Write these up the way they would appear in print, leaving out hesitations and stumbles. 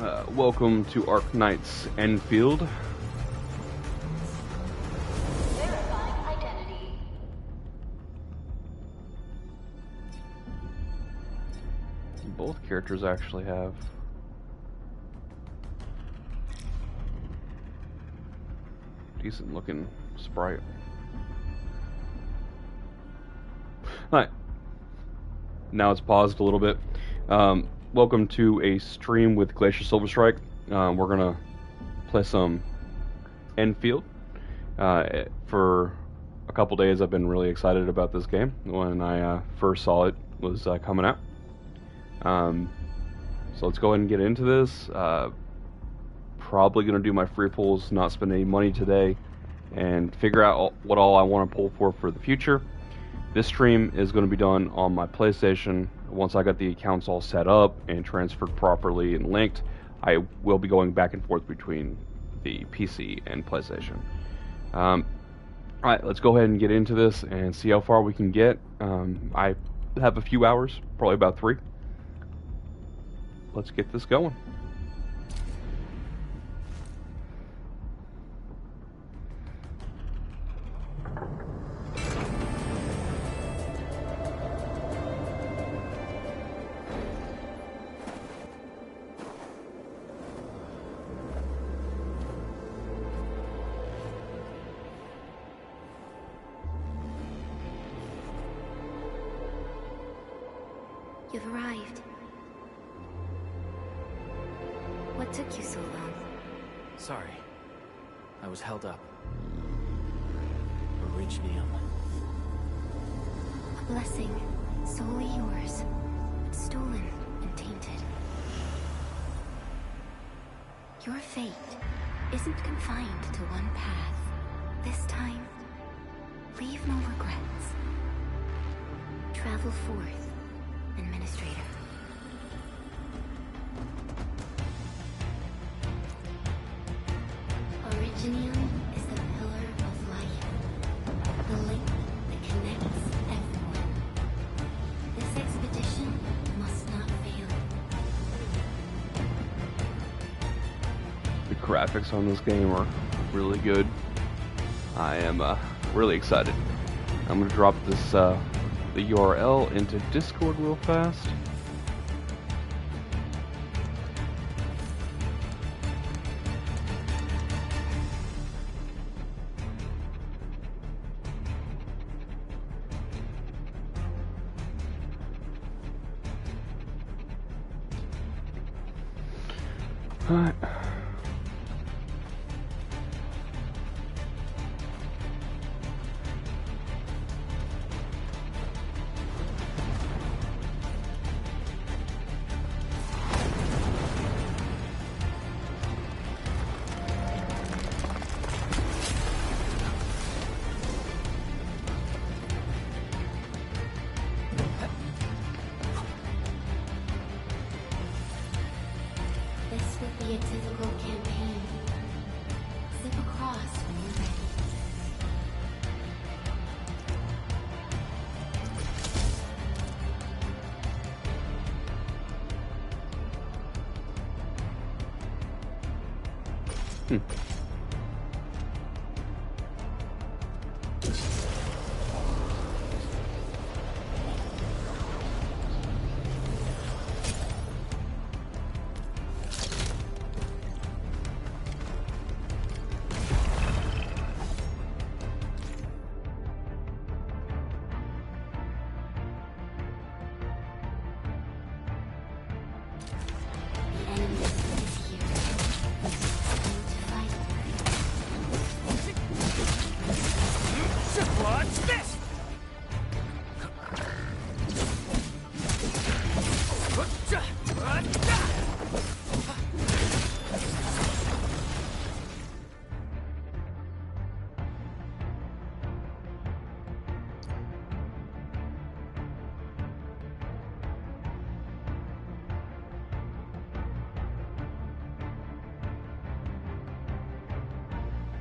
Welcome to Arknights Endfield. Verifying identity. Both characters actually have decent looking sprite. Alright. Now it's paused a little bit. Welcome to a stream with Glacier Silverstrike. We're gonna play some Enfield. For a couple days I've been really excited about this game. When I first saw it was coming out. So let's go ahead and get into this. Probably gonna do my free pulls, not spend any money today, and figure out what all I want to pull for the future. This stream is going to be done on my PlayStation. Once I got the accounts all set up and transferred properly and linked, I will be going back and forth between the PC and PlayStation. Alright, let's go ahead and get into this and see how far we can get. I have a few hours, probably about 3. Let's get this going. You've arrived. What took you so long? Sorry. I was held up. Iridium. A blessing, solely yours, but stolen and tainted. Your fate isn't confined to one path. This time, leave no regrets. Travel forth, Administrator. Originium is the pillar of life, the link that connects everyone. This expedition must not fail. The graphics on this game are really good. I am really excited. I'm going to drop this the URL into Discord real fast. All right. This would be a typical campaign. Zip across when you're ready. The enemy is here. Time to fight. What's this? Okay.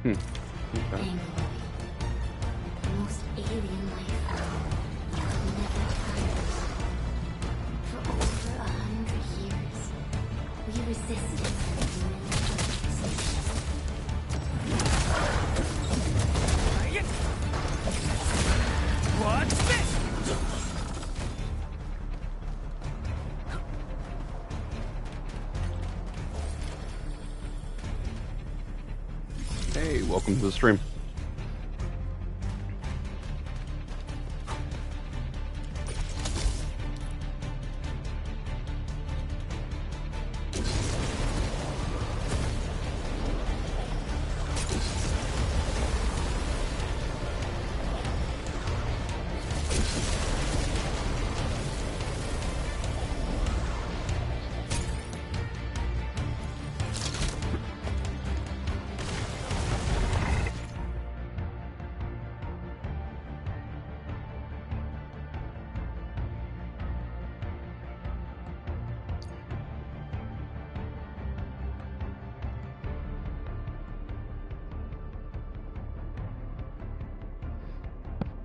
Angry. The most alien life form never tired. For over 100 years, we've resistance. What's this? Hey, welcome to the stream.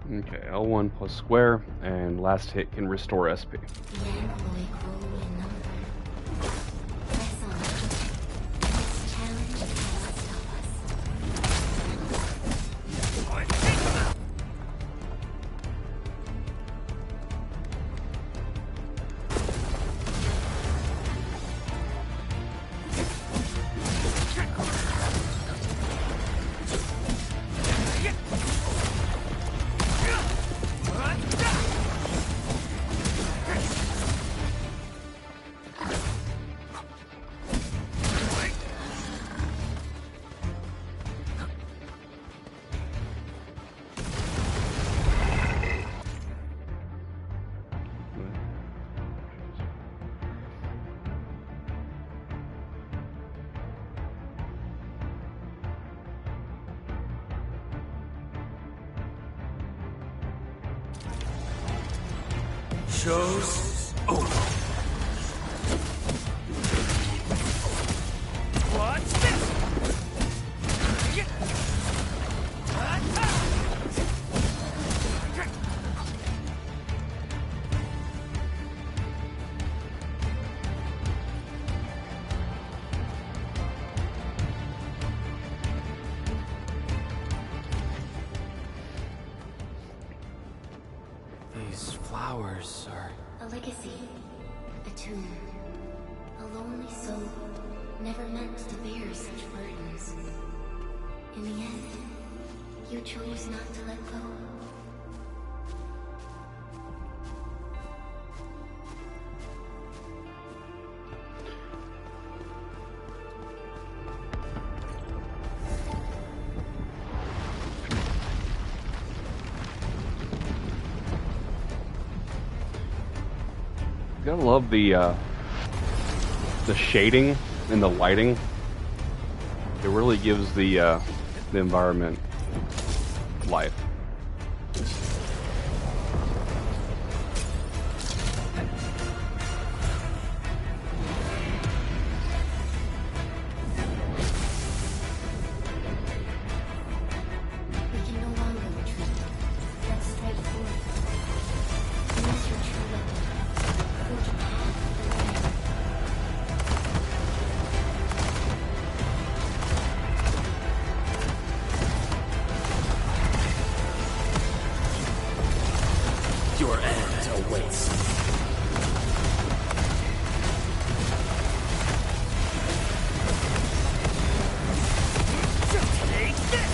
Okay, L1 plus square, and last hit can restore SP. The alloy grow in number. Press on. This challenge cannot stop us. Show's over. What's this? These flowers are... A legacy. A tomb. A lonely soul. Never meant to bear such burdens. In the end, you chose not to let go. Gotta love the shading and the lighting. It really gives the environment life. We can no longer retreat. Let's strike forward. Use your true weapon. Forge a path through the air. Your end awaits. Take this!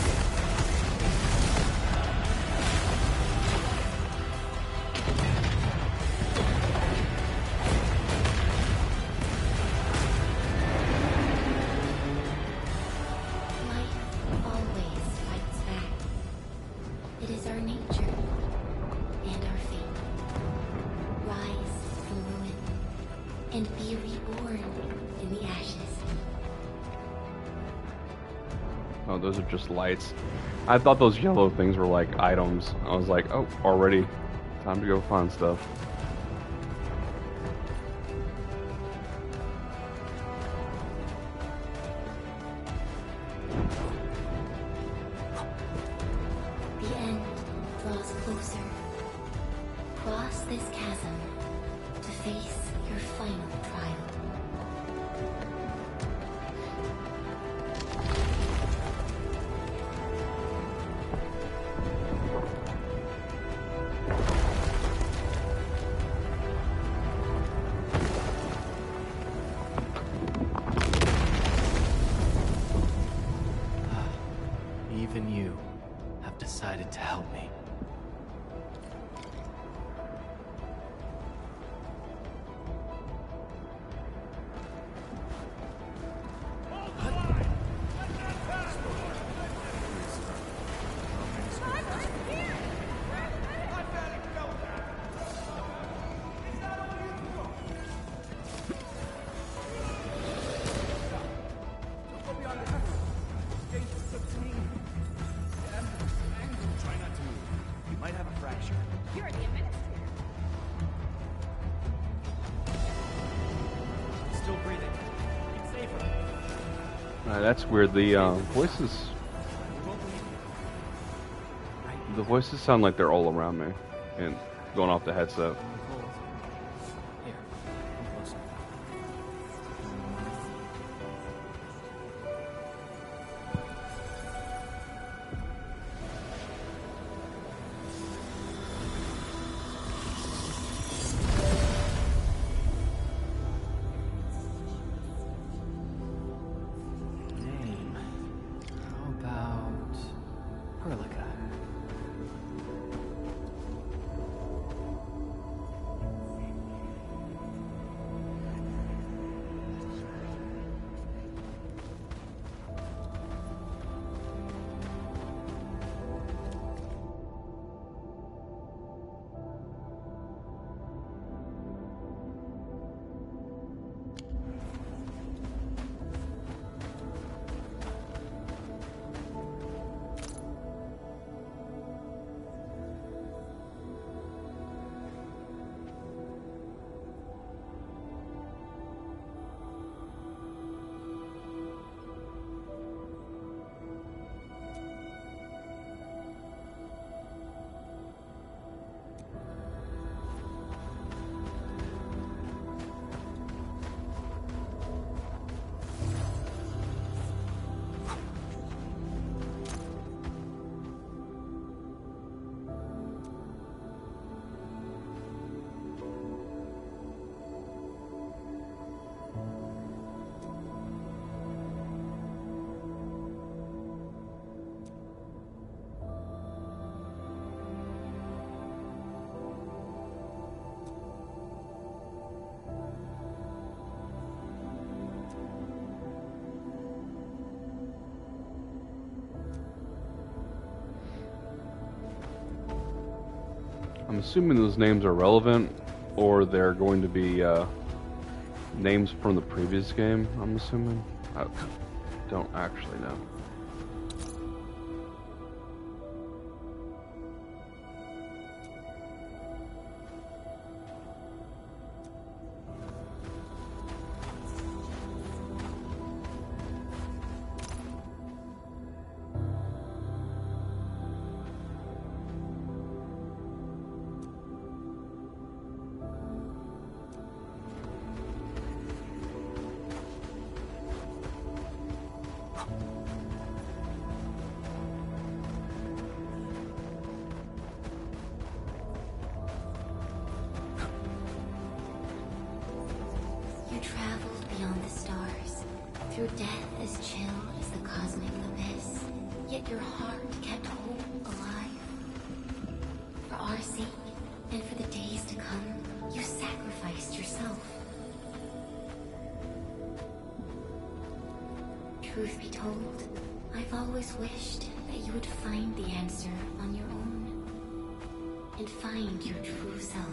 Life always fights back. It is our nature and our fate. Rise from ruin and be reborn in the ashes. Oh, those are just lights. I thought those yellow things were like items. I was like, oh, already time to go find stuff. The end draws closer. Cross this chasm to face your final trial. decided to help me. That's weird. The voices sound like they're all around me and going off the headset. Here, come closer. Name. How about Perlica? I'm assuming those names are relevant, or they're going to be names from the previous game, I'm assuming. I don't actually know. You traveled beyond the stars, through death as chill as the cosmic abyss. Yet your heart kept hope alive. For our sake, and for the days to come, you sacrificed yourself. Truth be told, I've always wished that you would find the answer on your own, and find your true self.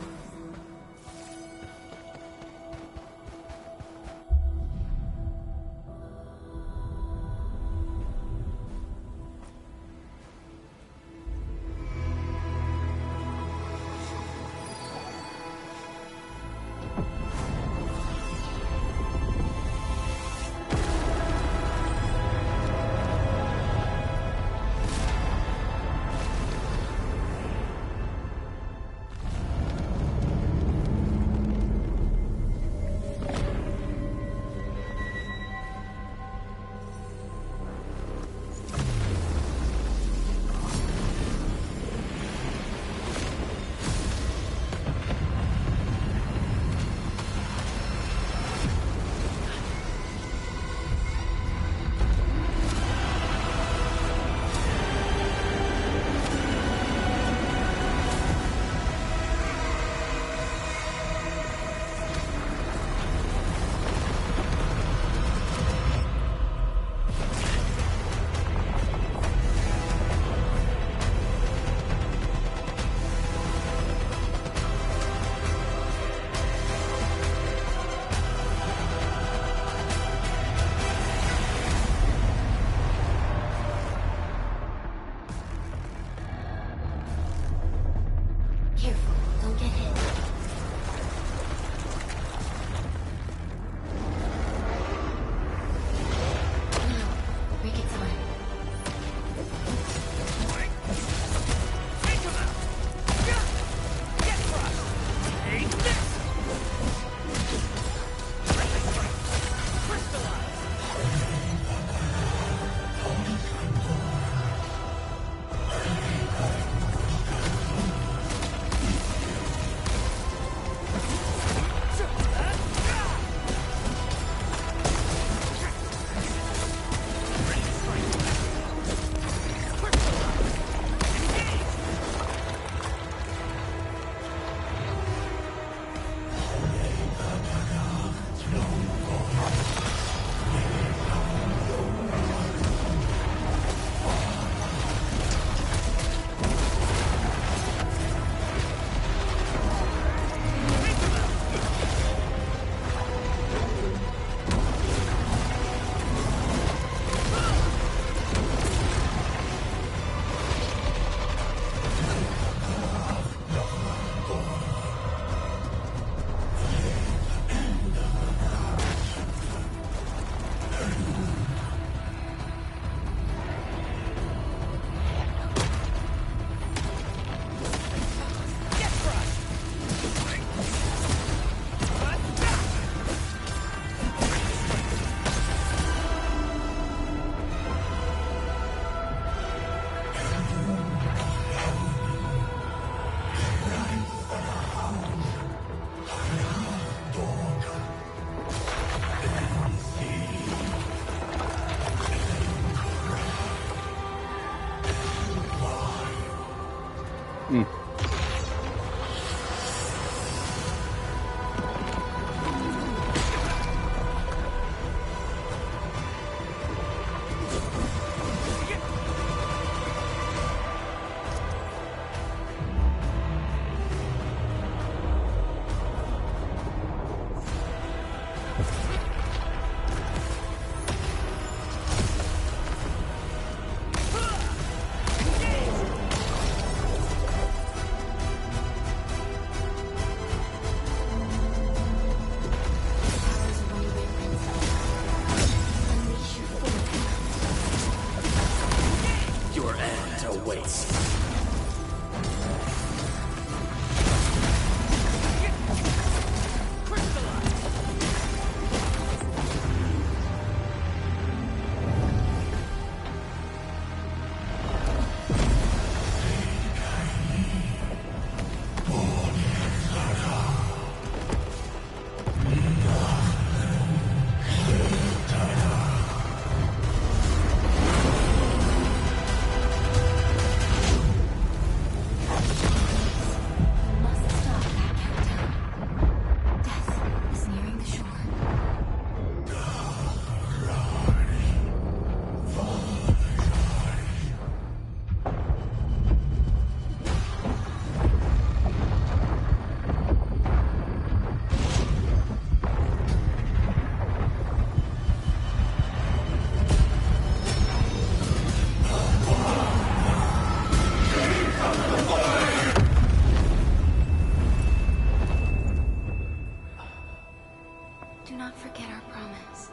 Do not forget our promise.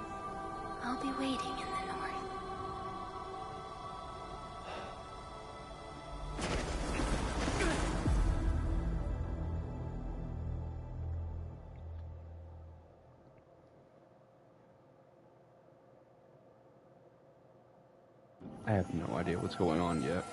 I'll be waiting in the north. I have no idea what's going on yet.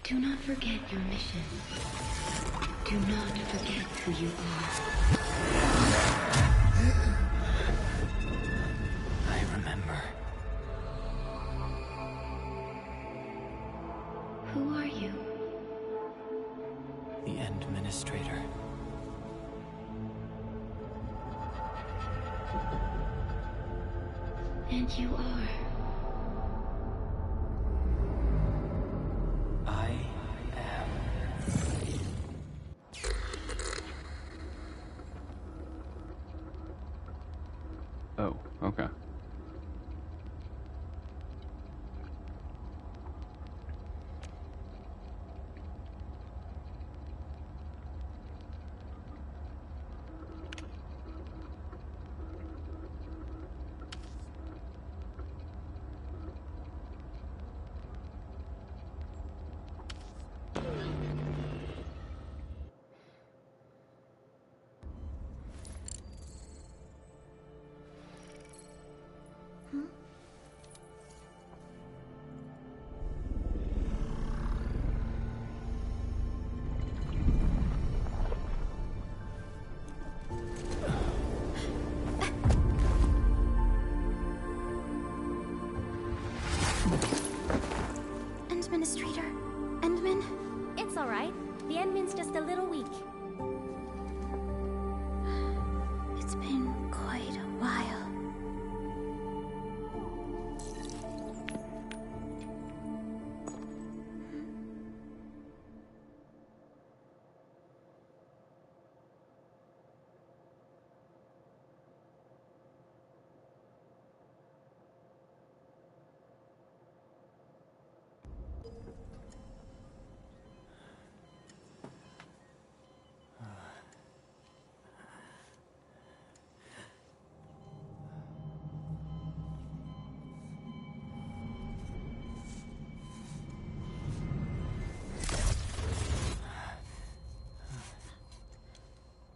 Do not forget your mission. Do not forget who you are. I remember. Who are you? The Administrator. And you are. I am. Oh, okay. Administrator? Endman? It's all right. The Endman's just a little weak. It's been quite a while.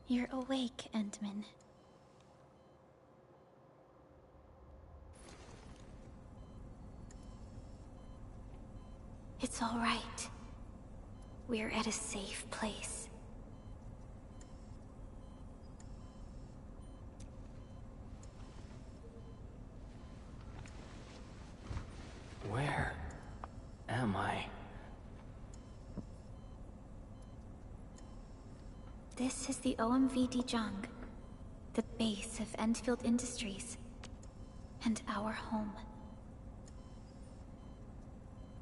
You're awake, Endman. It's all right. We're at a safe place. Where am I? This is the OMV Dijong, the base of Endfield Industries, and our home.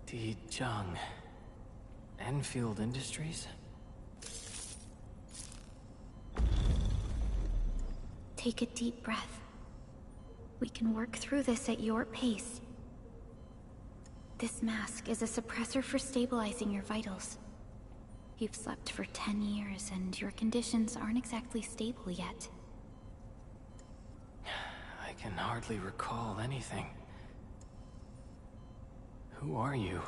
Dijong. Enfield Industries? Take a deep breath. We can work through this at your pace. This mask is a suppressor for stabilizing your vitals. You've slept for 10 years and your conditions aren't exactly stable yet. I can hardly recall anything. Who are you?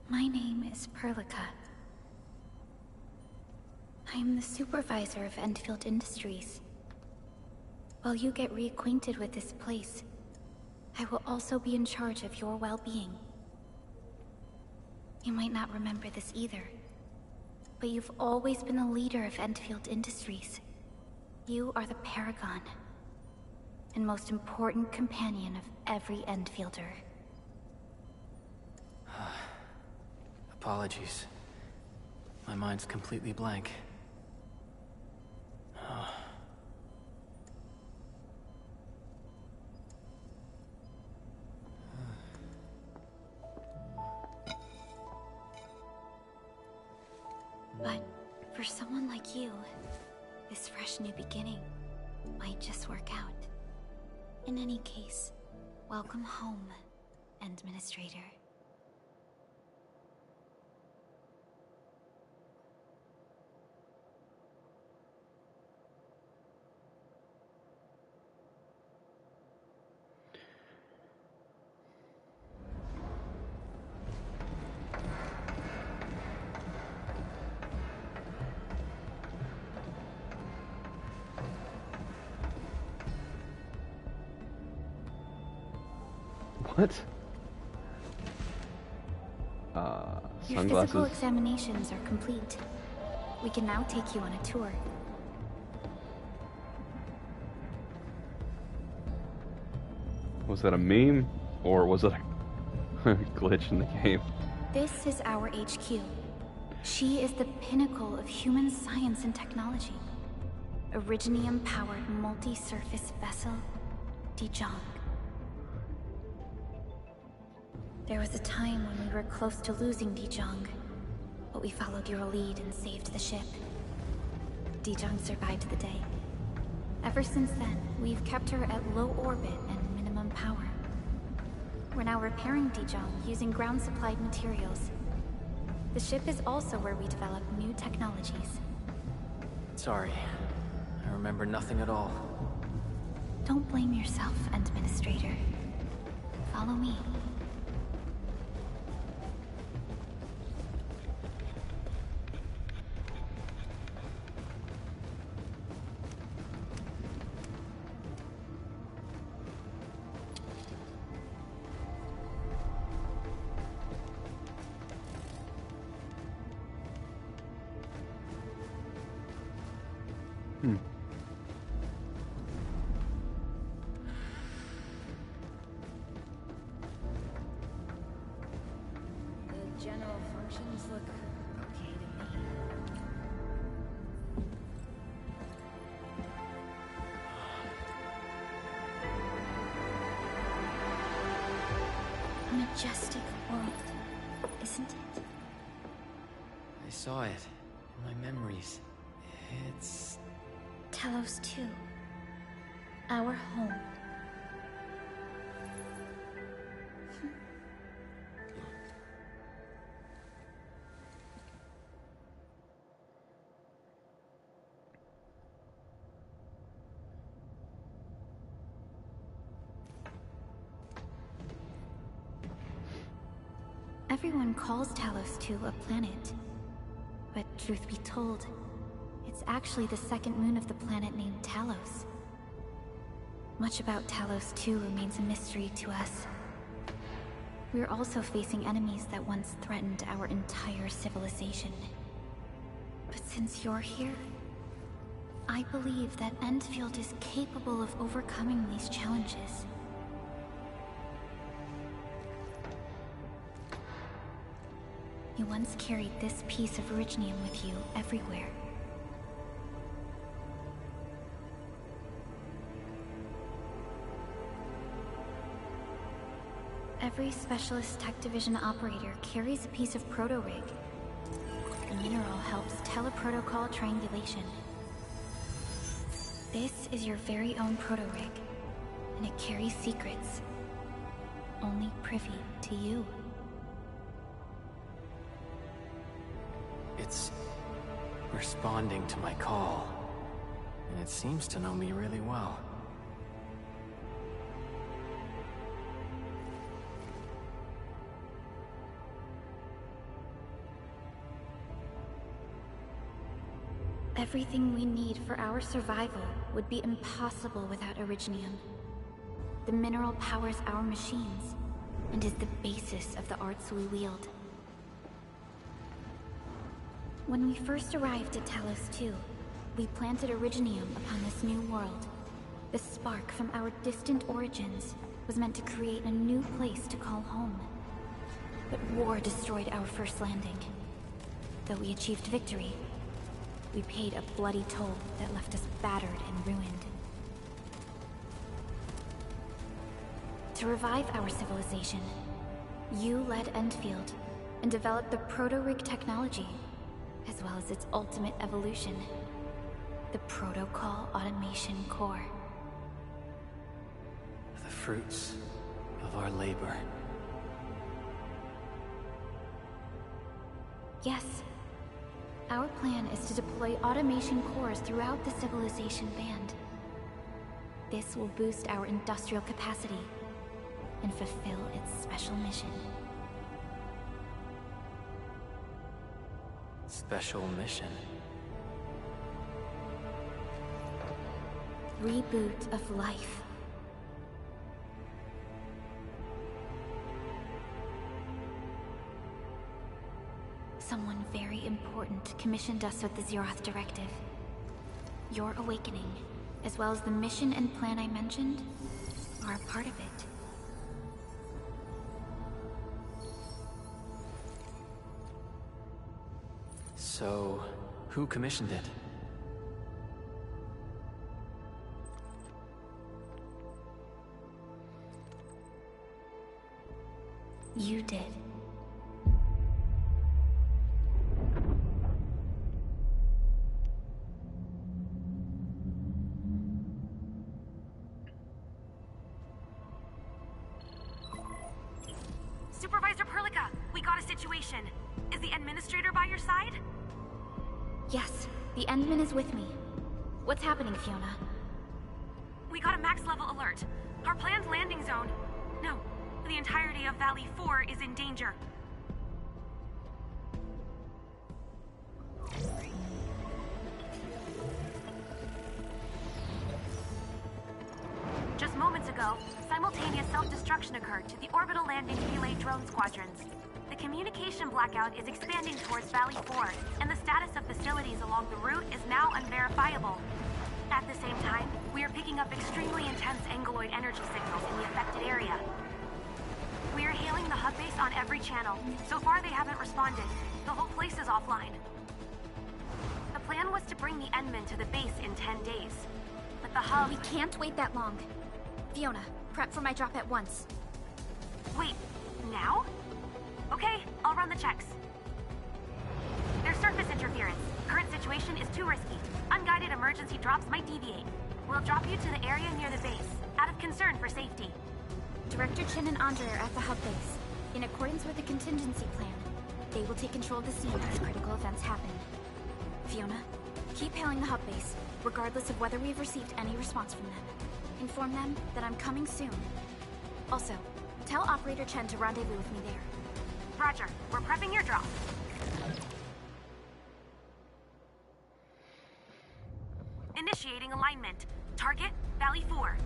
My name is Perlica. I am the supervisor of Endfield Industries. While you get reacquainted with this place, I will also be in charge of your well-being. You might not remember this either, but you've always been the leader of Endfield Industries. You are the paragon, and most important companion of every Endfielder. Apologies. My mind's completely blank. But for someone like you, this fresh new beginning might just work out. In any case, welcome home, Administrator. What? Your Sunglasses. physical examinations are complete. We can now take you on a tour. Was that a meme? Or was it a glitch in the game? This is our HQ. She is the pinnacle of human science and technology. Originium-powered multi-surface vessel, Dijong. There was a time when we were close to losing Dijong, but we followed your lead and saved the ship. Dijong survived the day. Ever since then, we've kept her at low orbit and minimum power. We're now repairing Dijong using ground-supplied materials. The ship is also where we develop new technologies. Sorry. I remember nothing at all. Don't blame yourself, Administrator. Follow me. The general functions look okay to me. A majestic world, isn't it? I saw it in my memories. It's... Telos 2. Our home. Everyone calls Talos 2 a planet. But truth be told, it's actually the second moon of the planet named Talos. Much about Talos 2 remains a mystery to us. We're also facing enemies that once threatened our entire civilization. But since you're here, I believe that Endfield is capable of overcoming these challenges. You once carried this piece of Orignium with you everywhere. Every Specialist Tech Division operator carries a piece of proto-rig. The mineral helps teleprotocol triangulation. This is your very own proto-rig, and it carries secrets only privy to you. It's responding to my call, and it seems to know me really well. Everything we need for our survival would be impossible without Orignium. The mineral powers our machines, and is the basis of the arts we wield. When we first arrived at Talos 2, we planted Orignium upon this new world. The spark from our distant origins was meant to create a new place to call home. But war destroyed our first landing. Though we achieved victory, we paid a bloody toll that left us battered and ruined. To revive our civilization, you led Endfield and developed the proto-rig technology, as well as its ultimate evolution, the Protocol Automation Core. The fruits of our labor. Yes. Our plan is to deploy automation cores throughout the civilization band. This will boost our industrial capacity and fulfill its special mission. Special mission. Reboot of life. Someone very important commissioned us with the Zeroth Directive. Your awakening, as well as the mission and plan I mentioned, are a part of it. So, who commissioned it? You did. Supervisor Perlica, we got a situation. Is the administrator by your side? Yes, the Endman is with me. What's happening, Fiona? We got a max level alert. Our planned landing zone. No, the entirety of Valley 4 is in danger. Just moments ago, simultaneous self-destruction occurred to the orbital landing relay drone squadrons. The communication blackout is expanding towards Valley 4, and the status of facilities along the route is now unverifiable. At the same time, we are picking up extremely intense angeloid energy signals in the affected area. We are hailing the hub base on every channel. So far, they haven't responded. The whole place is offline. The plan was to bring the Endman to the base in 10 days. But the hub... We can't wait that long. Fiona, prep for my drop at once. Wait, now? Okay, I'll run the checks. There's surface interference. Current situation is too risky. Unguided emergency drops might deviate. We'll drop you to the area near the base, out of concern for safety. Director Chen and Andre are at the hub base. In accordance with the contingency plan, they will take control of the scene as critical events happen. Fiona, keep hailing the hub base, regardless of whether we've received any response from them. Inform them that I'm coming soon. Also, tell Operator Chen to rendezvous with me there. Roger. We're prepping your drop. Initiating alignment. Target, Valley 4.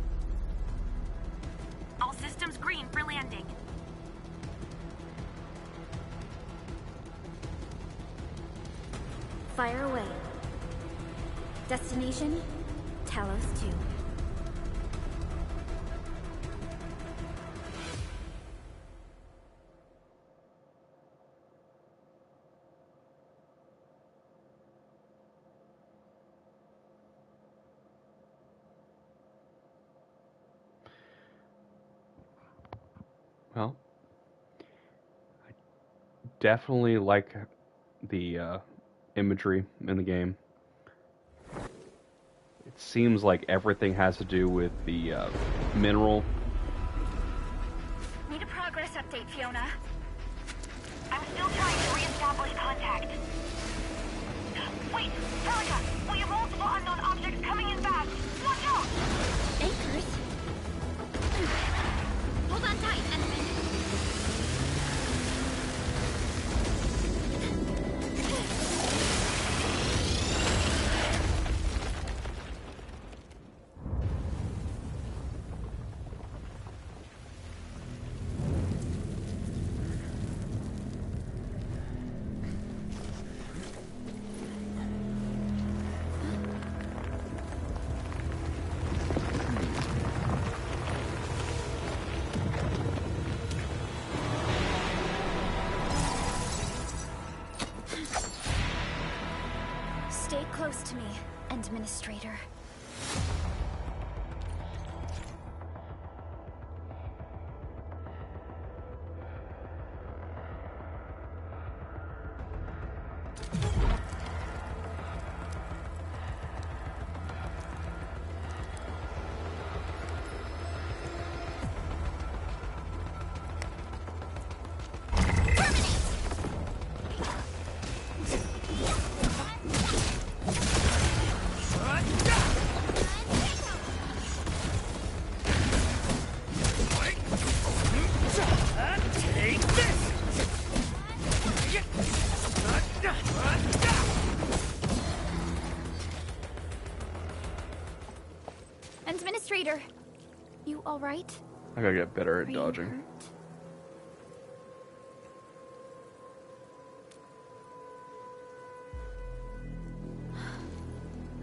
All systems green for landing. Fire away. Destination, Talos 2. Well, I definitely like the imagery in the game. It seems like everything has to do with the mineral. Need a progress update, Fiona. I'm still trying to re-establish contact. Wait, Celica, we have multiple unknown objects coming in fast. Watch out! Anchors? Hold on tight, Enderman. Stay close to me, Administrator. Administrator, you all right? I gotta get better at Are dodging. you hurt?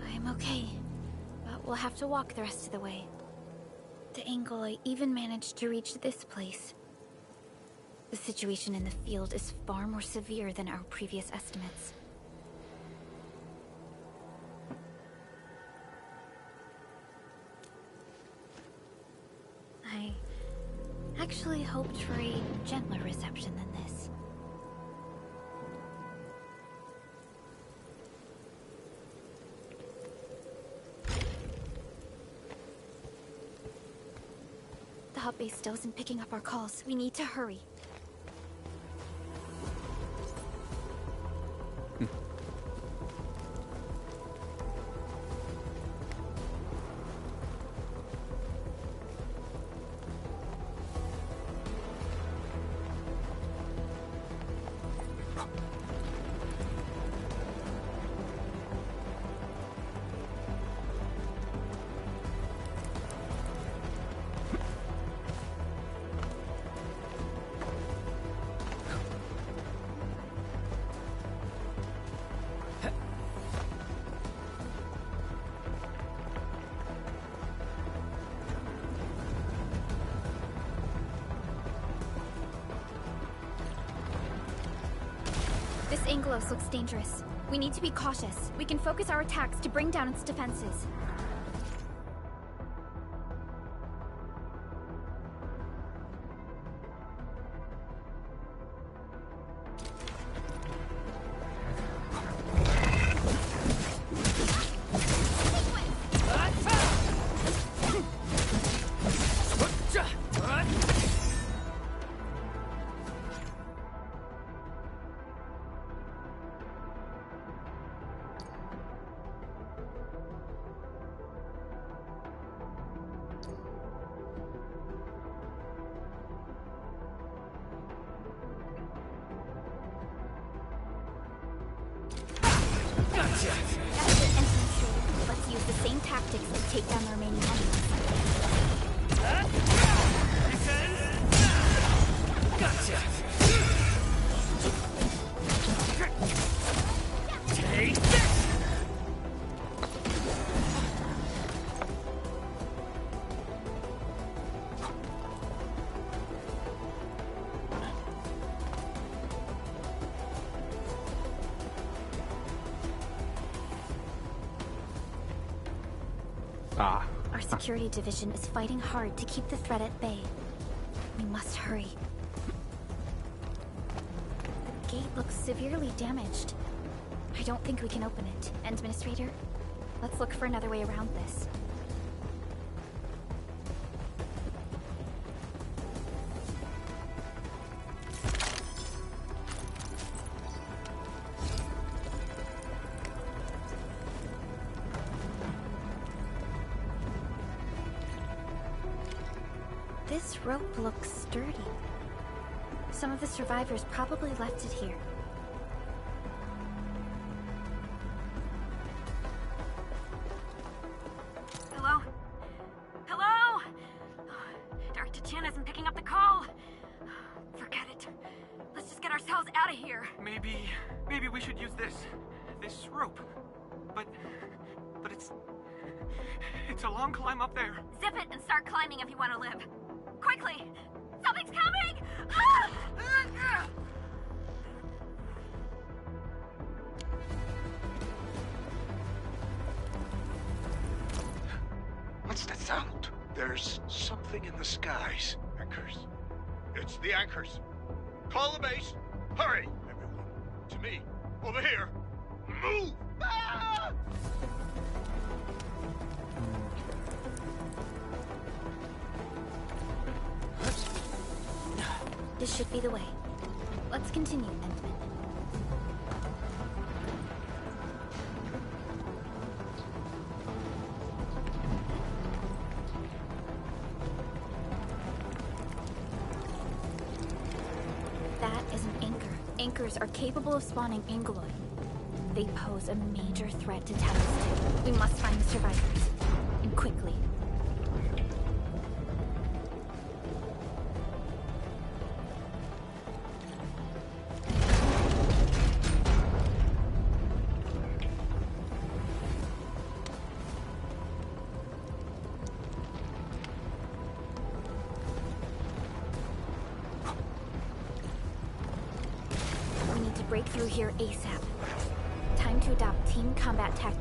I'm okay, but we'll have to walk the rest of the way. The angle I even managed to reach this place. The situation in the field is far more severe than our previous estimates. I actually hoped for a gentler reception than this. The hub base still isn't picking up our calls. We need to hurry. This Angelos looks dangerous. We need to be cautious. We can focus our attacks to bring down its defenses. That's it, Administrator. Let's use the same tactics to take down the remaining enemies. Gotcha! Take this! Our security division is fighting hard to keep the threat at bay. We must hurry. The gate looks severely damaged. I don't think we can open it. Administrator, let's look for another way around this. This rope looks sturdy. Some of the survivors probably left it here. Hello? Hello? Director Chan isn't picking up the call. Forget it. Let's just get ourselves out of here. Maybe we should use this rope. But it's a long climb up there. Zip it and start climbing if you want to live. Quickly! Something's coming! Ah! What's that sound? There's something in the skies. Anchors. It's the anchors. Call the base. Hurry, everyone. To me. Over here. Move! Ah! This should be the way. Let's continue, Endman. That is an anchor. Anchors are capable of spawning Angoloid. They pose a major threat to Talos 2. We must find the survivors. And quickly. Break through here ASAP. Time to adopt team combat tactics.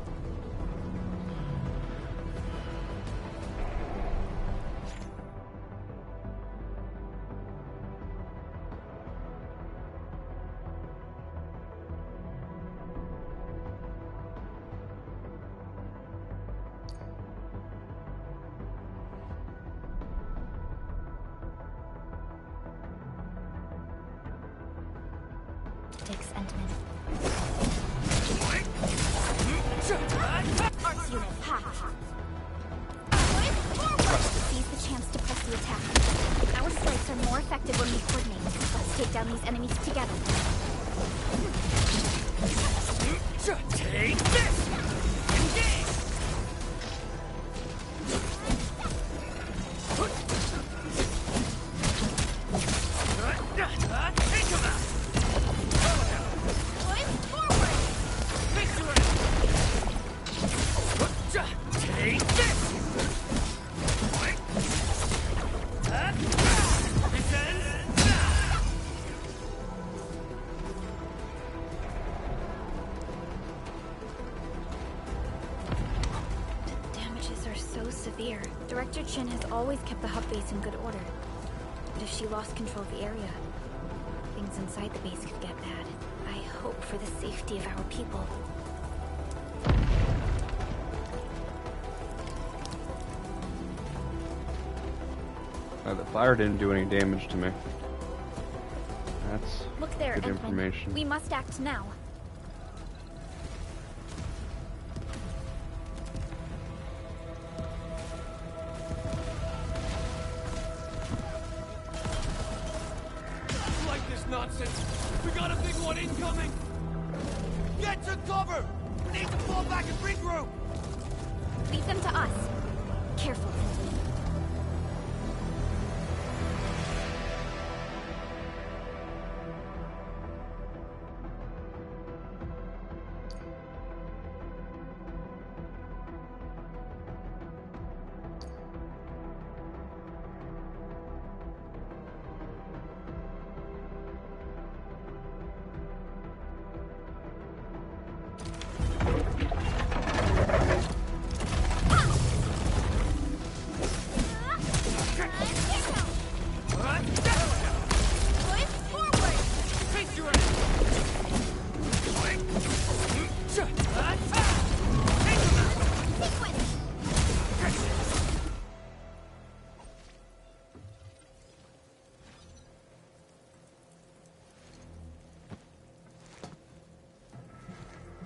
Endman. Arts unit, ha! Seize the chance to press the attack. Our strikes are more effective when we coordinate. Let's take down these enemies together. Take this! Engage! Take him out! Take this! The damages are so severe. Director Chin has always kept the hub base in good order. But if she lost control of the area, things inside the base could get bad. I hope for the safety of our people. The fire didn't do any damage to me. That's Look there, good Endman. information. We must act now. Like this nonsense! We got a big one incoming! Get to cover! need to fall back and regroup! Leave them to us. Careful, Endman.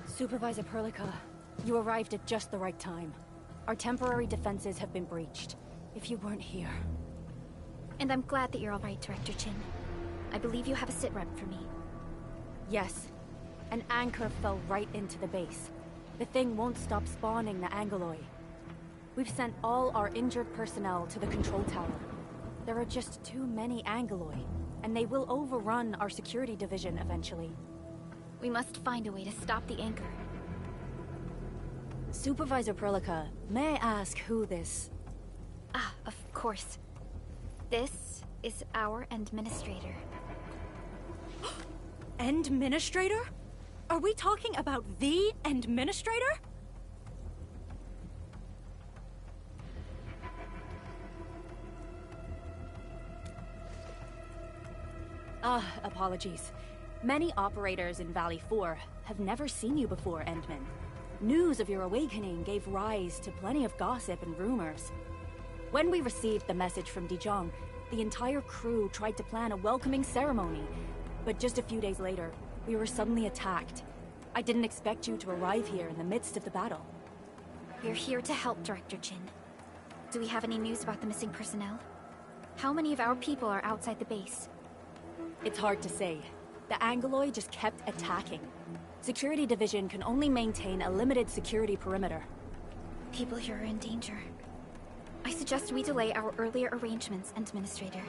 Supervisor Perlica, you arrived at just the right time. Our temporary defenses have been breached. If you weren't here... And I'm glad that you're all right, Director Chin. I believe you have a sit rep for me. Yes. An anchor fell right into the base. The thing won't stop spawning the Angoloi. We've sent all our injured personnel to the control tower. There are just too many Angoloi, and they will overrun our security division eventually. We must find a way to stop the anchor. Supervisor Perlica, may I ask who this... Ah, of course. This is our administrator. Administrator? Are we talking about the administrator? Apologies. Many operators in Valley 4 have never seen you before, Endman. News of your awakening gave rise to plenty of gossip and rumors. When we received the message from Dijon, the entire crew tried to plan a welcoming ceremony, but just a few days later, we were suddenly attacked. I didn't expect you to arrive here in the midst of the battle. We're here to help, Director Chin. Do we have any news about the missing personnel? How many of our people are outside the base? It's hard to say. The Angoloi just kept attacking. Security Division can only maintain a limited security perimeter. People here are in danger. I suggest we delay our earlier arrangements, Administrator.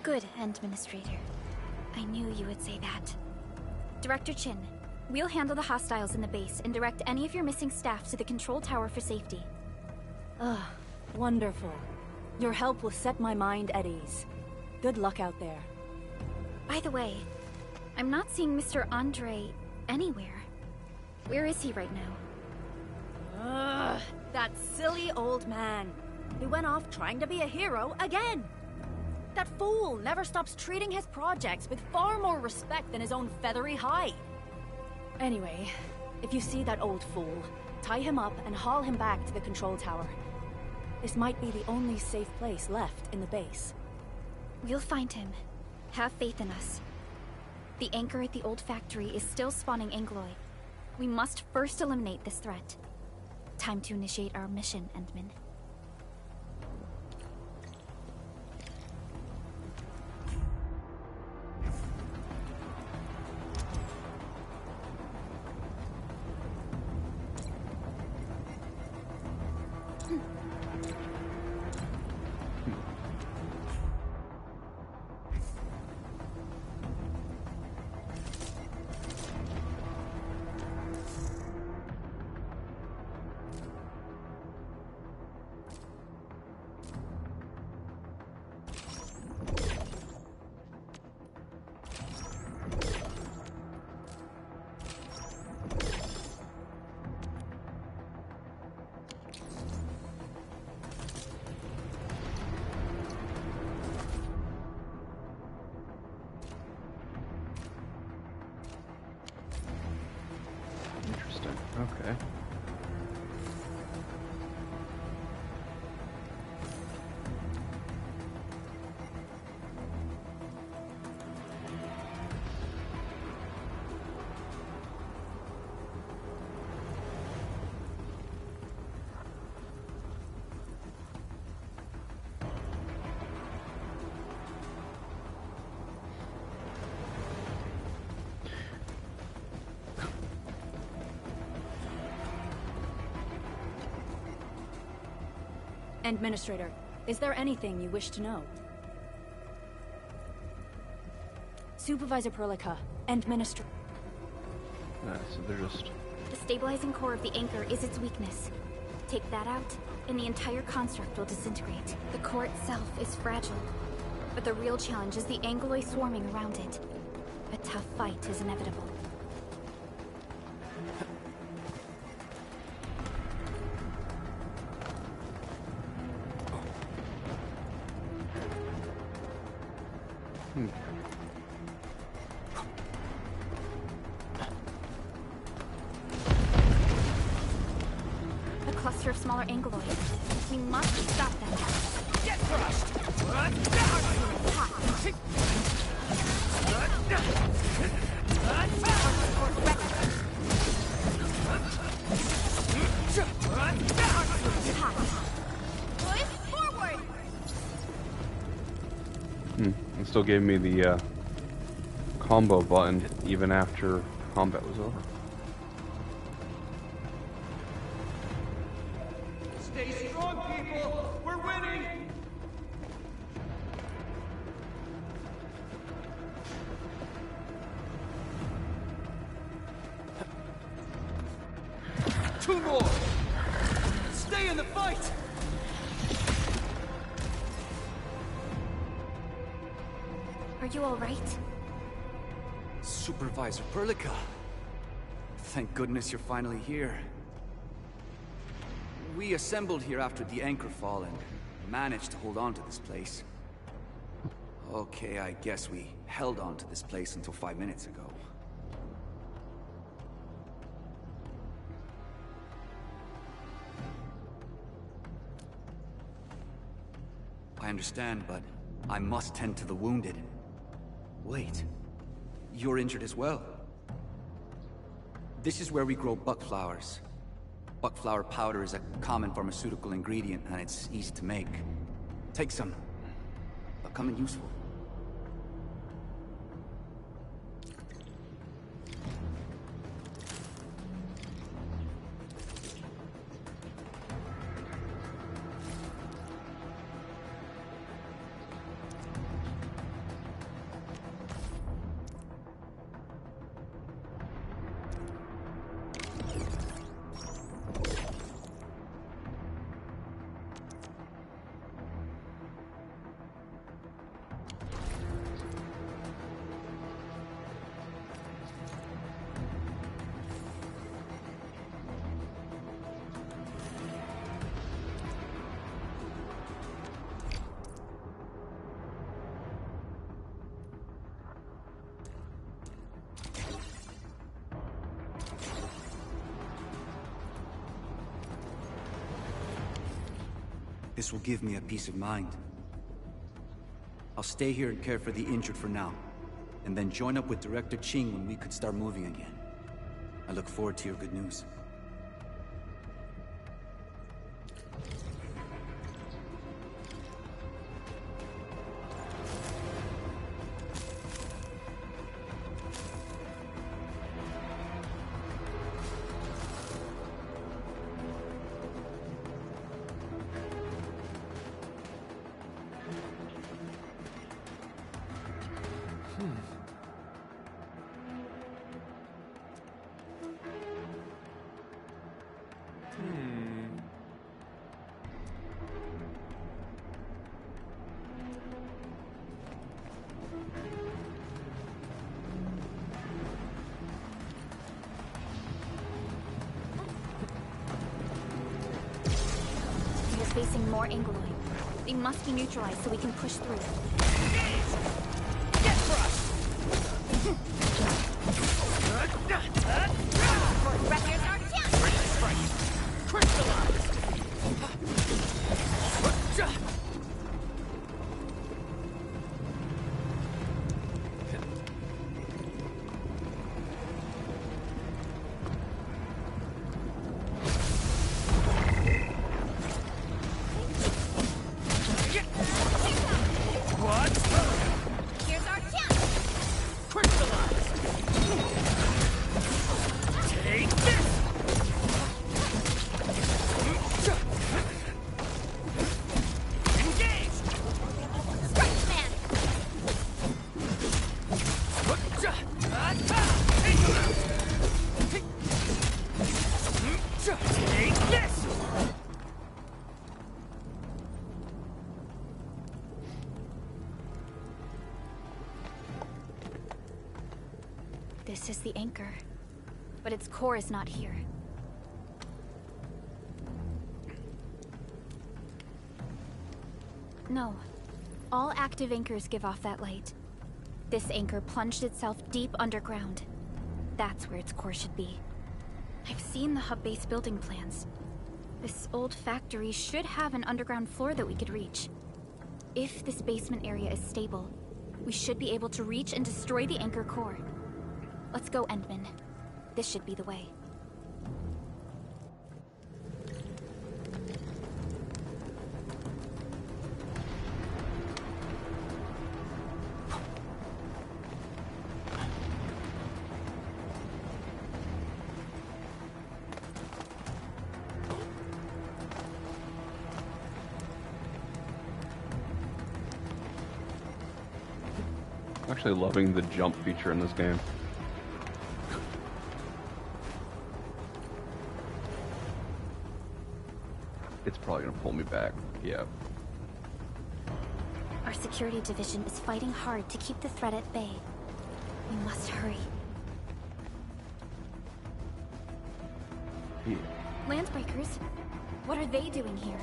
Good, Administrator. I knew you would say that. Director Chin, we'll handle the hostiles in the base and direct any of your missing staff to the control tower for safety. Wonderful. Your help will set my mind at ease. Good luck out there. By the way, I'm not seeing Mr. Andre anywhere. Where is he right now? That silly old man. He went off trying to be a hero again. That fool never stops treating his projects with far more respect than his own feathery hide. Anyway, if you see that old fool, tie him up and haul him back to the control tower. This might be the only safe place left in the base. We'll find him. Have faith in us. The anchor at the old factory is still spawning Angoloi. We must first eliminate this threat. Time to initiate our mission, Endman. Interesting. Okay. Administrator, is there anything you wish to know? Supervisor Perlica, Administrator. So they're just... The stabilizing core of the anchor is its weakness. Take that out, and the entire construct will disintegrate. The core itself is fragile, but the real challenge is the Angoloi swarming around it. A tough fight is inevitable. A cluster of smaller Angoloi. We must stop them. Get crushed! It still gave me the combo button even after combat was over. Stay strong, people! We're winning! Two more! Stay in the fight! Are you all right? Supervisor Perlica. Thank goodness you're finally here. We assembled here after the anchor fall and managed to hold on to this place. Okay, I guess we held on to this place until 5 minutes ago. I understand, but I must tend to the wounded. Wait, you're injured as well. This is where we grow buckflowers. Buckflower powder is a common pharmaceutical ingredient, and it's easy to make. Take some. They'll come in useful. This will give me a peace of mind. I'll stay here and care for the injured for now, and then join up with Director Ching when we could start moving again. I look forward to your good news. Facing more Angoloi. They must be neutralized so we can push through. Get crushed! Records are down! Crystallized! Here's our chance! Crystallized! is the anchor, but its core is not here. No. All active anchors give off that light. This anchor plunged itself deep underground. That's where its core should be. I've seen the hub base building plans. This old factory should have an underground floor that we could reach. If this basement area is stable, we should be able to reach and destroy the anchor core. Let's go, Endman. This should be the way. I'm actually loving the jump feature in this game. It's probably gonna pull me back. Yeah. Our security division is fighting hard to keep the threat at bay. We must hurry. Yeah. Landbreakers? What are they doing here?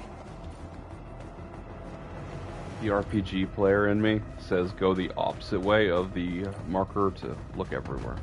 The RPG player in me says go the opposite way of the marker to look everywhere.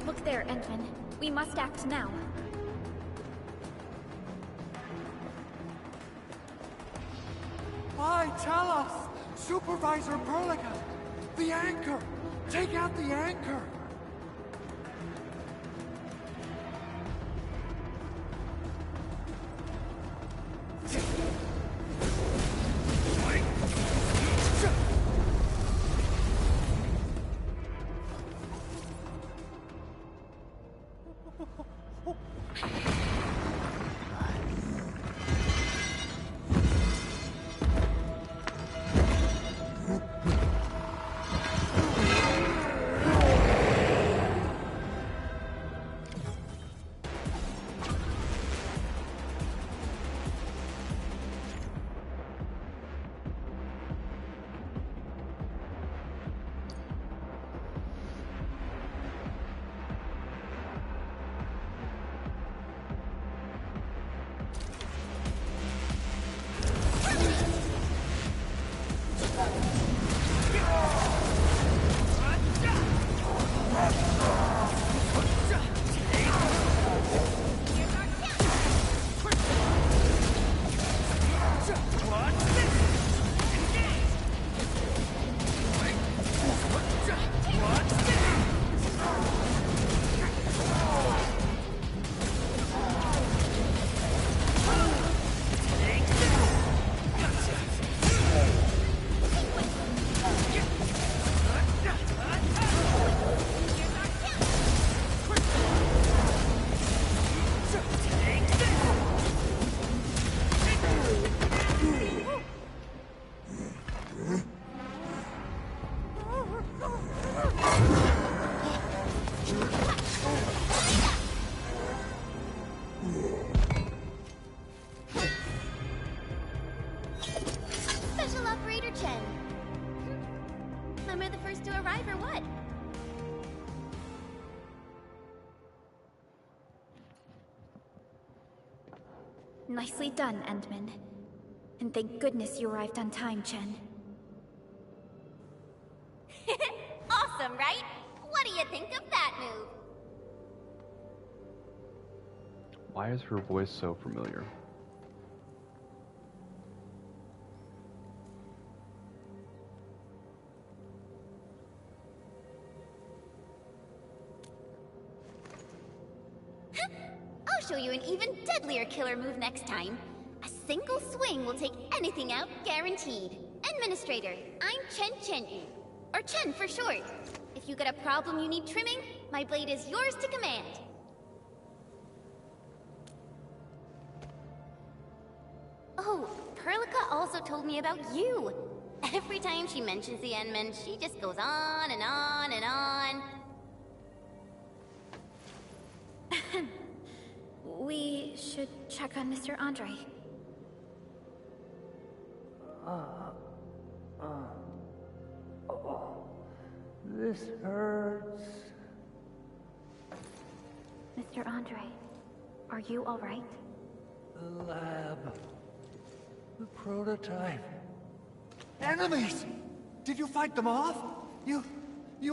Look there, Endman. We must act now. Why, tell us! Supervisor Perlica! The anchor! Take out the anchor! Special Operator Chen. Am I the first to arrive or what? Nicely done, Endman. And thank goodness you arrived on time, Chen. Awesome, right? What do you think of that move? Why is her voice so familiar? I'll show you an even deadlier killer move next time. A single swing will take anything out, guaranteed. Administrator, I'm Chen Chen. or Chen for short. If you got a problem you need trimming, my blade is yours to command. Oh, Perlica also told me about you. Every time she mentions the Endmen, she just goes on and on and on. We should check on Mr. Andre. This hurts. Mr. Andre, are you all right? The lab. The prototype. Enemies! Did you fight them off? You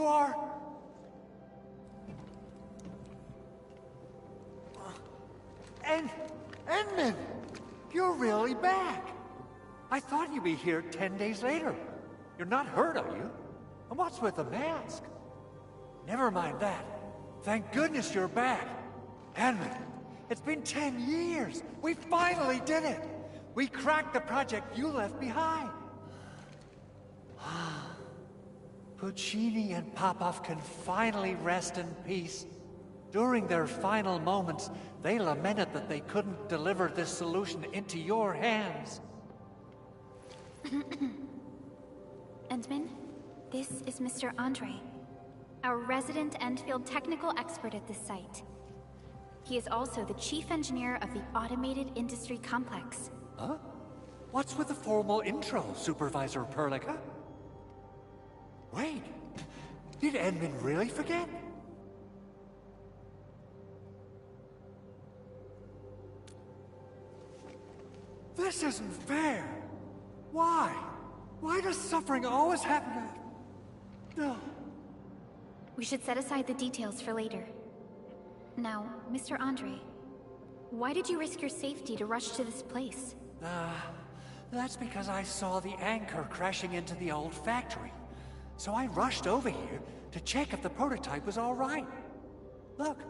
are... Endman! You're really back! I thought you'd be here 10 days later. You're not hurt, are you? And what's with the mask? Never mind that. Thank goodness you're back. Endman, it's been 10 years. We finally did it. We cracked the project you left behind. Puccini and Popov can finally rest in peace. During their final moments, they lamented that they couldn't deliver this solution into your hands. Endman, this is Mr. Andre, our resident Endfield technical expert at this site. He is also the chief engineer of the Automated Industry Complex. Huh? What's with the formal intro, Supervisor Perlica? Wait, did Endman really forget? This isn't fair. Why? Why does suffering always happen to... No. We should set aside the details for later. Now, Mr. Andre, why did you risk your safety to rush to this place? That's because I saw the anchor crashing into the old factory. So I rushed over here to check if the prototype was all right. Look,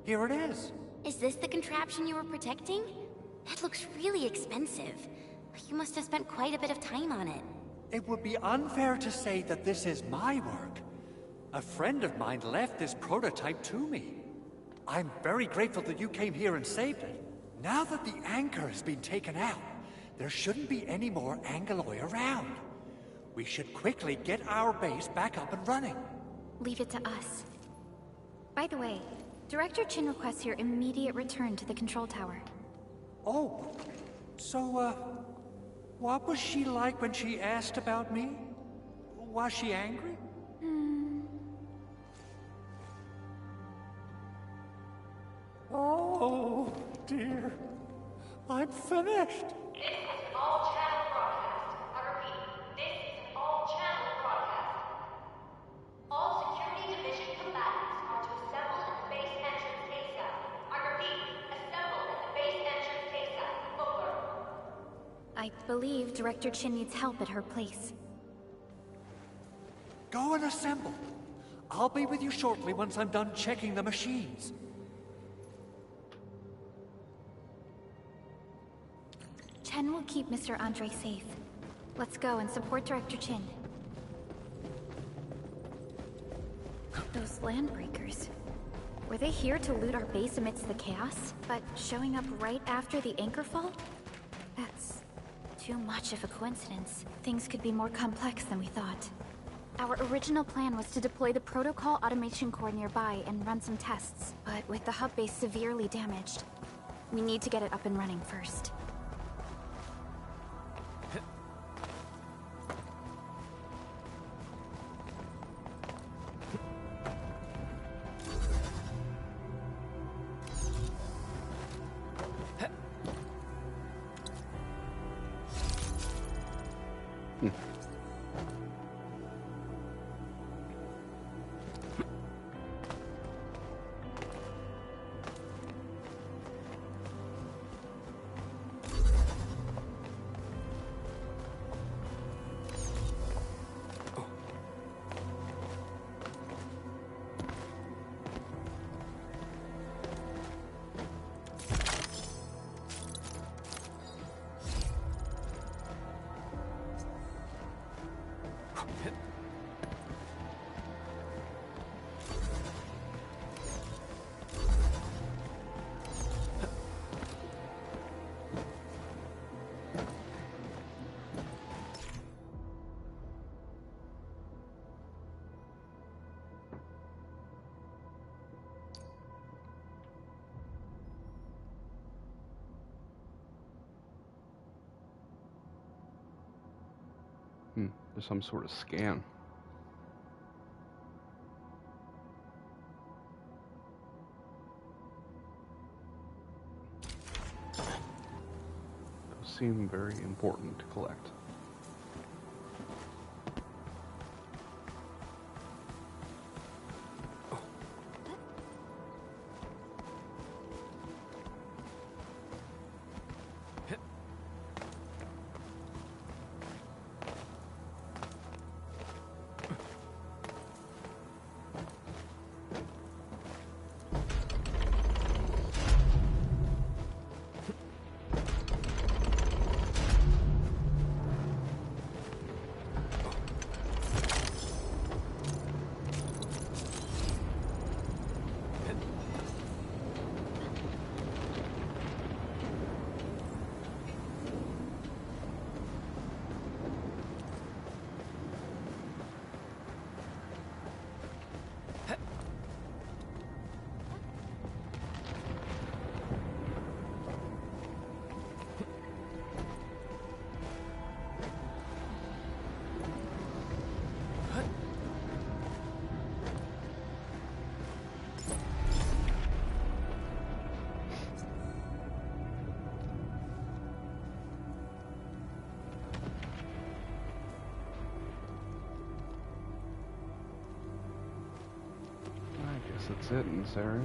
here it is. Is this the contraption you were protecting? That looks really expensive. You must have spent quite a bit of time on it. It would be unfair to say that this is my work. A friend of mine left this prototype to me. I'm very grateful that you came here and saved it. Now that the anchor has been taken out, there shouldn't be any more Angeloi around. We should quickly get our base back up and running. Leave it to us. By the way, Director Chin requests your immediate return to the control tower. Oh, so, what was she like when she asked about me? Was she angry? Oh, dear. I'm finished. This is an all-channel broadcast. I repeat, this is an all-channel broadcast. All security division combatants are to assemble at the base entrance ASAP. I repeat, assemble at the base entrance ASAP. Over. I believe Director Chin needs help at her place. Go and assemble. I'll be with you shortly once I'm done checking the machines. Chen will keep Mr. Andre safe. Let's go and support Director Chin. Those landbreakers. Were they here to loot our base amidst the chaos, but showing up right after the anchor fall? That's too much of a coincidence. Things could be more complex than we thought. Our original plan was to deploy the protocol automation core nearby and run some tests, but with the hub base severely damaged, we need to get it up and running first. There's some sort of scan. Those seem very important to collect. That's it in this area.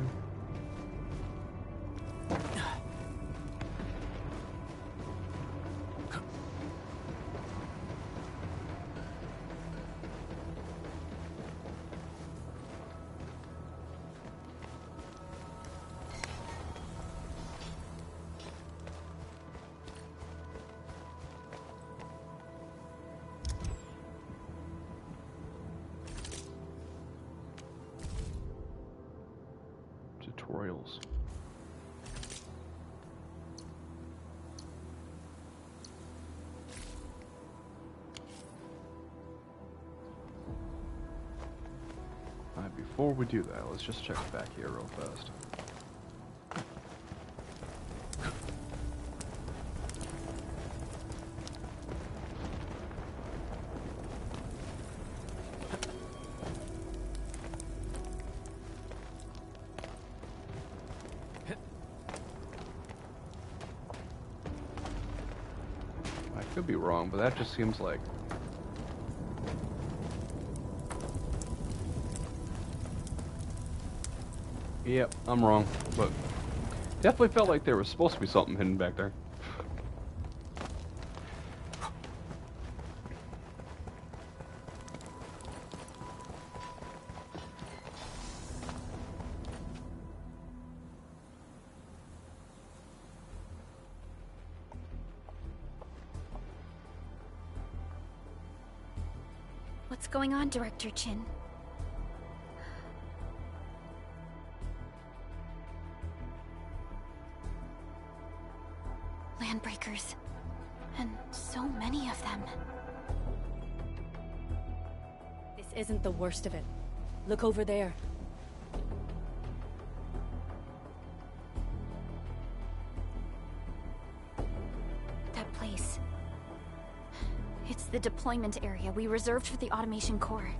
Tutorials. Alright, before we do that, let's just check back here real fast. Could be wrong, but that just seems like yep, I'm wrong, but definitely felt like there was supposed to be something hidden back there. What's going on, Director Chin? Landbreakers. And so many of them. This isn't the worst of it. Look over there. That place. It's the deployment area we reserved for the automation core.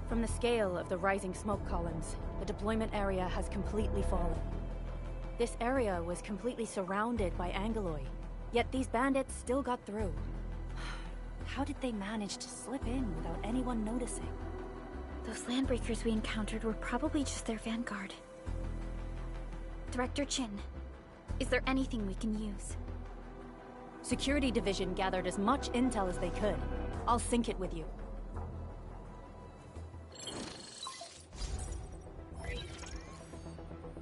From the scale of the rising smoke columns, the deployment area has completely fallen. This area was completely surrounded by Angoloi, yet these bandits still got through. How did they manage to slip in without anyone noticing? Those landbreakers we encountered were probably just their vanguard. Director Chin, is there anything we can use? Security Division gathered as much intel as they could. I'll sync it with you.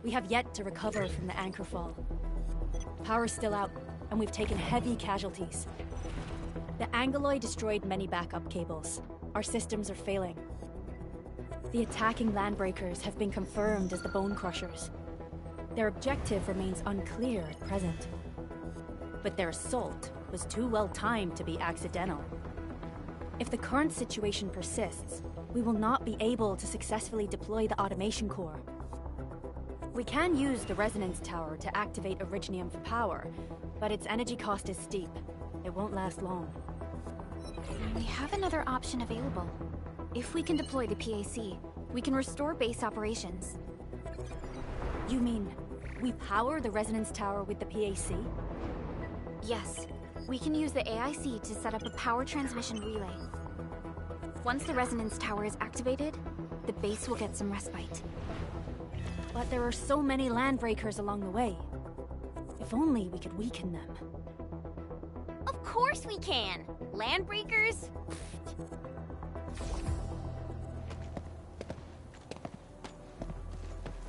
We have yet to recover from the anchor fall. Power's still out, and we've taken heavy casualties. The Angoloi destroyed many backup cables. Our systems are failing. The attacking landbreakers have been confirmed as the Bone Crushers. Their objective remains unclear at present. But their assault was too well timed to be accidental. If the current situation persists, we will not be able to successfully deploy the automation core. We can use the resonance tower to activate Originium for power, but its energy cost is steep. It won't last long. We have another option available. If we can deploy the PAC, we can restore base operations. You mean, we power the resonance tower with the PAC? Yes. We can use the AIC to set up a power transmission relay. Once the resonance tower is activated, the base will get some respite. But there are so many landbreakers along the way. If only we could weaken them. Of course we can! Landbreakers?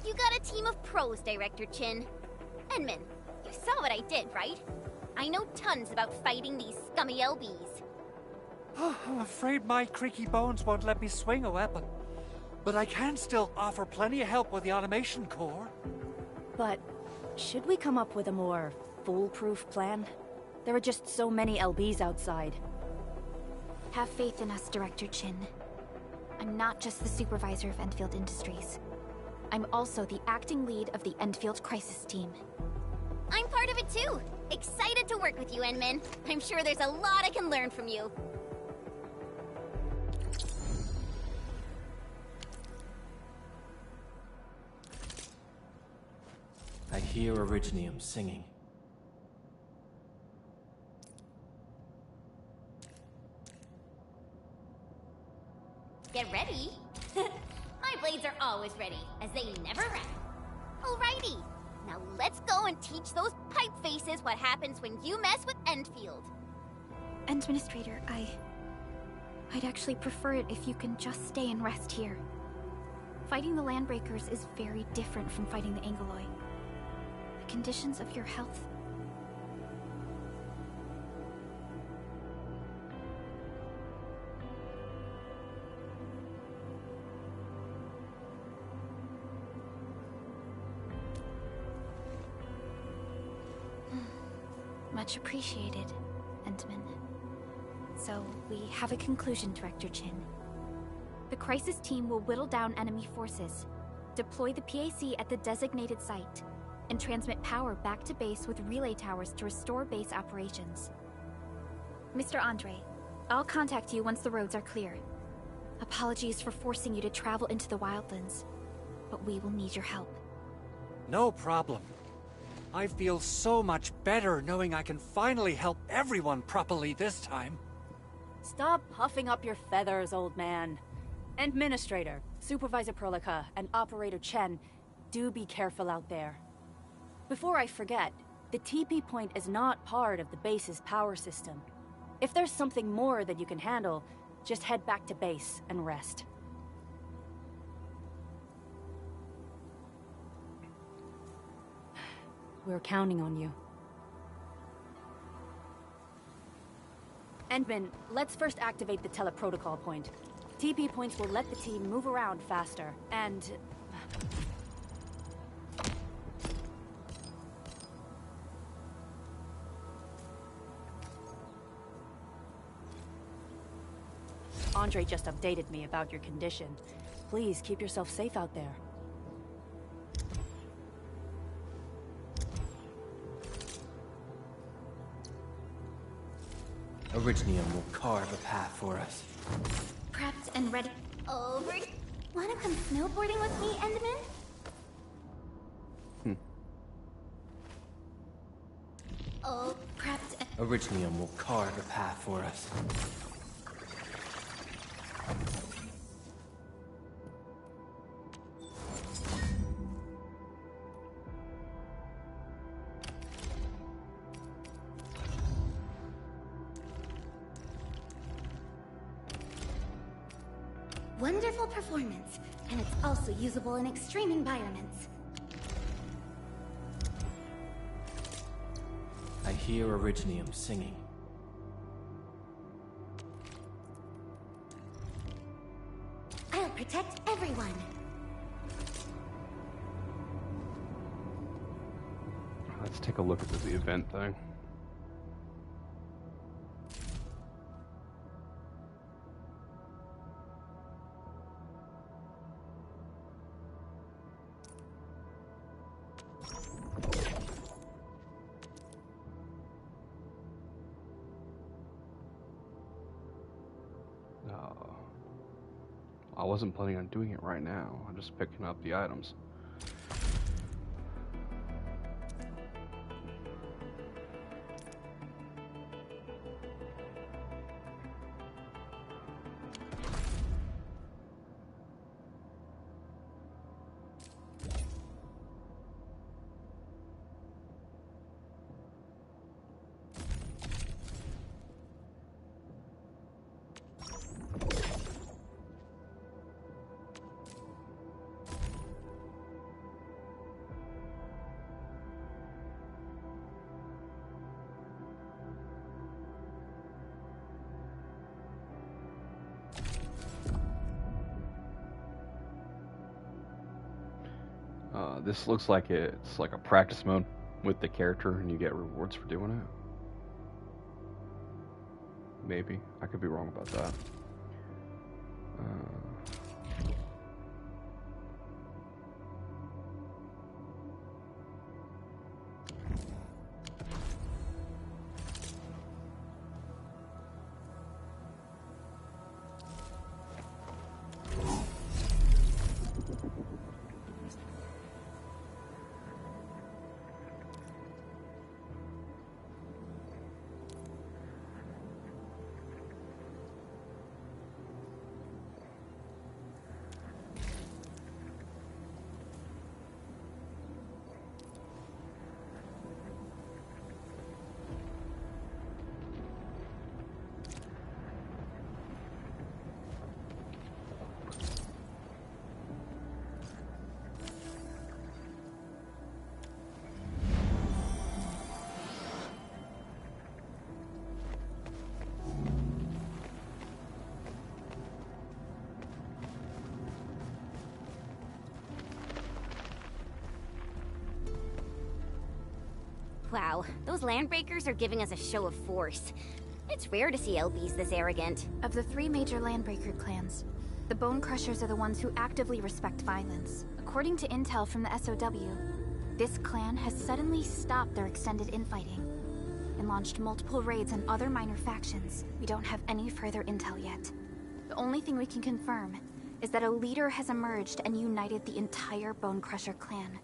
You got a team of pros, Director Chin. Edmund, you saw what I did, right? I know tons about fighting these scummy LBs. I'm afraid my creaky bones won't let me swing a weapon. But I can still offer plenty of help with the automation core. But should we come up with a more foolproof plan? There are just so many LBs outside. Have faith in us, Director Chin. I'm not just the supervisor of Endfield Industries. I'm also the acting lead of the Endfield Crisis Team. I'm part of it too! Excited to work with you, Enmin. I'm sure there's a lot I can learn from you. I hear Originium singing. Get ready. My blades are always ready, as they never rest. Alrighty, now let's go and teach those pipe faces what happens when you mess with Endfield. Administrator, I'd actually prefer it if you can just stay and rest here. Fighting the Landbreakers is very different from fighting the Angoloi. The conditions of your health... Much appreciated, Entman. So, we have a conclusion, Director Chin. The Crisis Team will whittle down enemy forces, deploy the PAC at the designated site, and transmit power back to base with relay towers to restore base operations. Mr. Andre, I'll contact you once the roads are clear. Apologies for forcing you to travel into the wildlands, but we will need your help. No problem. I feel so much better knowing I can finally help everyone properly this time. Stop puffing up your feathers, old man. Administrator, Supervisor Perlica, and Operator Chen, do be careful out there. Before I forget, the TP point is not part of the base's power system. If there's something more that you can handle, just head back to base and rest. We're counting on you. Endman, let's first activate the teleprotocol point. TP points will let the team move around faster, and... Andre just updated me about your condition. Please keep yourself safe out there. Originium will carve a path for us. Prepped and ready. Over. Wanna come snowboarding with me, Enderman? Oh, Prepped and... Originium will carve a path for us. Wonderful performance, and it's also usable in extreme environments. I hear Originium singing. I'll protect everyone. Let's take a look at the event thing. I wasn't planning on doing it right now. I'm just picking up the items. This looks like it's like a practice mode with the character, and you get rewards for doing it. Maybe. I could be wrong about that. Wow, those landbreakers are giving us a show of force. It's rare to see LBs this arrogant. Of the 3 major landbreaker clans, the Bone Crushers are the ones who actively respect violence. According to intel from the SOW, this clan has suddenly stopped their extended infighting and launched multiple raids on other minor factions. We don't have any further intel yet. The only thing we can confirm is that a leader has emerged and united the entire Bone Crusher clan.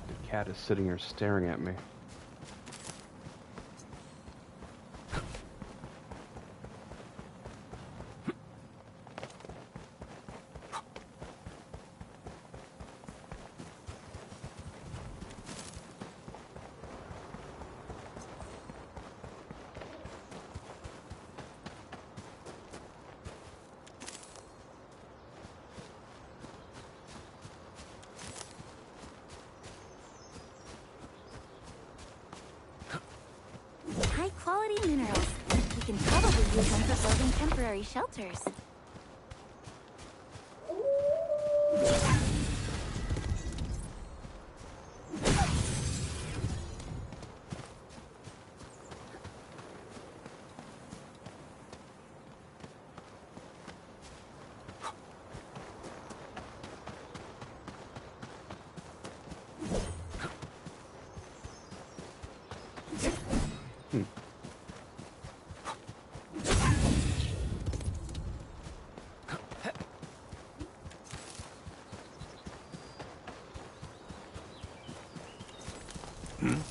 The cat is sitting here staring at me. High-quality minerals. We can probably use them for building temporary shelters.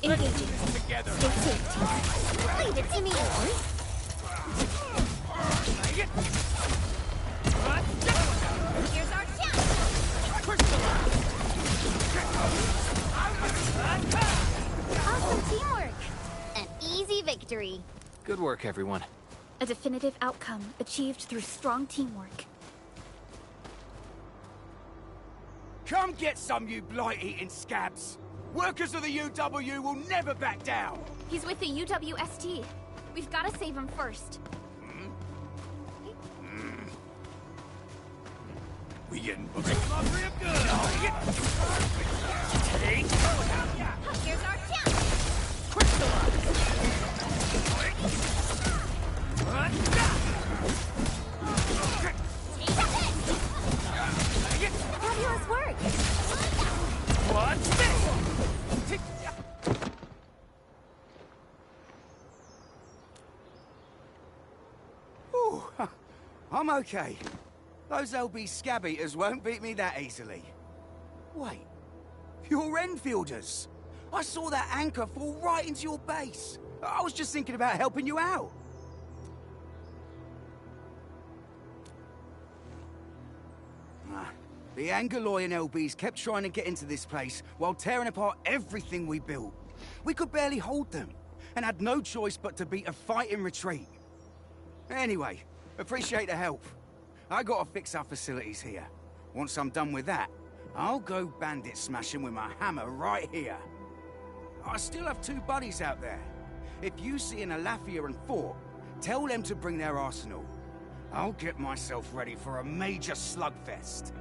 Engaging. Together. Stay safe, team. Leave it to me. Here's our chance! Awesome teamwork. An easy victory. Good work, everyone. A definitive outcome achieved through strong teamwork. Come get some, you blight-eating scabs! Workers of the UW will never back down! He's with the UWST. We've got to save him first. We getting booked up real good! Take! Here's our chance! Fabulous work! What's this? Ooh, I'm okay. Those LB scab eaters won't beat me that easily. Wait, you're Enfielders. I saw that anchor fall right into your base. I was just thinking about helping you out. The Angaloy and LBs kept trying to get into this place while tearing apart everything we built. We could barely hold them, and had no choice but to beat a fight in retreat. Anyway, appreciate the help. I gotta fix our facilities here. Once I'm done with that, I'll go bandit smashing with my hammer right here. I still have 2 buddies out there. If you see an Alafia and Fort, tell them to bring their arsenal. I'll get myself ready for a major slugfest.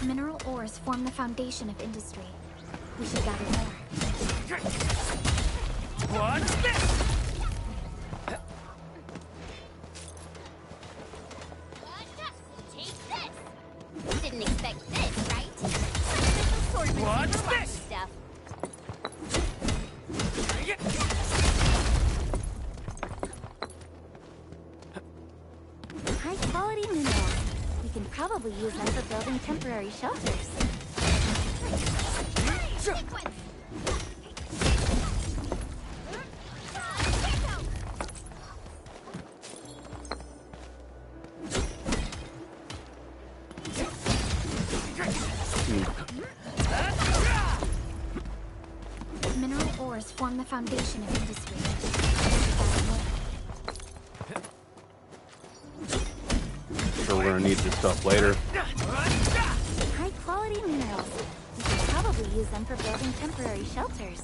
Mineral ores form the foundation of industry. We should gather more. What's this? Take this! You didn't expect this, right? What's this? Stuff. High-quality minerals. We can probably use them for building temporary shelters. Mineral ores form the foundation of industry. Sure, we're gonna need this stuff later. High-quality minerals. We can probably use them for building temporary shelters.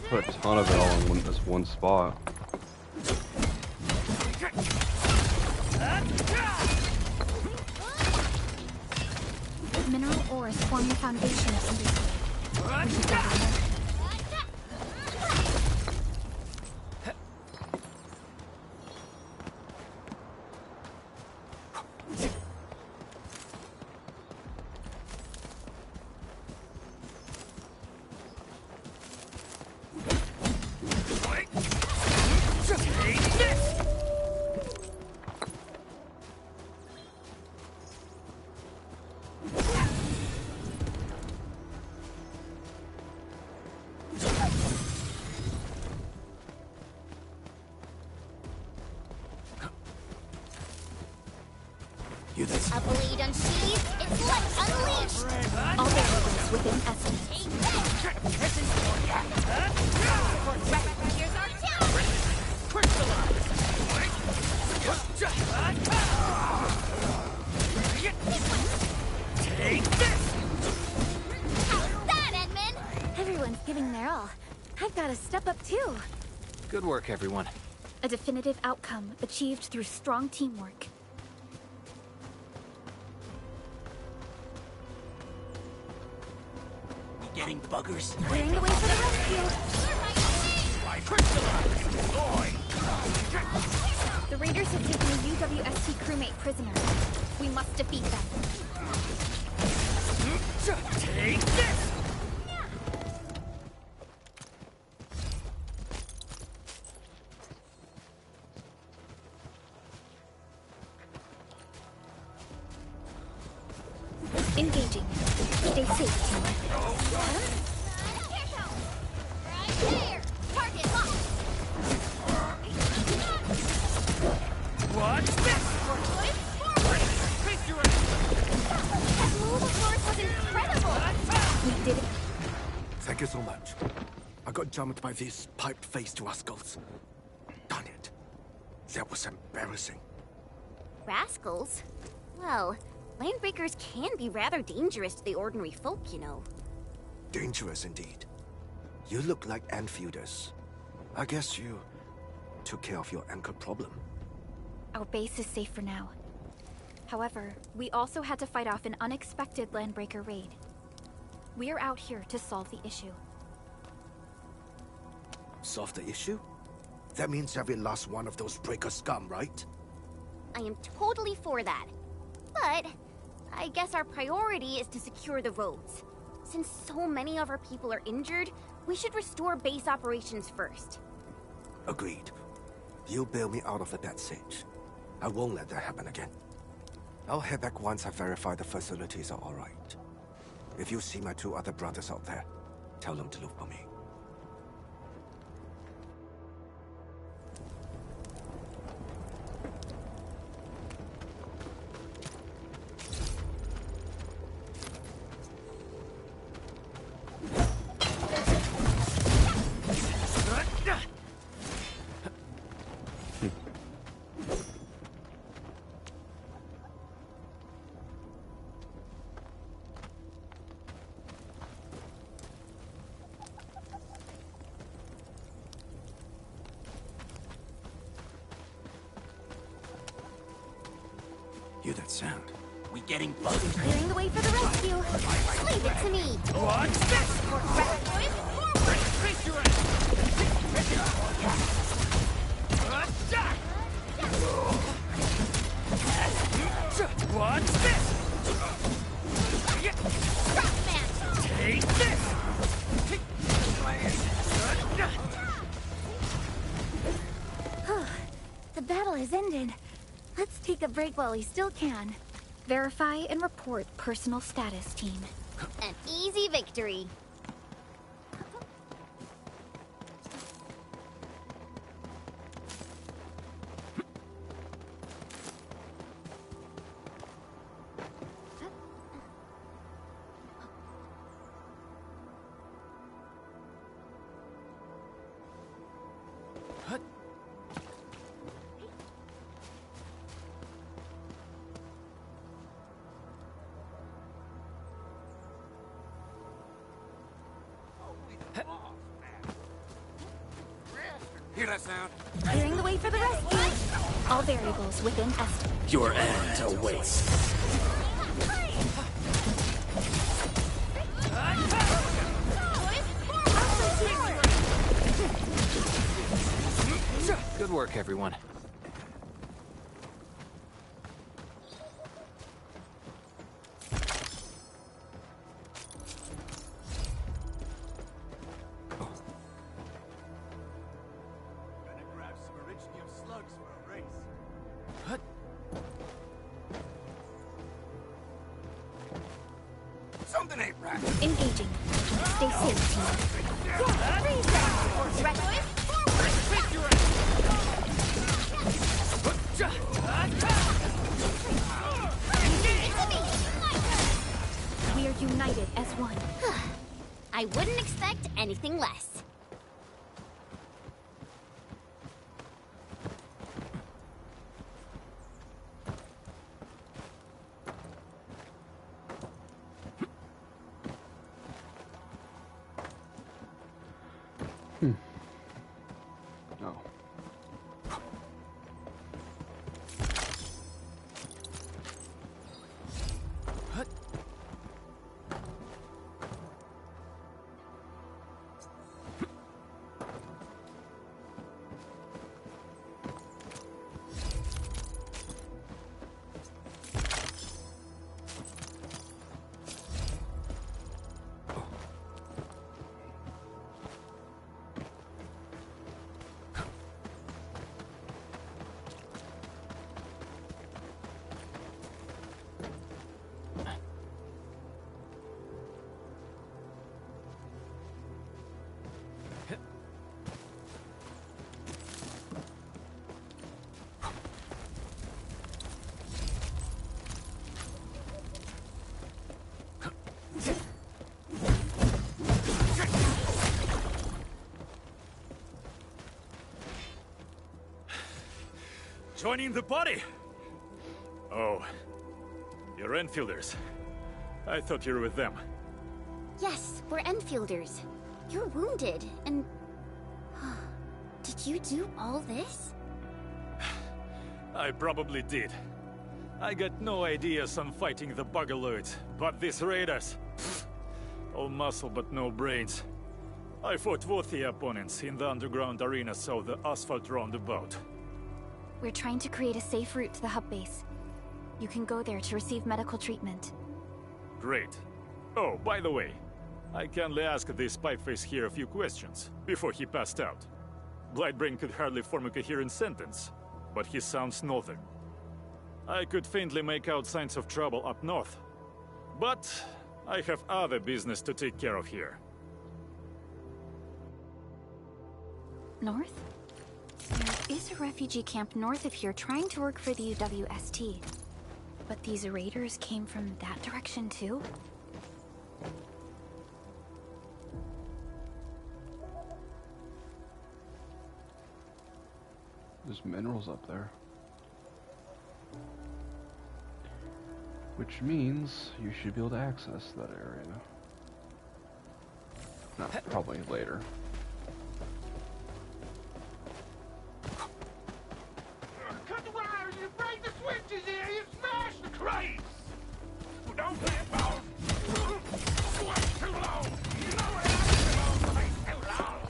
Put a ton of it all in this one spot. Mineral ores form the foundation of industry. We should gather more. You this. A blade unsheathed, it's like unleashed! All variables within essence. Take this! Here's our Take this! How's that, Edmund? Everyone's giving their all. I've got to step up too. Good work, everyone. A definitive outcome achieved through strong teamwork. Getting buggers. Clearing the way for the rescue. The raiders have taken a UWST crewmate prisoner. We must defeat them. Take this! Engaging. Stay safe, team. Right there! Target locked! What's this? Push forward! That move of yours was incredible! We did it. Thank you so much. I got jammed by these piped-faced rascals. Darn it. That was embarrassing. Rascals? Well, landbreakers can be rather dangerous to the ordinary folk, you know. Dangerous indeed. You look like Enfielders. I guess you took care of your anchor problem. Our base is safe for now. However, we also had to fight off an unexpected landbreaker raid. We're out here to solve the issue. Solve the issue? That means every last one of those breaker scum, right? I am totally for that. But I guess our priority is to secure the roads. Since so many of our people are injured, we should restore base operations first. Agreed. You bail me out of the bad sitch. I won't let that happen again. I'll head back once I verify the facilities are alright. If you see my 2 other brothers out there, tell them to look for me. Hear that sound? We getting bugged? Clearing the way for the rescue. Leave it to me. What's this? Forward! Face your ass! What's this? Drop, man! Take this! The battle has ended. Let's take a break while we still can. Verify and report personal status, team. An easy victory. Hear that sound? Clearing the way for the rescue. All variables within estimate. Your end awaits. Good work, everyone. Something ain't right. Engaging. Stay safe, team. We are united as one. I wouldn't expect anything less. Oh. Joining the party. Oh. You're Enfielders. I thought you were with them. Yes, we're Enfielders. You're wounded, and... Did you do all this? I probably did. I got no ideas on fighting the Bugaloids, but these raiders... all muscle but no brains. I fought worthy opponents in the underground arena, so the asphalt roundabout. We're trying to create a safe route to the hub base. You can go there to receive medical treatment. Great. Oh, by the way, I kindly asked this pipeface here a few questions before he passed out. Blightbrain could hardly form a coherent sentence, but he sounds northern. I could faintly make out signs of trouble up north, but I have other business to take care of here. North? There is a refugee camp north of here trying to work for the UWST. But these raiders came from that direction too? There's minerals up there. Which means you should be able to access that area. No, probably later. Cut the wires, you break the switches here, you smash the crates! Well, don't play it, boss! Wait too long! You know what happens if all plays too long!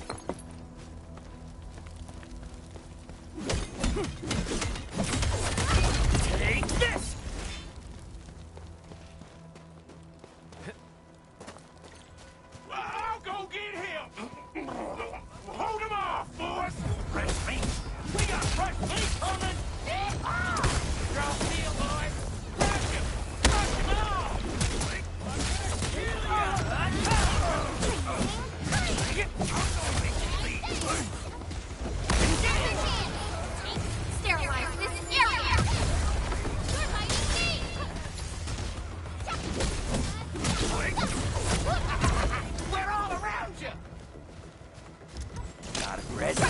Take this! I'll go get him! Hold him off, boys! Fresh meat! We got fresh meat coming! Draw steel, boys! Crush him! Crush him off! Sterilize this area! You're fighting me! We're all around you! Got it ready.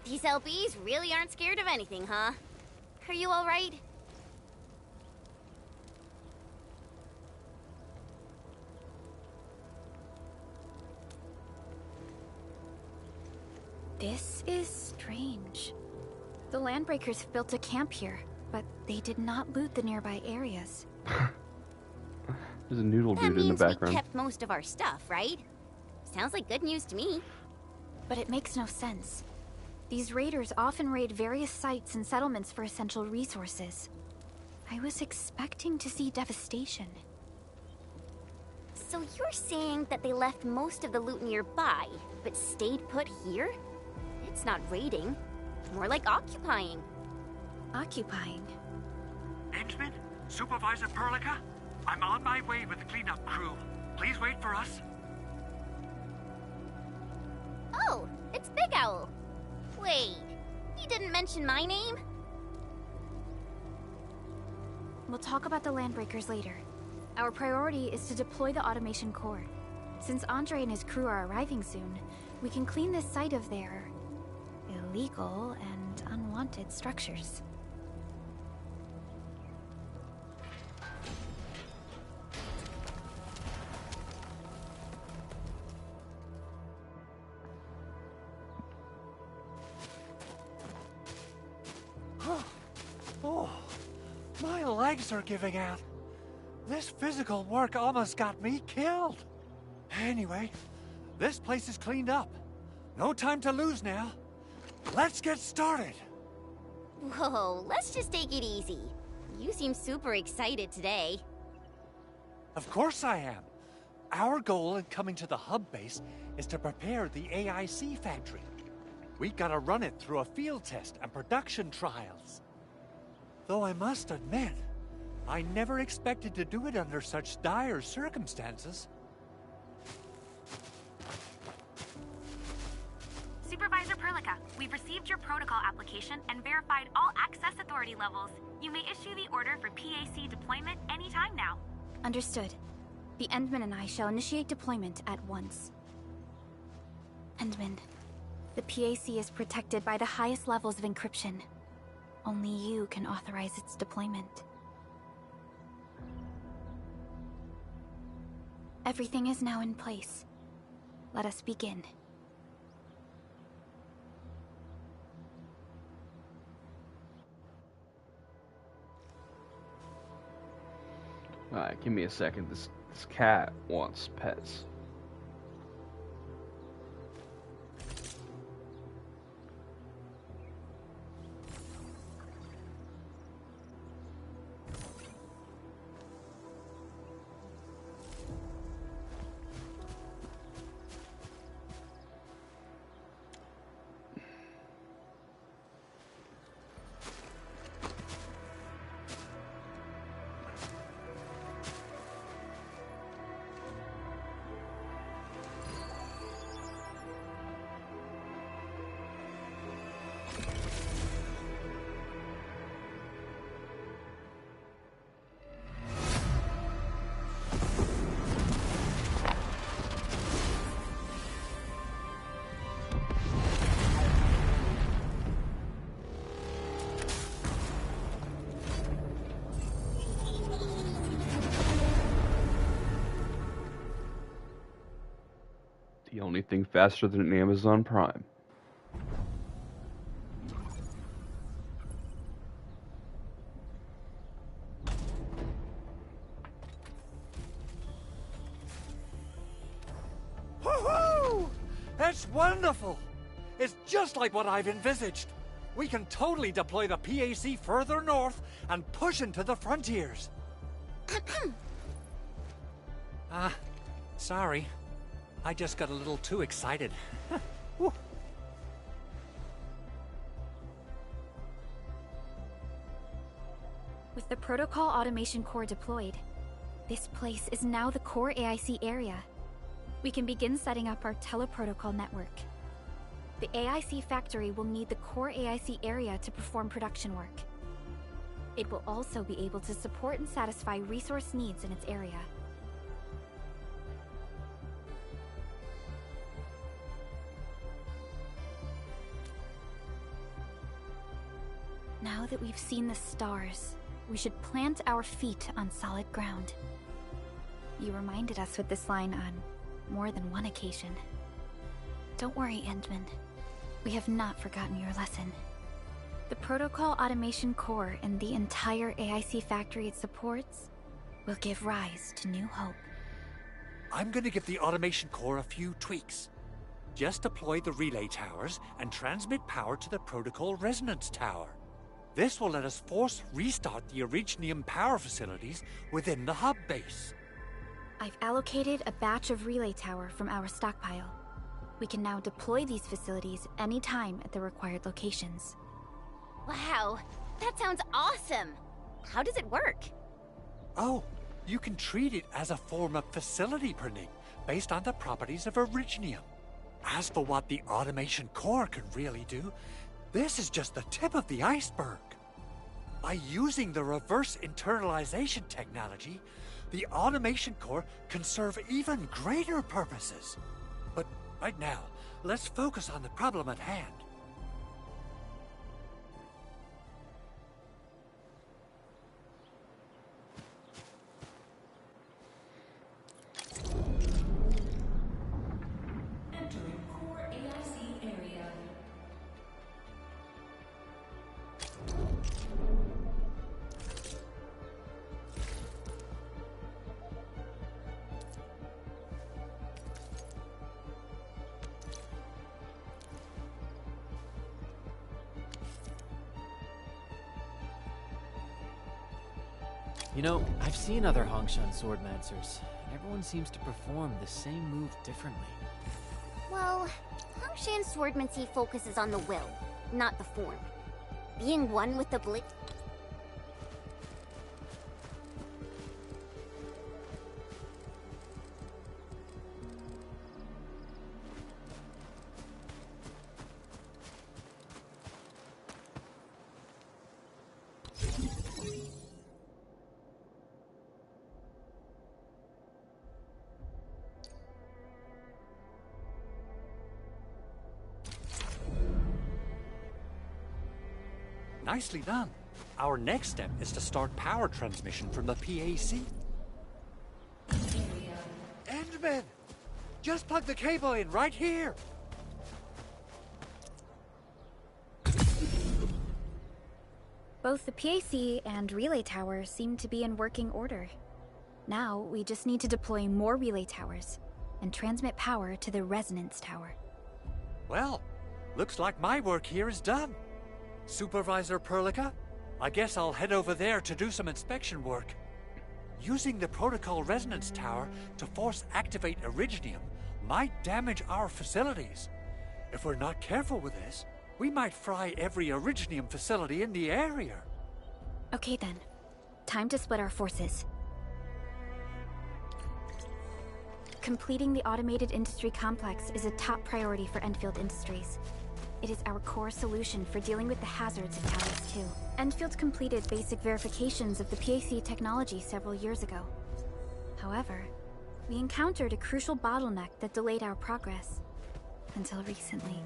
These LBs really aren't scared of anything, huh? Are you alright? This is strange. The Landbreakers have built a camp here, but they did not loot the nearby areas. There's a noodle That dude in the means we background. kept most of our stuff, right? Sounds like good news to me. But it makes no sense. These raiders often raid various sites and settlements for essential resources. I was expecting to see devastation. So you're saying that they left most of the loot nearby, but stayed put here? It's not raiding. More like occupying. Occupying? Endman? Supervisor Perlica? I'm on my way with the cleanup crew. Please wait for us. Oh, it's Big Owl. Wait, he didn't mention my name? We'll talk about the Landbreakers later. Our priority is to deploy the automation core. Since Andre and his crew are arriving soon, we can clean this site of their illegal and unwanted structures. Oh, my legs are giving out. This physical work almost got me killed. Anyway, this place is cleaned up. No time to lose now. Let's get started. Whoa, let's just take it easy. You seem super excited today. Of course I am. Our goal in coming to the hub base is to prepare the AIC factory. We gotta run it through a field test and production trials. Though I must admit, I never expected to do it under such dire circumstances. Supervisor Perlica, we've received your protocol application and verified all access authority levels. You may issue the order for PAC deployment anytime now. Understood. The Endman and I shall initiate deployment at once. Endman, the PAC is protected by the highest levels of encryption. Only you can authorize its deployment. Everything is now in place. Let us begin. Alright, give me a second. This cat wants pets. The only thing faster than Amazon Prime. Woohoo! That's wonderful! It's just like what I've envisaged. We can totally deploy the PAC further north and push into the frontiers. Sorry. I just got a little too excited. With the Protocol Automation Core deployed, this place is now the core AIC area. We can begin setting up our teleprotocol network. The AIC factory will need the core AIC area to perform production work. It will also be able to support and satisfy resource needs in its area. Now that we've seen the stars, we should plant our feet on solid ground. You reminded us with this line on more than one occasion. Don't worry, Endman. We have not forgotten your lesson. The Protocol Automation Core and the entire AIC factory it supports will give rise to new hope. I'm gonna give the Automation Core a few tweaks. Just deploy the relay towers and transmit power to the Protocol Resonance Tower. This will let us force restart the Originium power facilities within the hub base. I've allocated a batch of relay tower from our stockpile. We can now deploy these facilities anytime at the required locations. Wow, that sounds awesome! How does it work? Oh, you can treat it as a form of facility printing based on the properties of Originium. As for what the Automation Core can really do, this is just the tip of the iceberg. By using the reverse internalization technology, the Automation Core can serve even greater purposes. But right now, let's focus on the problem at hand. Entering core AIC area. You know, I've seen other Hongshan swordmancers, and everyone seems to perform the same move differently. Well, Hongshan swordmancy focuses on the will, not the form. Being one with the blade. Nicely done. Our next step is to start power transmission from the PAC. Endman! Just plug the cable in right here! Both the PAC and relay tower seem to be in working order. Now, we just need to deploy more relay towers and transmit power to the resonance tower. Well, looks like my work here is done. Supervisor Perlica, I guess I'll head over there to do some inspection work. Using the protocol resonance tower to force activate Originium might damage our facilities. If we're not careful with this, we might fry every Originium facility in the area. Okay then. Time to split our forces. Completing the automated industry complex is a top priority for Enfield Industries. It is our core solution for dealing with the hazards of Talos 2. Enfield completed basic verifications of the PAC technology several years ago. However, we encountered a crucial bottleneck that delayed our progress. Until recently.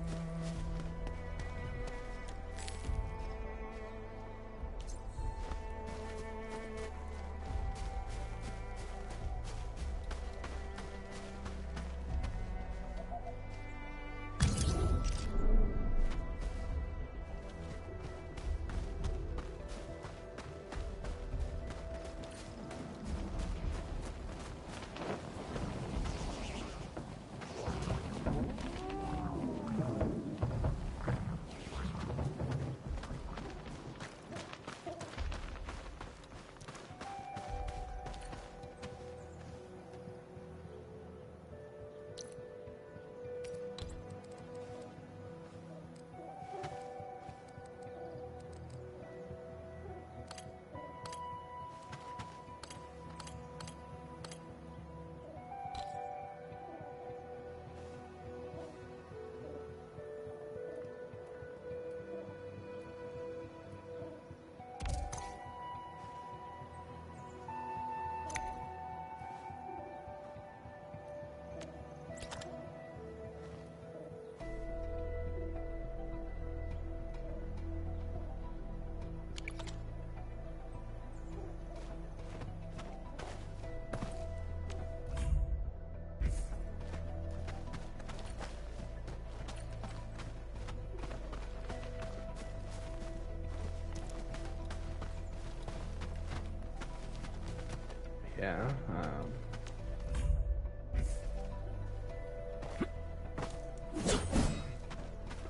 Yeah, do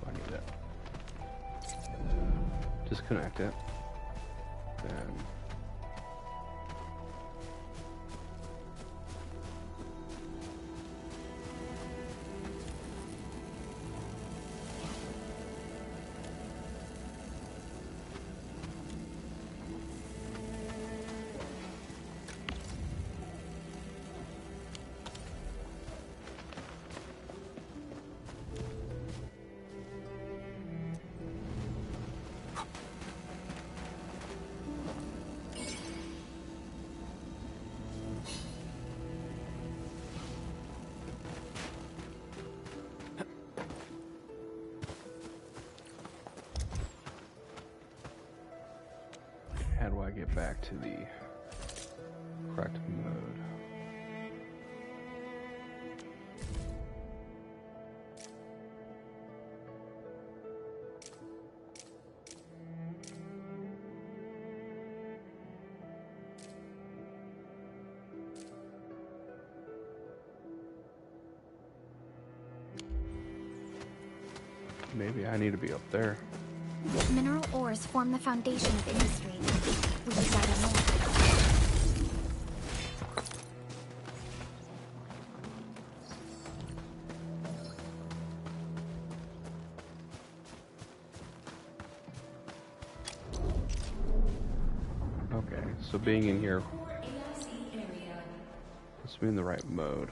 I need it? Disconnect it. Then how do I get back to the correct mode? Maybe I need to be up there. Mineral ores form the foundation of industry. We desire more. Okay, so being in here puts me in the right mode.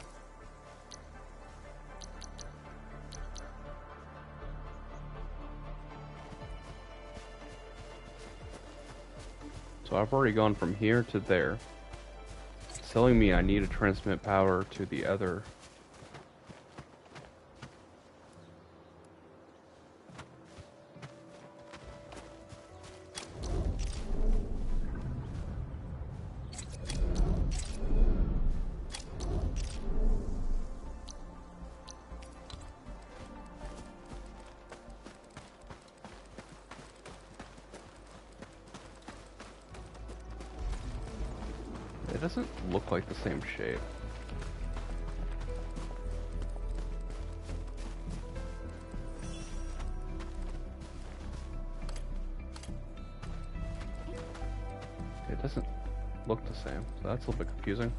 So I've already gone from here to there. It's telling me I need to transmit power to the other. doesn't look like the same shape. It doesn't look the same, so that's a little bit confusing.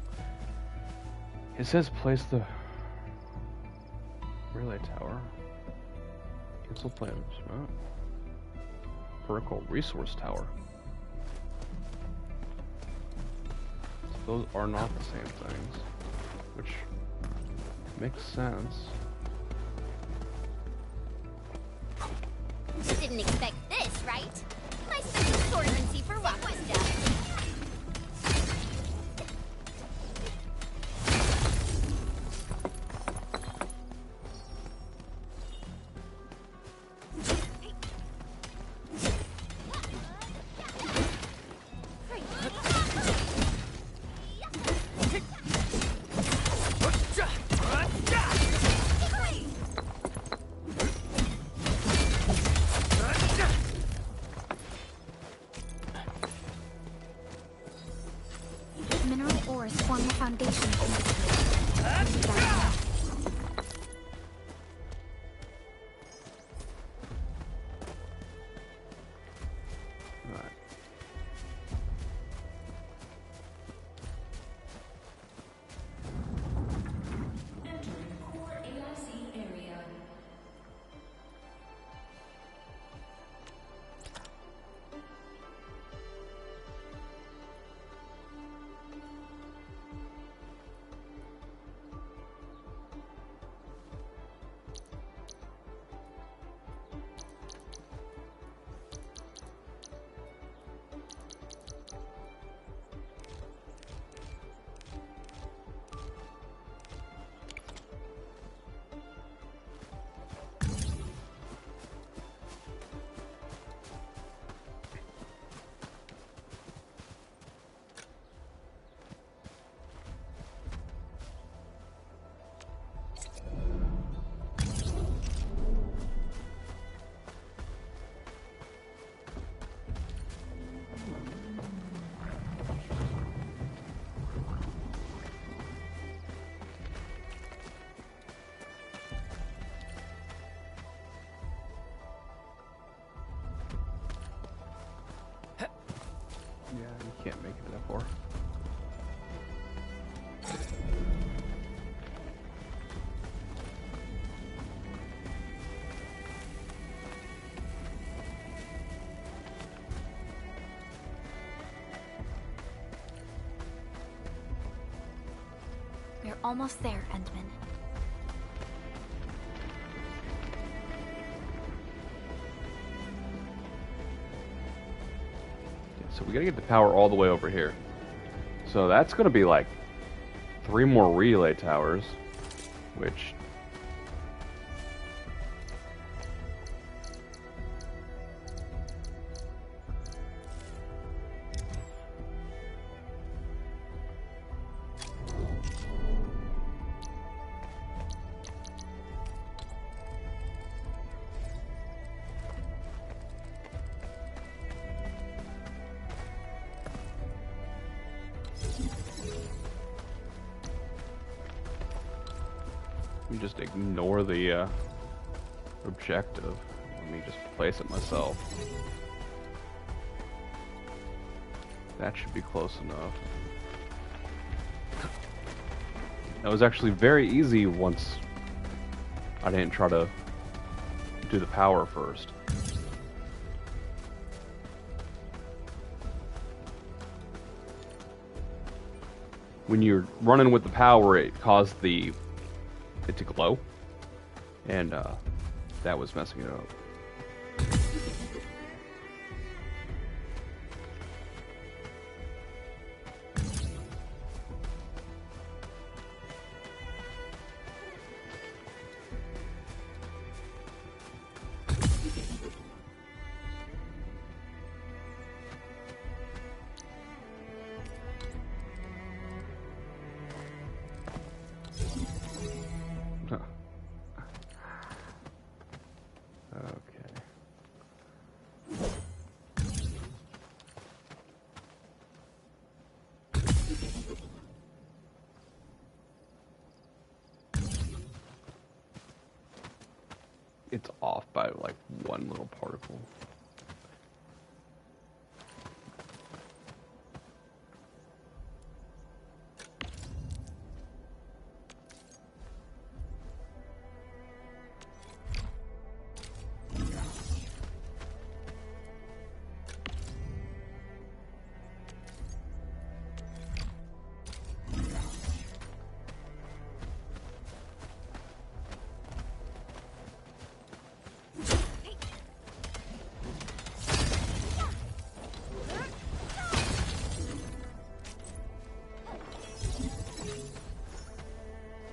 It says place the relay tower. Cancel plans. Vertical resource tower. So those are not the same things, which makes sense. Didn't expect this, right? My special sorcery for rock stuff. Mineral ores form the foundation of this place. Entering core AIC area. Yeah, you can't make it that far. We're almost there, Endman. So we gotta get the power all the way over here. So that's gonna be like 3 more relay towers, which we just ignore the objective. Let me just place it myself. That should be close enough. That was actually very easy once I didn't try to do the power first. When you're running with the power, it caused it to glow, and that was messing it up. it's off by like one little particle.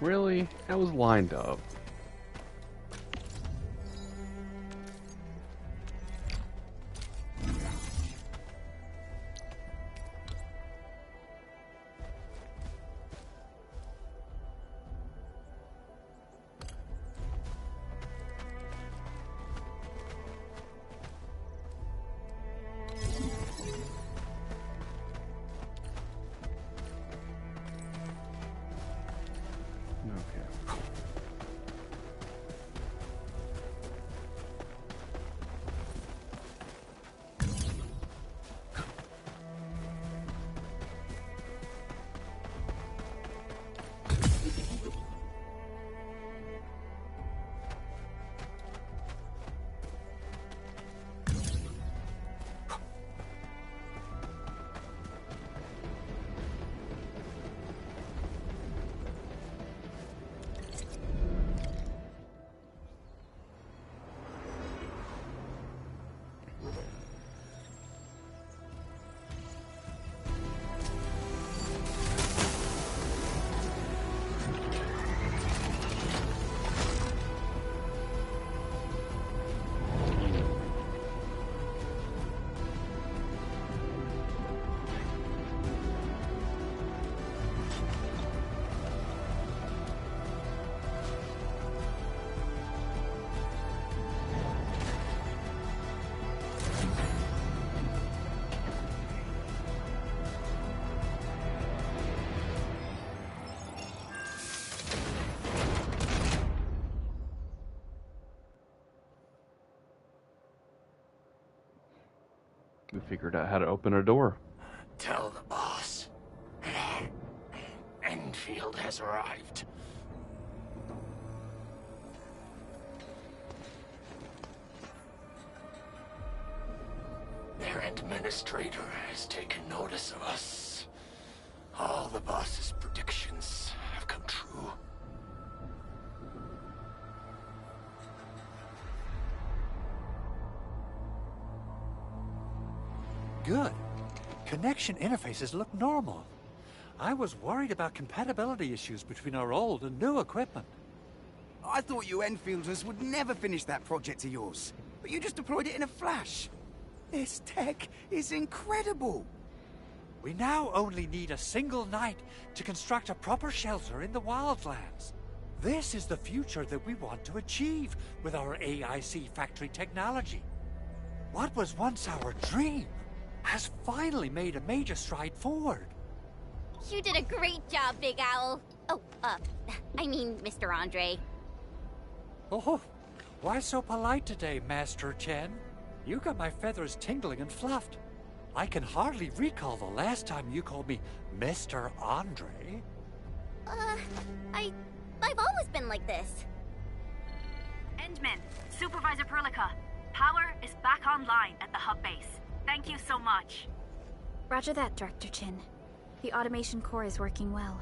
Really? That was lined up. We figured out how to open a door. Tell the boss. Enfield has arrived. Their administrator has taken notice of us. All the boss's predictions have come true. Good. Connection interfaces look normal. I was worried about compatibility issues between our old and new equipment. I thought you Enfielders would never finish that project of yours, but you just deployed it in a flash. This tech is incredible. We now only need a single night to construct a proper shelter in the wildlands. This is the future that we want to achieve with our AIC factory technology. What was once our dream has finally made a major stride forward. You did a great job, Big Owl. Oh, I mean, Mr. Andre. Oh, why so polite today, Master Chen? You got my feathers tingling and fluffed. I can hardly recall the last time you called me Mr. Andre. I've always been like this. Endman, Supervisor Perlica, power is back online at the hub base. Thank you so much. Roger that, Director Chin. The automation core is working well.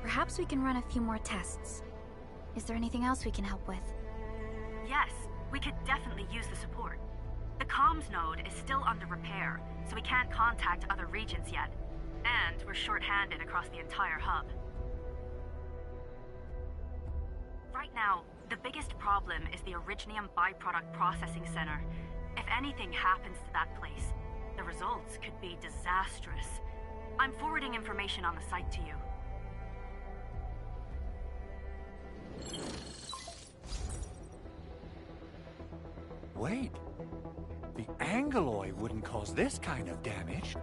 Perhaps we can run a few more tests. Is there anything else we can help with? Yes, we could definitely use the support. The comms node is still under repair, so we can't contact other regions yet. And we're short-handed across the entire hub. Right now, the biggest problem is the Originium byproduct processing center. If anything happens to that place, the results could be disastrous. I'm forwarding information on the site to you. Wait. The Angeloy wouldn't cause this kind of damage.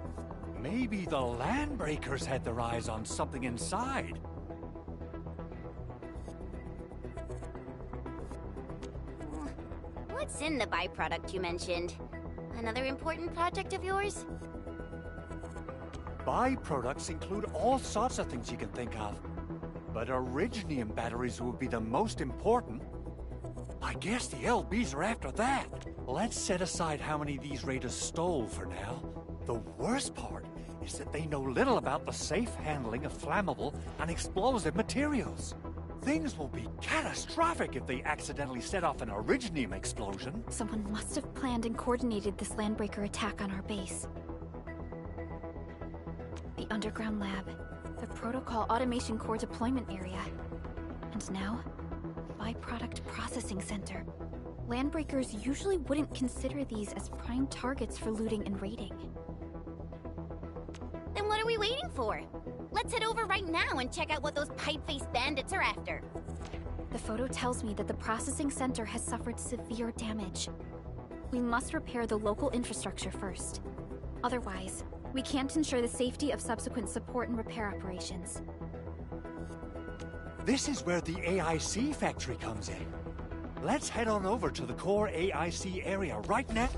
Maybe the Landbreakers had their eyes on something inside. What's in the byproduct you mentioned? Another important project of yours? Byproducts include all sorts of things you can think of. But Originium batteries would be the most important. I guess the LBs are after that. Let's set aside how many these raiders stole for now. The worst part is that they know little about the safe handling of flammable and explosive materials. Things will be catastrophic if they accidentally set off an Originium explosion. Someone must have planned and coordinated this landbreaker attack on our base. The underground lab, the protocol automation core deployment area, and now, byproduct processing center. Landbreakers usually wouldn't consider these as prime targets for looting and raiding. Then what are we waiting for? Let's head over right now and check out what those pipe-faced bandits are after. The photo tells me that the processing center has suffered severe damage. We must repair the local infrastructure first. Otherwise, we can't ensure the safety of subsequent support and repair operations. This is where the AIC factory comes in. Let's head on over to the core AIC area right now.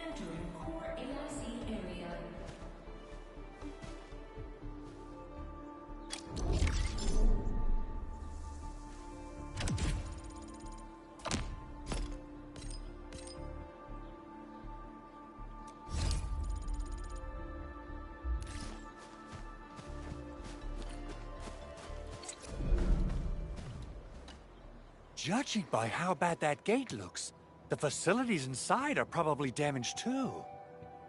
Entering core AIC area. Judging by how bad that gate looks, the facilities inside are probably damaged too.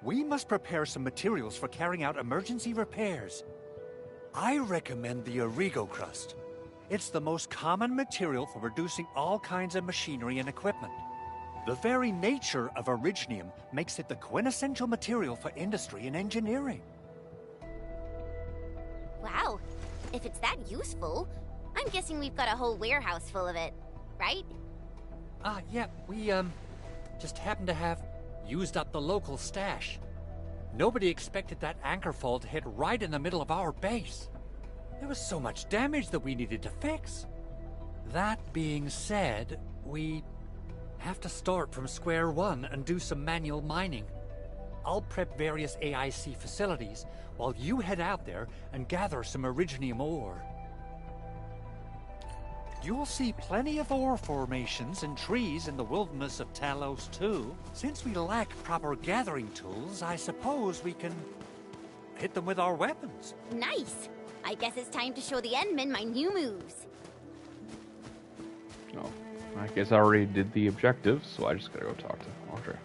We must prepare some materials for carrying out emergency repairs. I recommend the Origo crust. It's the most common material for producing all kinds of machinery and equipment. The very nature of Originium makes it the quintessential material for industry and engineering. Wow, if it's that useful, I'm guessing we've got a whole warehouse full of it, right? Yeah, we, just happen to have used up the local stash. Nobody expected that anchor fall to hit right in the middle of our base. There was so much damage that we needed to fix. That being said, we have to start from square one and do some manual mining. I'll prep various AIC facilities while you head out there and gather some Originium ore. You'll see plenty of ore formations and trees in the wilderness of Talos too. Since we lack proper gathering tools, I suppose we can hit them with our weapons. Nice! I guess it's time to show the Endmen my new moves. Oh, I guess I already did the objectives, so I just gotta go talk to Andre.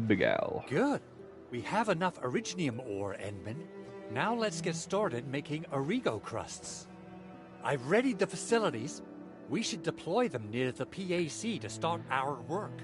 Big Al. Good. We have enough Originium ore, Endman. Now let's get started making Origo crusts. I've readied the facilities. We should deploy them near the PAC to start our work.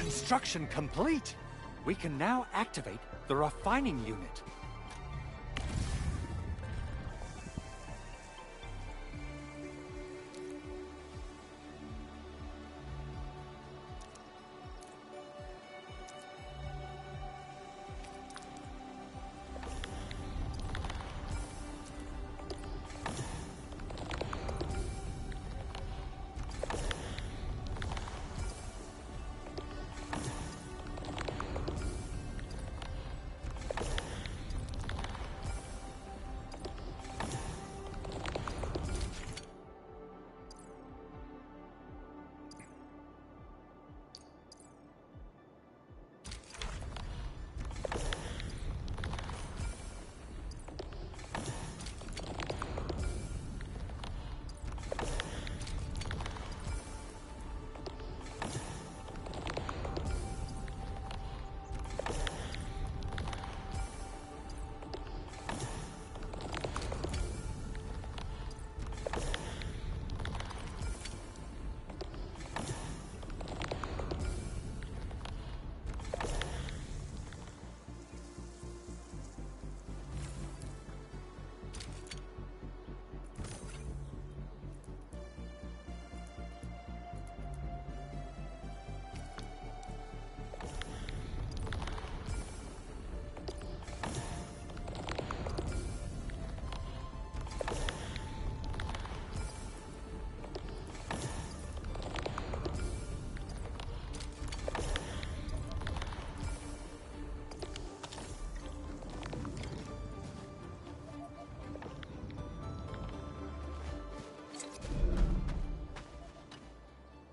Construction complete. We can now activate the refining unit.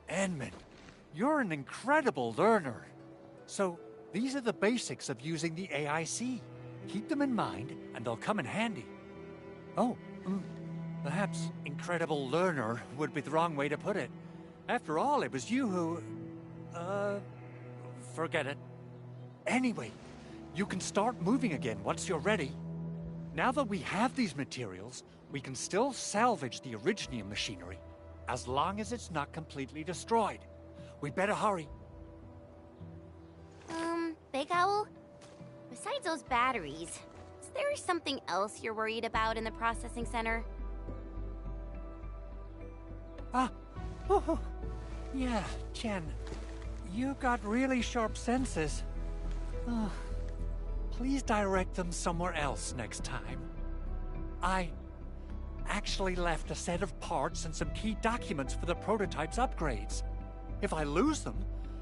Edmund, you're an incredible learner. So, these are the basics of using the AIC. Keep them in mind, and they'll come in handy. Oh, perhaps incredible learner would be the wrong way to put it. After all, it was you who... forget it. Anyway, you can start moving again once you're ready. Now that we have these materials, we can still salvage the Originium machinery, as long as it's not completely destroyed. We better hurry. Big Owl? Besides those batteries, is there something else you're worried about in the processing center? Yeah, Chen. You got really sharp senses. Please direct them somewhere else next time. I actually left a set of parts and some key documents for the prototype's upgrades. If I lose them,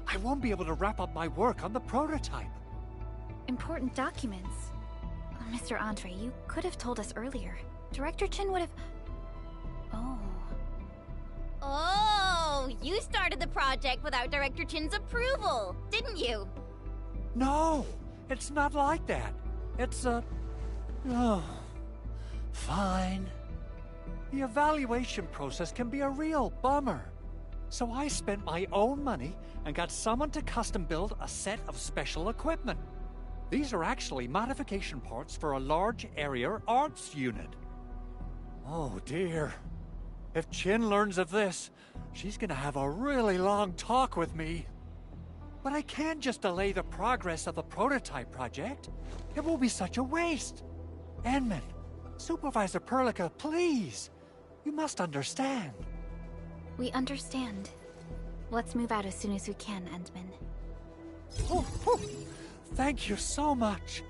I won't be able to wrap up my work on the prototype. Important documents. Mr. Andre, you could have told us earlier. Director Chin would have... Oh, you started the project without Director Chin's approval, didn't you? No, it's not like that. It's fine. The evaluation process can be a real bummer. So I spent my own money and got someone to custom build a set of special equipment. These are actually modification parts for a large area arts unit. Oh dear. If Chin learns of this, she's gonna have a really long talk with me. But I can't just delay the progress of the prototype project. It will be such a waste. Edmund, Supervisor Perlica, please. You must understand. We understand. Let's move out as soon as we can, Endman. Thank you so much.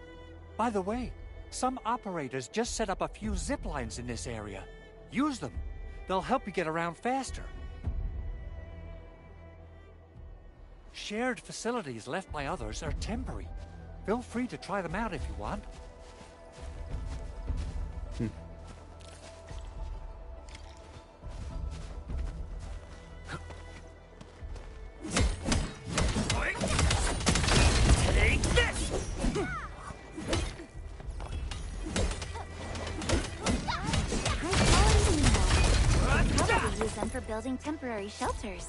By the way, some operators just set up a few zip lines in this area. Use them. They'll help you get around faster. Shared facilities left by others are temporary. Feel free to try them out if you want. Take this! Probably use them for building temporary shelters.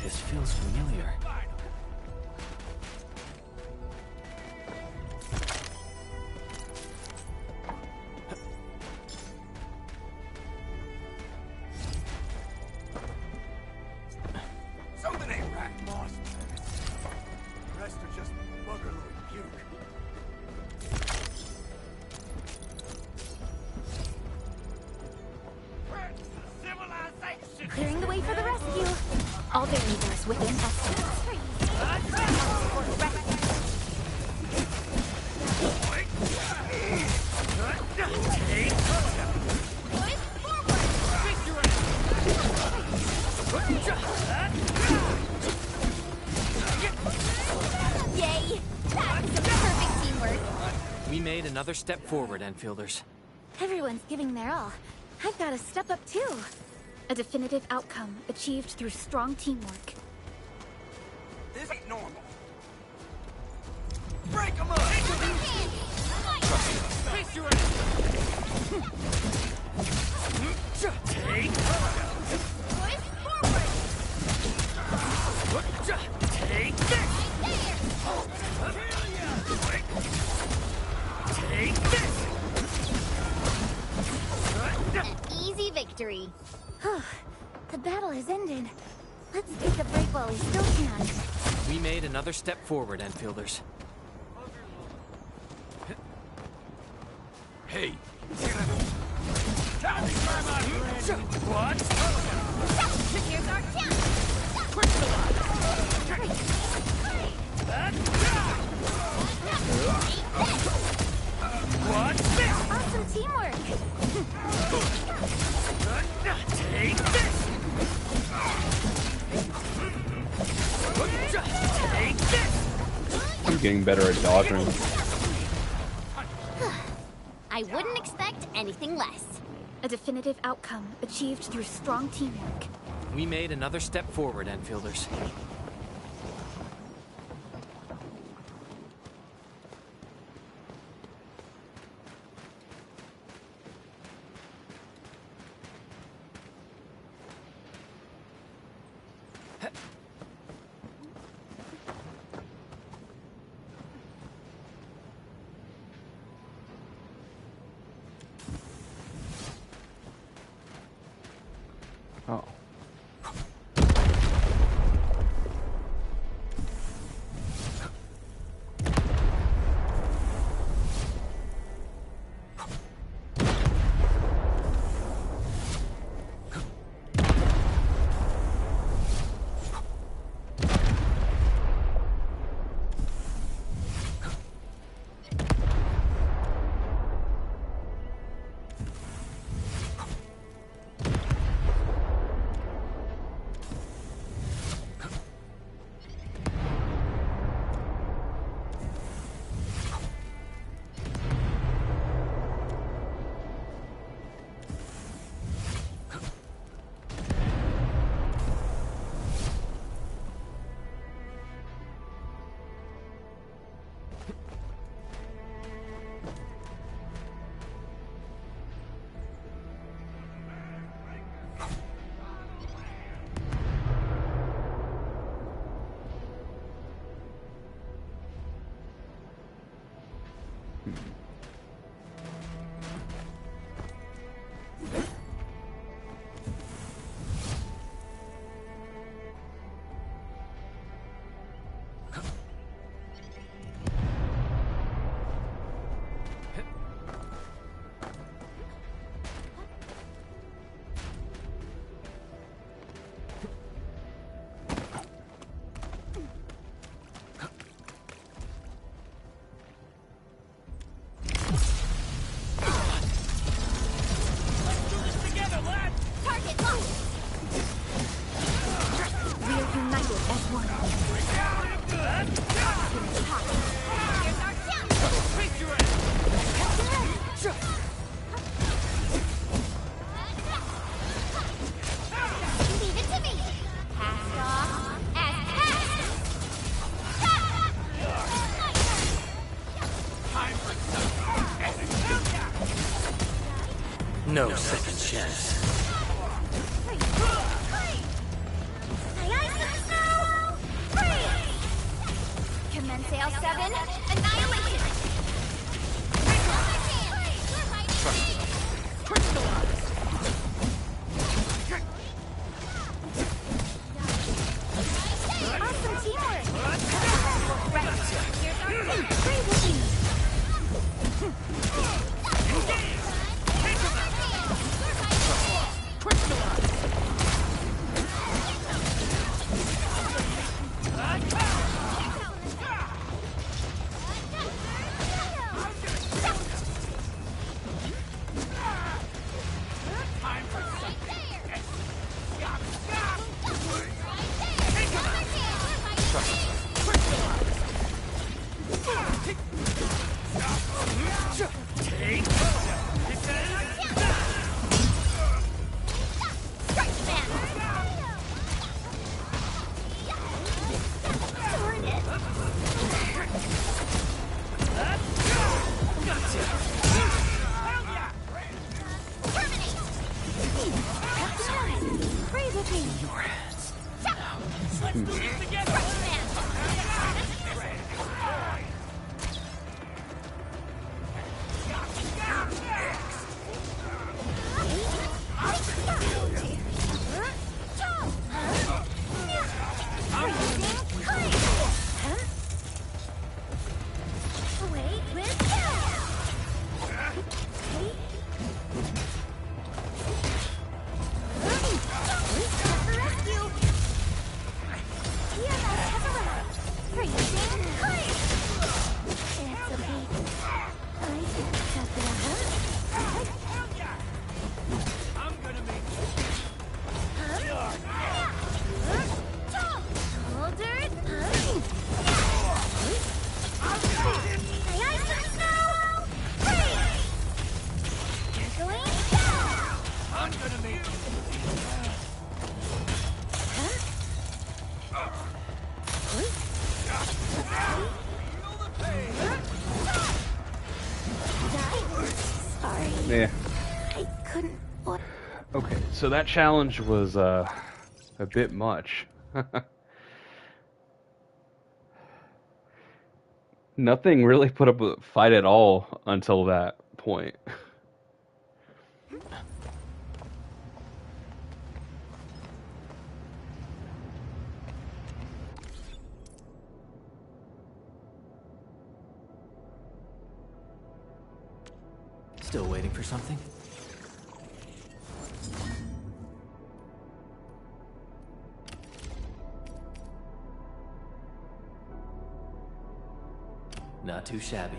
This feels familiar. Something ain't right, boss. The rest are just buggerly puke. Civilization! Clearing the way for the rescue. All variables within estimates. Yay! That was a perfect teamwork. We made another step forward, Enfielders. Everyone's giving their all. I've got to step up too. A definitive outcome achieved through strong teamwork. This ain't normal. Break 'em up! Face your Take cover! Take this! Take this! An easy victory. The battle has ended. Let's take a break while we still can. We made another step forward, Enfielders. Hey! Time to try my brand new what? Here's our chance. What's this? Awesome teamwork. Take this! Take this! I'm getting better at dodging. I wouldn't expect anything less. A definitive outcome achieved through strong teamwork. We made another step forward, Enfielders. Oh. No second chance. Commence AL7, annihilation! Awesome teamwork! Right, here's our brave looking! Yeah. I couldn't. Okay, so that challenge was a bit much. Nothing really put up a fight at all until that point. Still waiting for something? Not too shabby.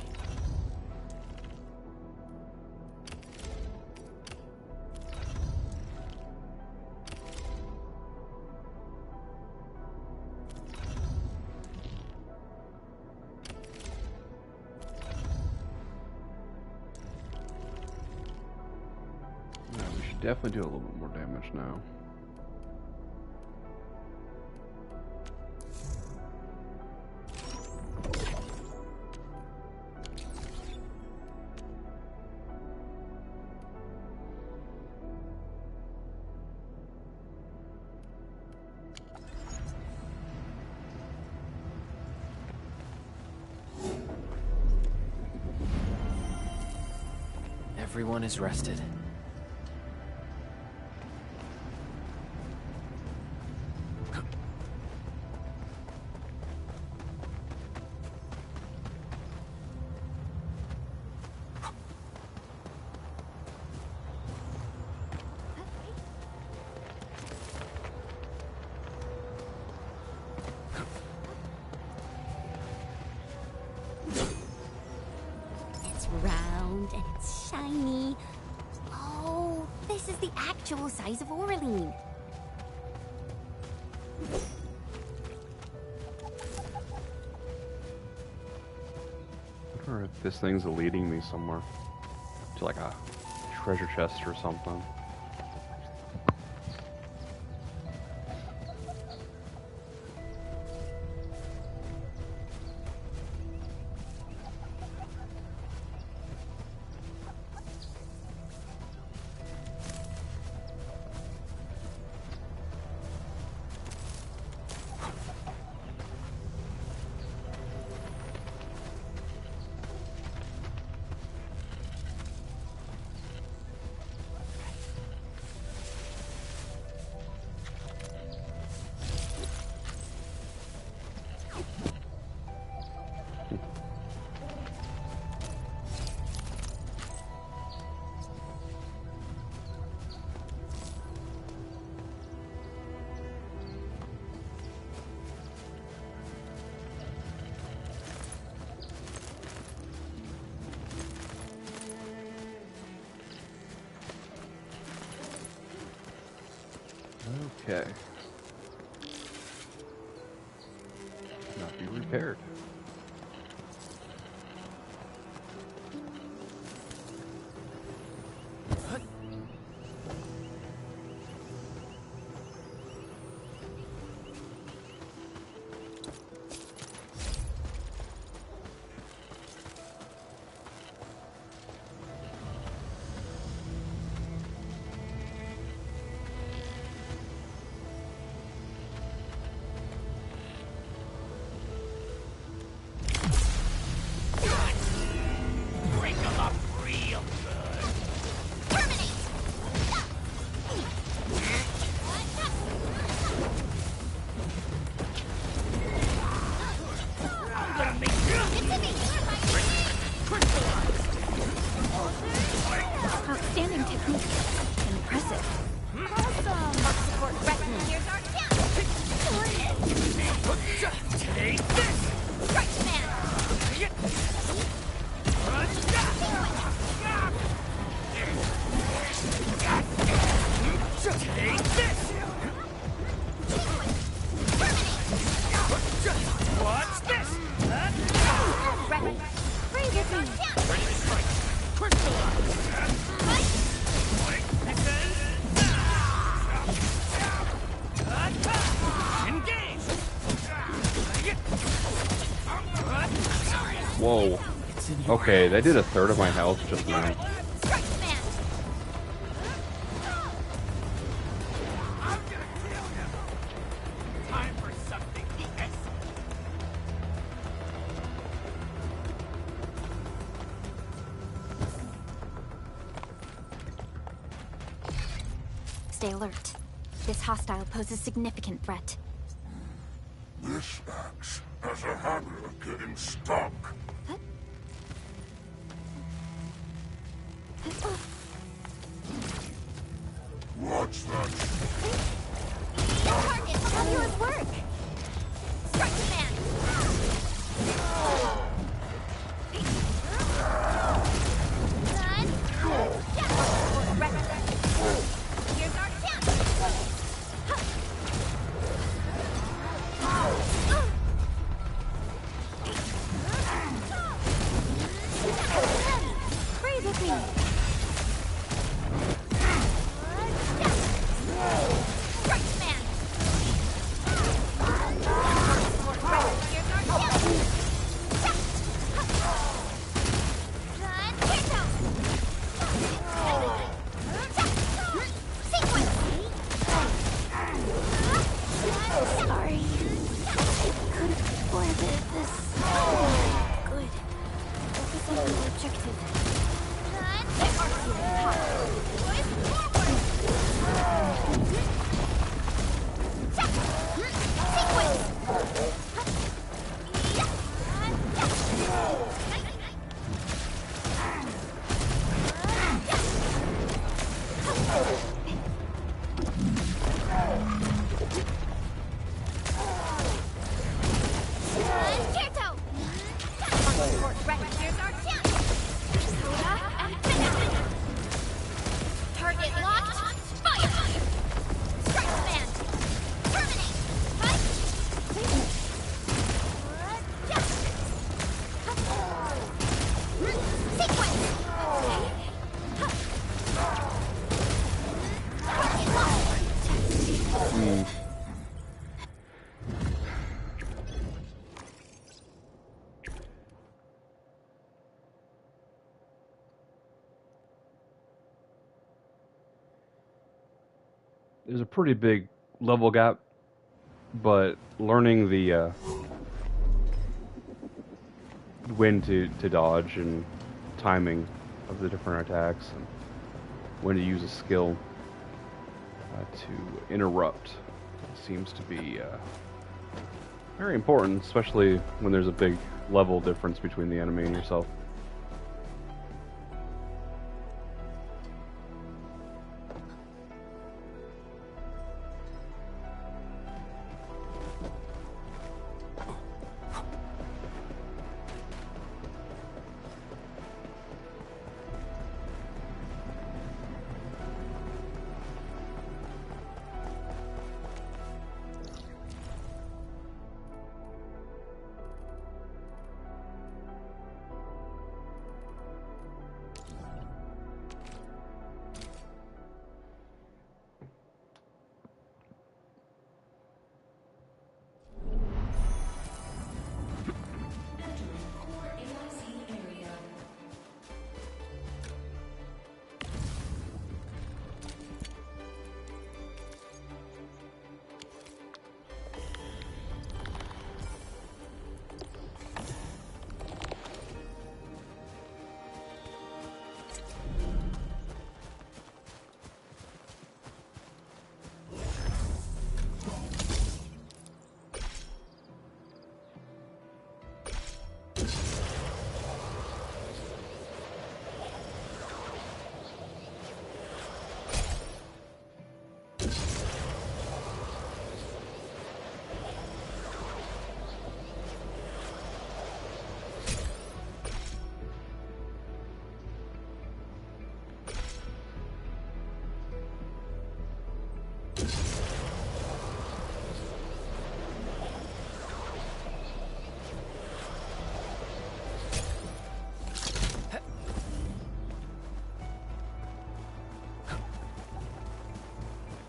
Yeah, we should definitely do a little bit more damage now. Everyone is rested. It's round and it's shiny. Oh, this is the actual size of Oraline. I wonder if this thing's leading me somewhere. To like a treasure chest or something. Okay. Not be repaired. Break 'em up real good. I'm gonna make Outstanding technique. Impressive. Awesome! Help support Retin. Here's our Take this! Right, man! Take this! What's this? Retin. Freeze it! Ready to strike. Crystallize! Engage! Whoa. Okay, they did a third of my health just now. Strike, man! I'm gonna kill you! Time for something excellent. Stay alert. This hostile poses significant threat. This axe has a habit of getting stuck. Watch that. Target! How yours work? Strike, man! Done. Yeah. Retin. Here's our Freeze with me! Right, man! Here's our Done. Here's out! Sequence! Sorry. Could have avoided this. Good. Focus on the objective. Done. Boys, forward! Sequence! Tierto! Here's our chance! Soda and finish! Target locked! Fire! Strike man! Terminate! Cut! Sequence! Target locked! There's a pretty big level gap, but learning the when to dodge and timing of the different attacks and when to use a skill to interrupt seems to be very important, especially when there's a big level difference between the enemy and yourself.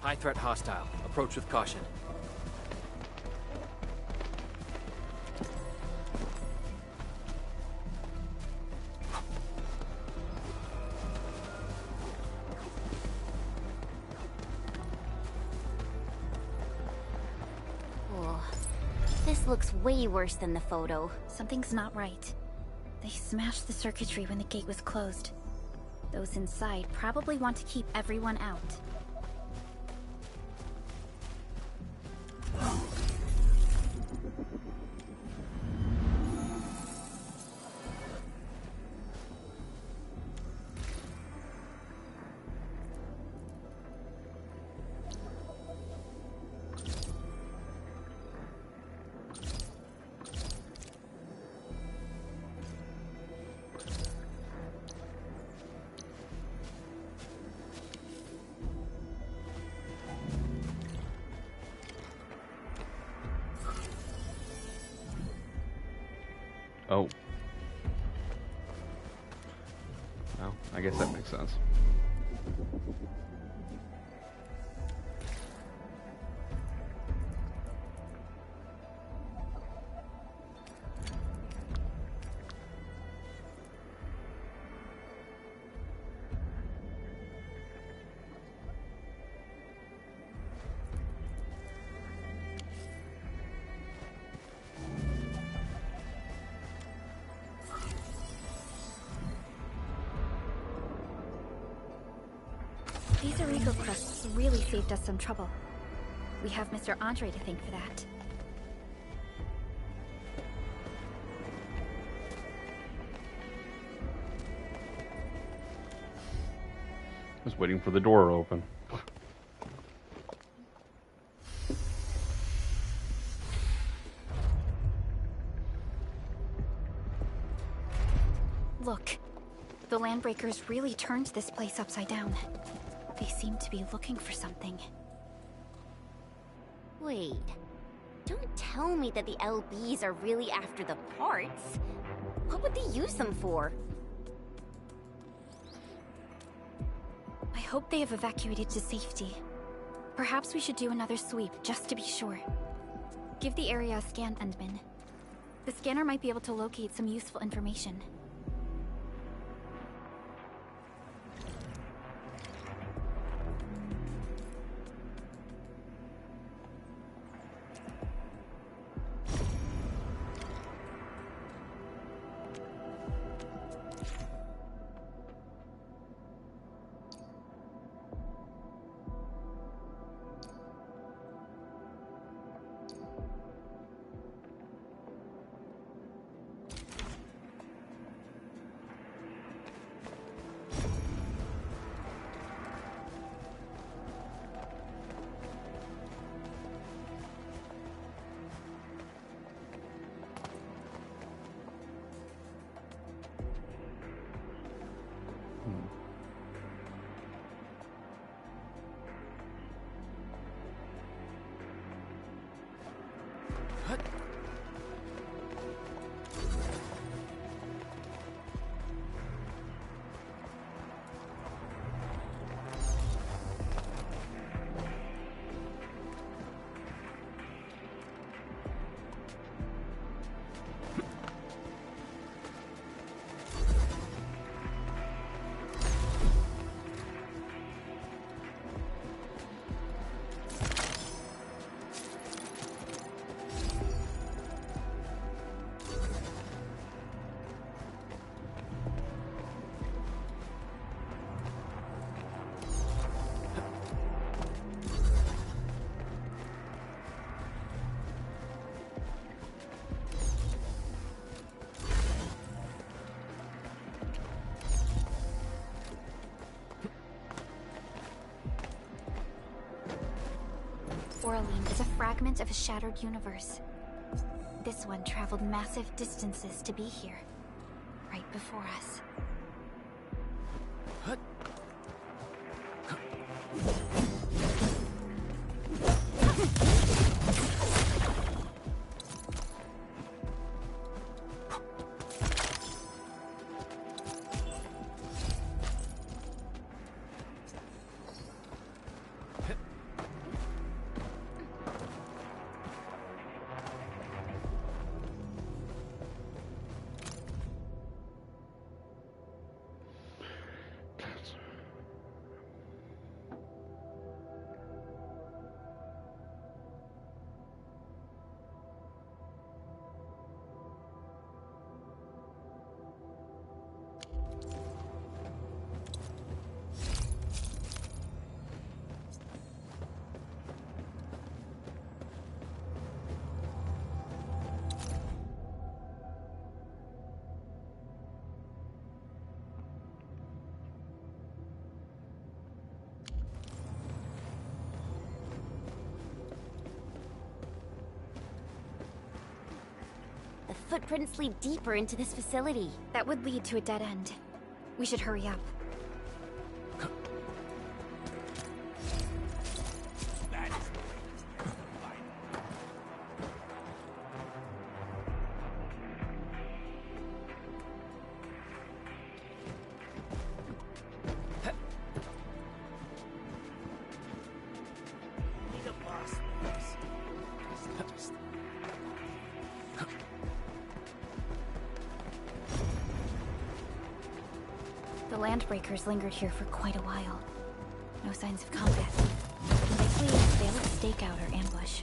High threat hostile. Approach with caution. Oh, this looks way worse than the photo. Something's not right. They smashed the circuitry when the gate was closed. Those inside probably want to keep everyone out. Oh. Well, I guess that makes sense. These Origo crusts really saved us some trouble. We have Mr. Andre to thank for that. I was waiting for the door to open. Look, the Landbreakers really turned this place upside down. They seem to be looking for something. Wait. Don't tell me that the LBs are really after the parts. What would they use them for? I hope they have evacuated to safety. Perhaps we should do another sweep, just to be sure. Give the area a scan, Endman. The scanner might be able to locate some useful information. Oraline is a fragment of a shattered universe. This one traveled massive distances to be here, right before us. footprints lead deeper into this facility. That would lead to a dead end. We should hurry up. The Landbreakers lingered here for quite a while. No signs of combat. Likely a failed stakeout or ambush.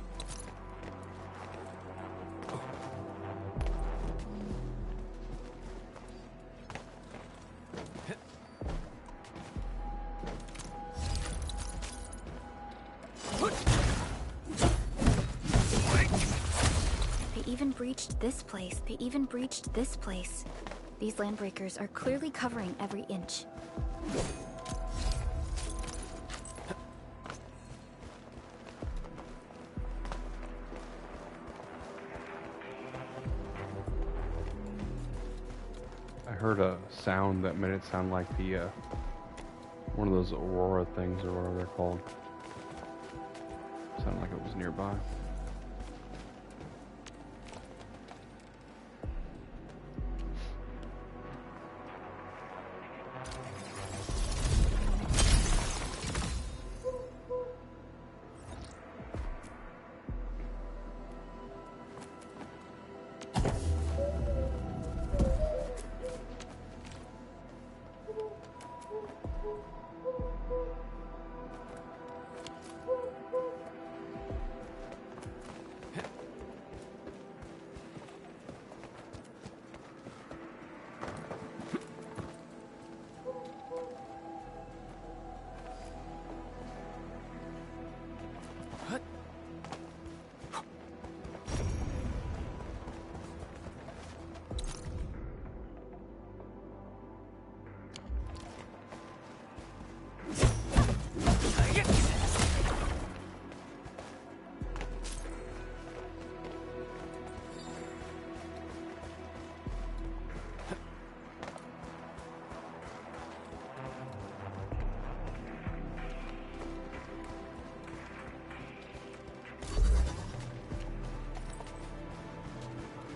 They even breached this place. These Landbreakers are clearly covering every inch. I heard a sound that made it sound like the one of those Aurora things or whatever they're called. Sounded like it was nearby.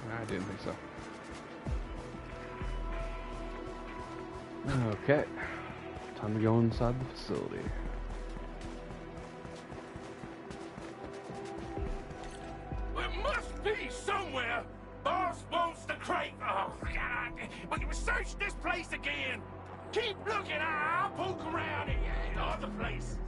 I didn't think so. Okay. Time to go inside the facility. It must be somewhere. Boss wants the crate. Oh, God. We can search this place again. Keep looking. I'll poke around in other places.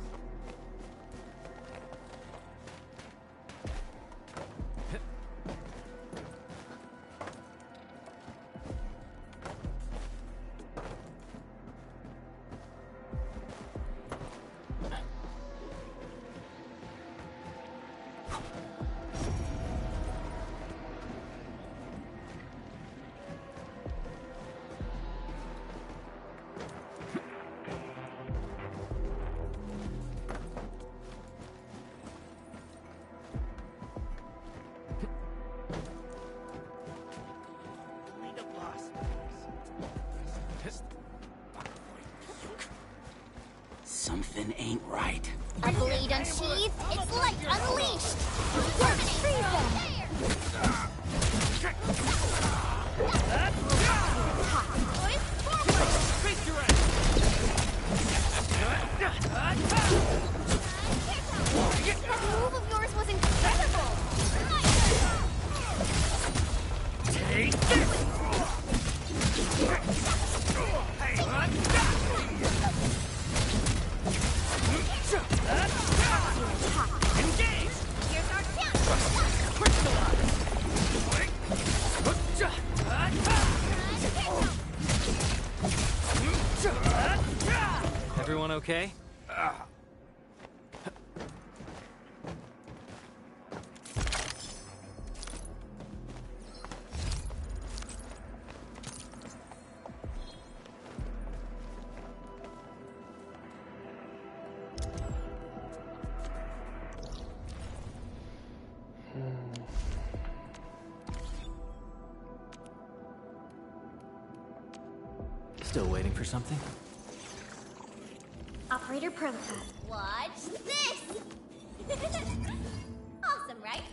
Something ain't right. A blade unsheathed, its light unleashed! Freeze That move of yours was incredible! Take this! Engage! Here's our Everyone okay? Still waiting for something? Operator prototype. Watch this! Awesome, right?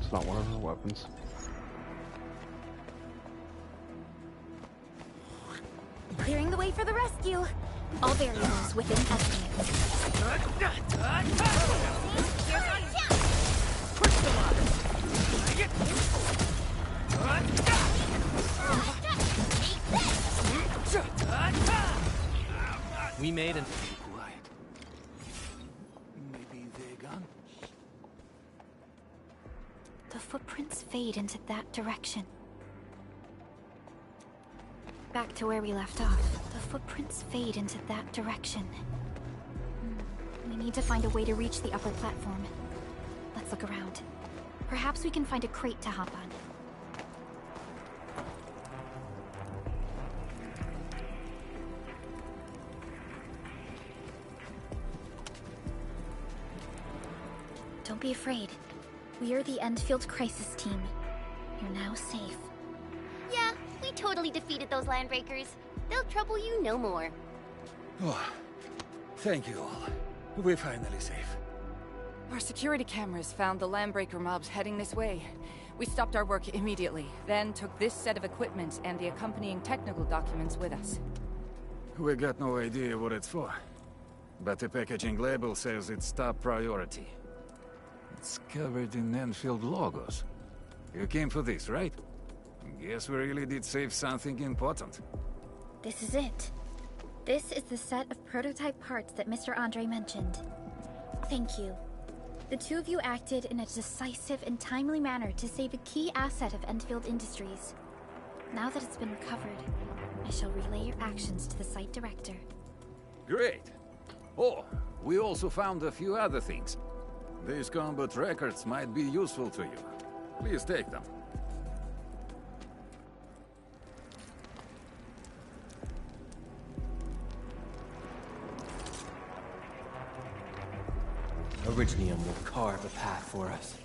It's not one of her weapons. Clearing the way for the rescue. All variables within estimate. Push them up! We made an... Quiet. Maybe they're gone? The footprints fade into that direction. Back to where we left off. The footprints fade into that direction. We need to find a way to reach the upper platform. Let's look around. Perhaps we can find a crate to hop on. Don't be afraid. We are the Endfield Crisis Team. You're now safe. Yeah, we totally defeated those landbreakers. They'll trouble you no more. Oh, thank you all. We're finally safe. Our security cameras found the landbreaker mobs heading this way. We stopped our work immediately, then took this set of equipment and the accompanying technical documents with us. We got no idea what it's for. But the packaging label says it's top priority. It's covered in Enfield logos. You came for this, right? Guess we really did save something important. This is it. This is the set of prototype parts that Mr. Andre mentioned. Thank you. The two of you acted in a decisive and timely manner to save a key asset of Endfield Industries. Now that it's been recovered, I shall relay your actions to the site director. Great. Oh, we also found a few other things. These combat records might be useful to you. Please take them. Originium will carve a path for us.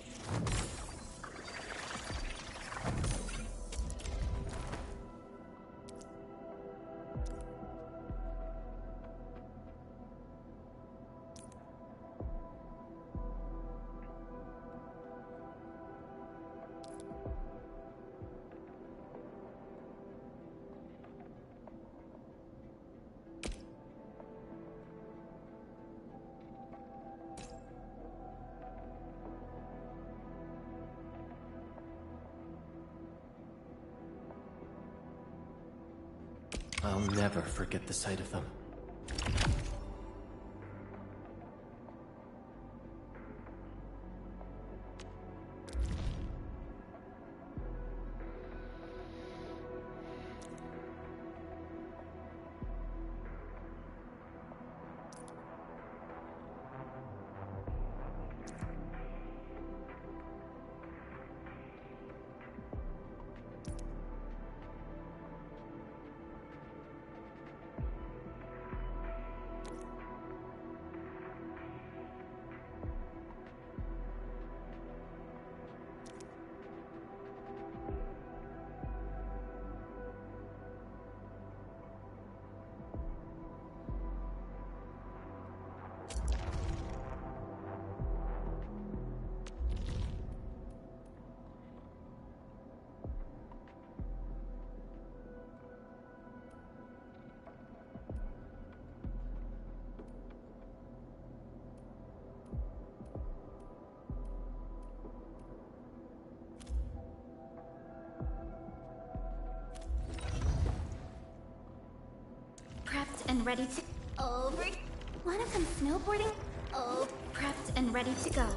I'll never forget the sight of them. Prepped and ready to... Over. Want to come snowboarding? Oh. Prepped and ready to go.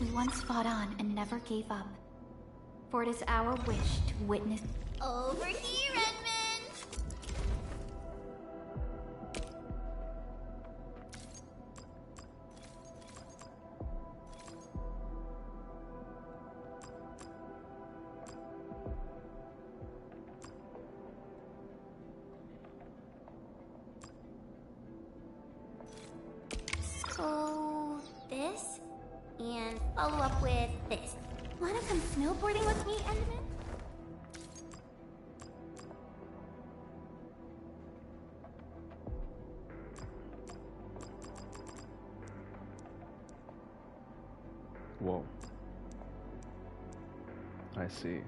We once fought on and never gave up. For it is our wish to witness... Over here, Edmund! follow up with this. Wanna come snowboarding with me, Endman? Whoa. I see.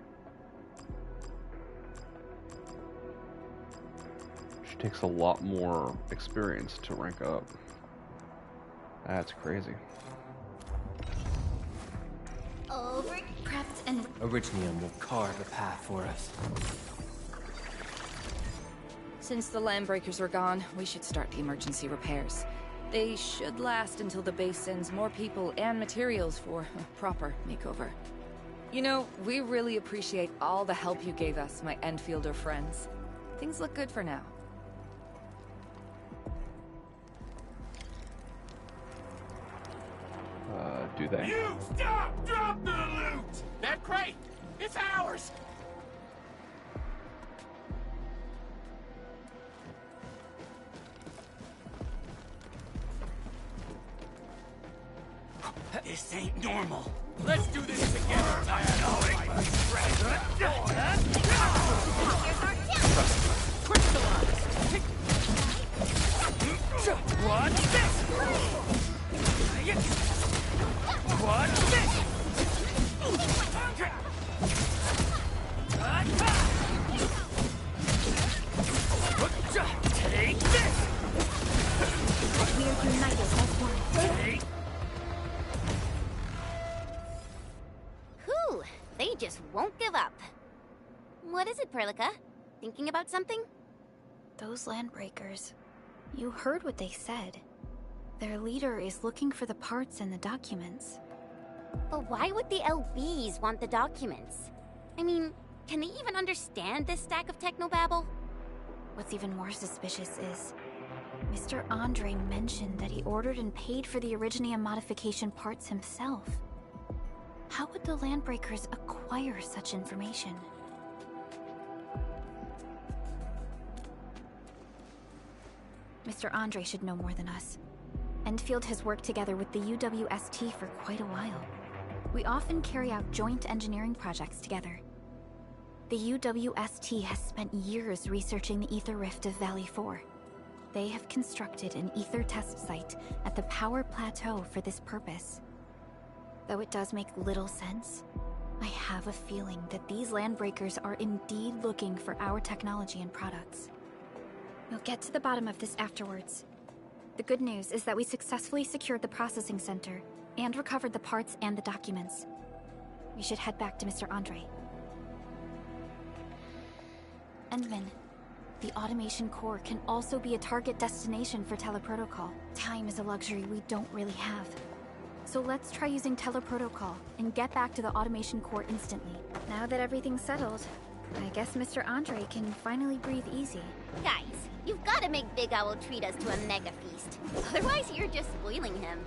She takes a lot more experience to rank up. That's crazy. Over. Prepped and Originium will carve a path for us. Since the Landbreakers are gone, we should start the emergency repairs. They should last until the base sends more people and materials for a proper makeover. You know, we really appreciate all the help you gave us, my Enfielder friends. Things look good for now. Do they? You stop! Drop the loot! That crate! It's ours! This ain't normal. Let's do this together, Dianoic! Watch this! Watch this! Take this! We're united as one. Take. Whew, they just won't give up. What is it, Perlica? Thinking about something? Those Landbreakers. You heard what they said. Their leader is looking for the parts and the documents. But why would the LBs want the documents? I mean, can they even understand this stack of technobabble? What's even more suspicious is Mr. Andre mentioned that he ordered and paid for the Originium modification parts himself. How would the Landbreakers acquire such information? Mr. Andre should know more than us. Endfield has worked together with the UWST for quite a while. We often carry out joint engineering projects together. The UWST has spent years researching the ether rift of Valley 4. They have constructed an ether test site at the Power Plateau for this purpose. Though it does make little sense, I have a feeling that these Landbreakers are indeed looking for our technology and products. We'll get to the bottom of this afterwards. The good news is that we successfully secured the processing center and recovered the parts and the documents. We should head back to Mr. Andre. Endman, the automation core can also be a target destination for teleprotocol. Time is a luxury we don't really have. So let's try using teleprotocol and get back to the automation core instantly. Now that everything's settled, I guess Mr. Andre can finally breathe easy. Guys, you've got to make Big Owl treat us to a mega feast. Otherwise, you're just spoiling him.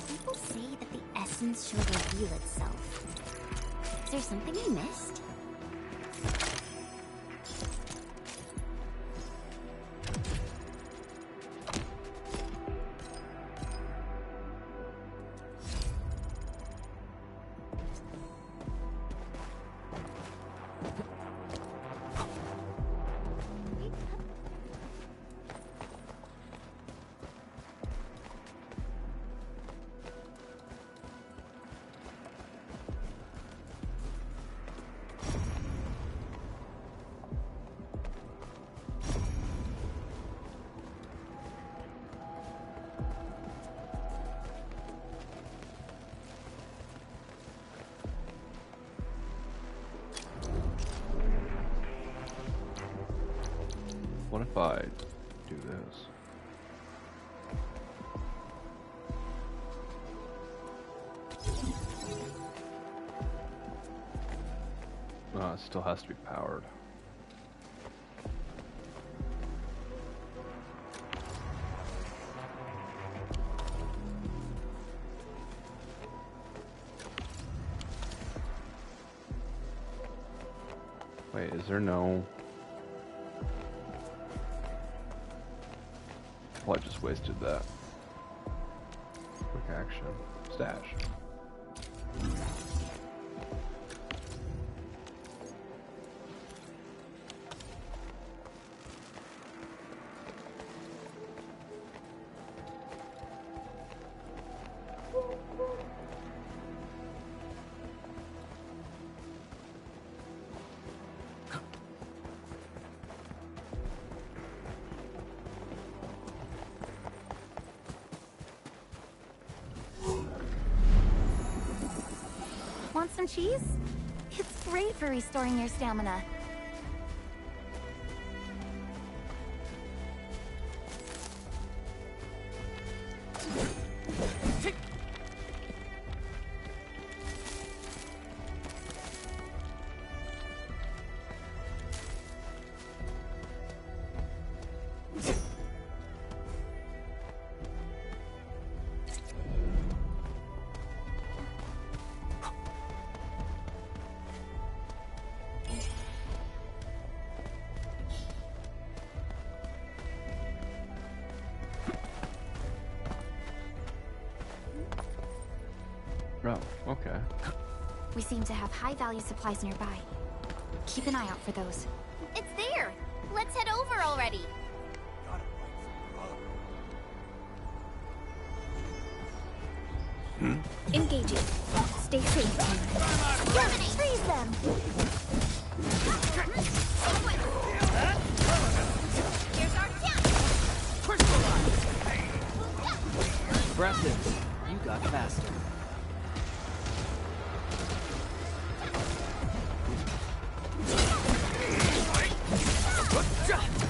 People say that the essence should reveal itself. Is there something I missed? What if I do this? It still has to be powered. Wait, is there no... Well, I just wasted that. Quick action. Stash. Want some cheese? It's great for restoring your stamina. Oh, okay. We seem to have high-value supplies nearby. Keep an eye out for those. It's there! Let's head over already! Engaging. Stay safe. Terminate! Freeze them! Here's our Impressive. You got faster.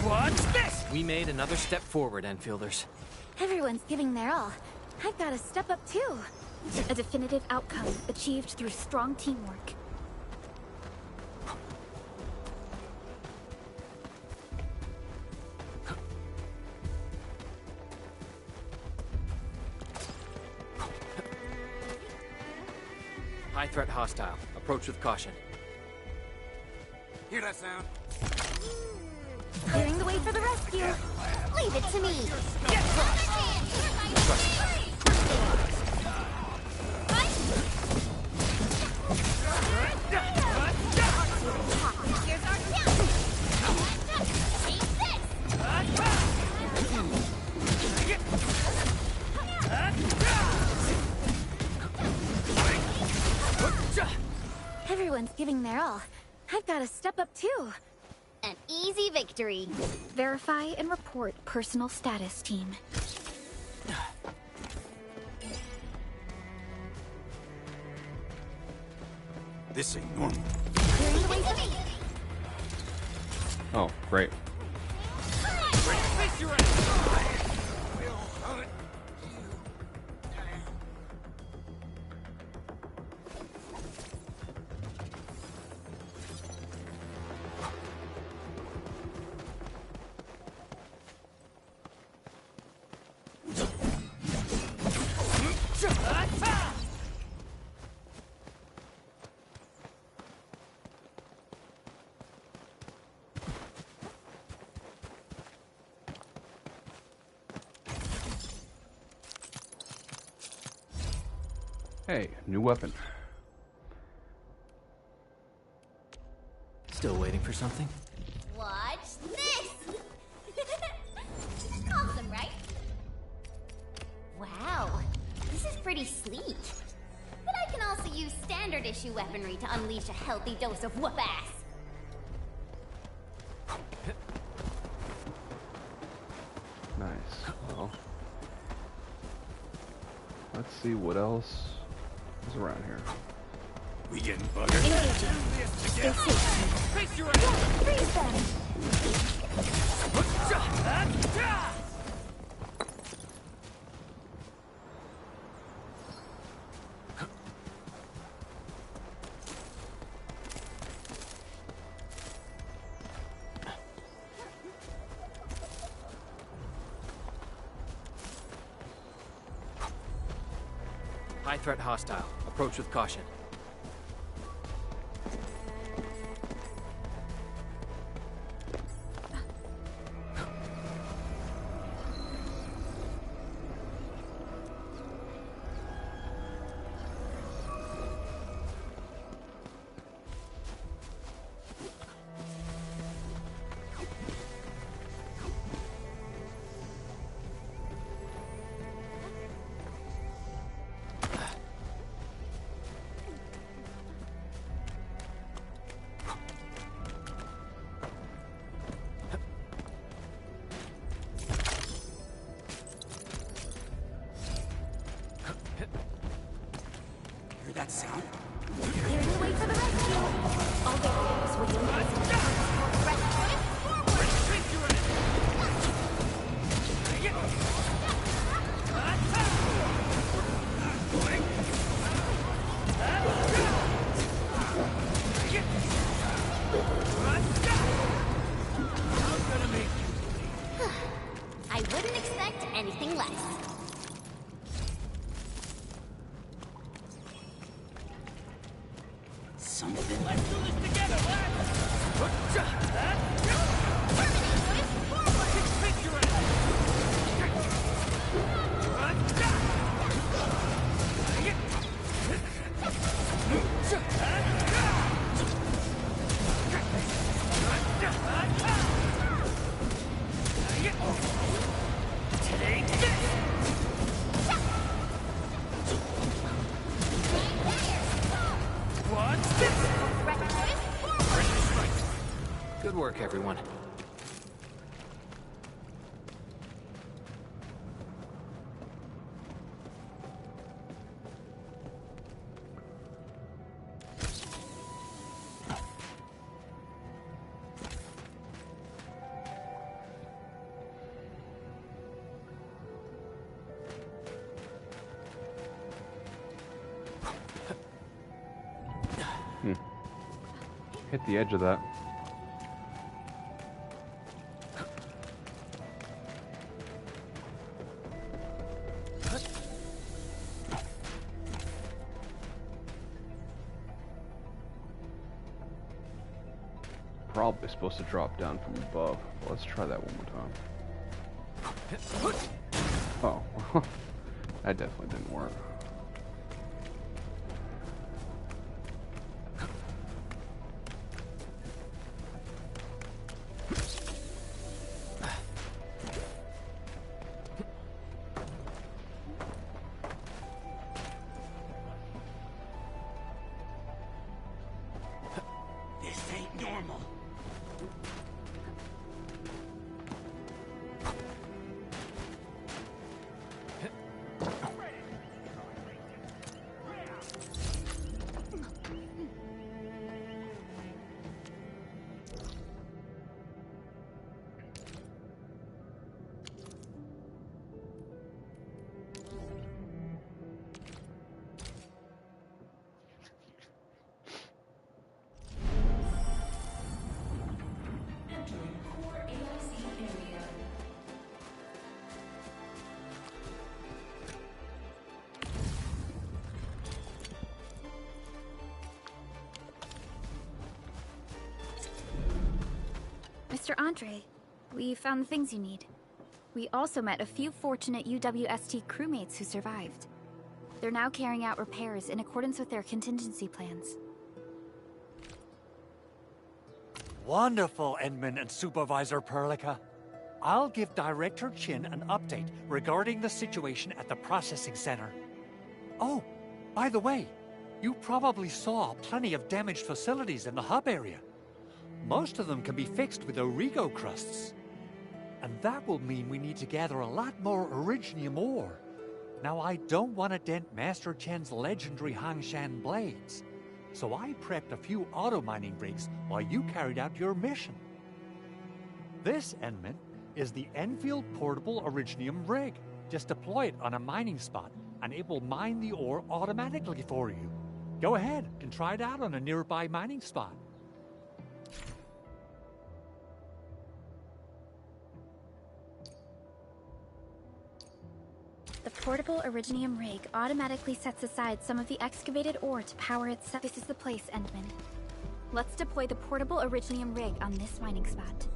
What's this? We made another step forward, Enfielders. Everyone's giving their all. I've got to step up too. A definitive outcome achieved through strong teamwork. High threat hostile. Approach with caution. Hear that sound? Clearing the way for the rescue. Leave it to me! Here's our Everyone's giving their all. I've got to step up too. An easy victory. Verify and report personal status, team. This ain't normal. Clearing the way for me! Oh, great. Face your ass! Hey, new weapon. Still waiting for something? Watch this! Awesome, right? Wow, this is pretty sleek. But I can also use standard issue weaponry to unleash a healthy dose of whoop-ass. Nice. Well, let's see what else is around here. We getting buggered? Stay safe. Face your Freeze them! High threat hostile. Approach with caution. that sound? Clearing the way for the rescue. All barriers within I wouldn't expect anything less. Something. Let's do this together, Good work, everyone. Hit the edge of that. Probably supposed to drop down from above. Let's try that one more time. Oh, that definitely didn't work. This ain't normal. Mr. Andre, we found the things you need. We also met a few fortunate UWST crewmates who survived. They're now carrying out repairs in accordance with their contingency plans. Wonderful, Edmund and Supervisor Perlica. I'll give Director Chin an update regarding the situation at the processing center. Oh, by the way, you probably saw plenty of damaged facilities in the hub area. Most of them can be fixed with Origo crusts. And that will mean we need to gather a lot more Originium ore. Now, I don't want to dent Master Chen's legendary Hangshan blades, so I prepped a few auto-mining rigs while you carried out your mission. This, Enman, is the Enfield Portable Originium rig. Just deploy it on a mining spot, and it will mine the ore automatically for you. Go ahead and try it out on a nearby mining spot. The portable Originium rig automatically sets aside some of the excavated ore to power itself. This is the place, Endman. Let's deploy the portable Originium rig on this mining spot.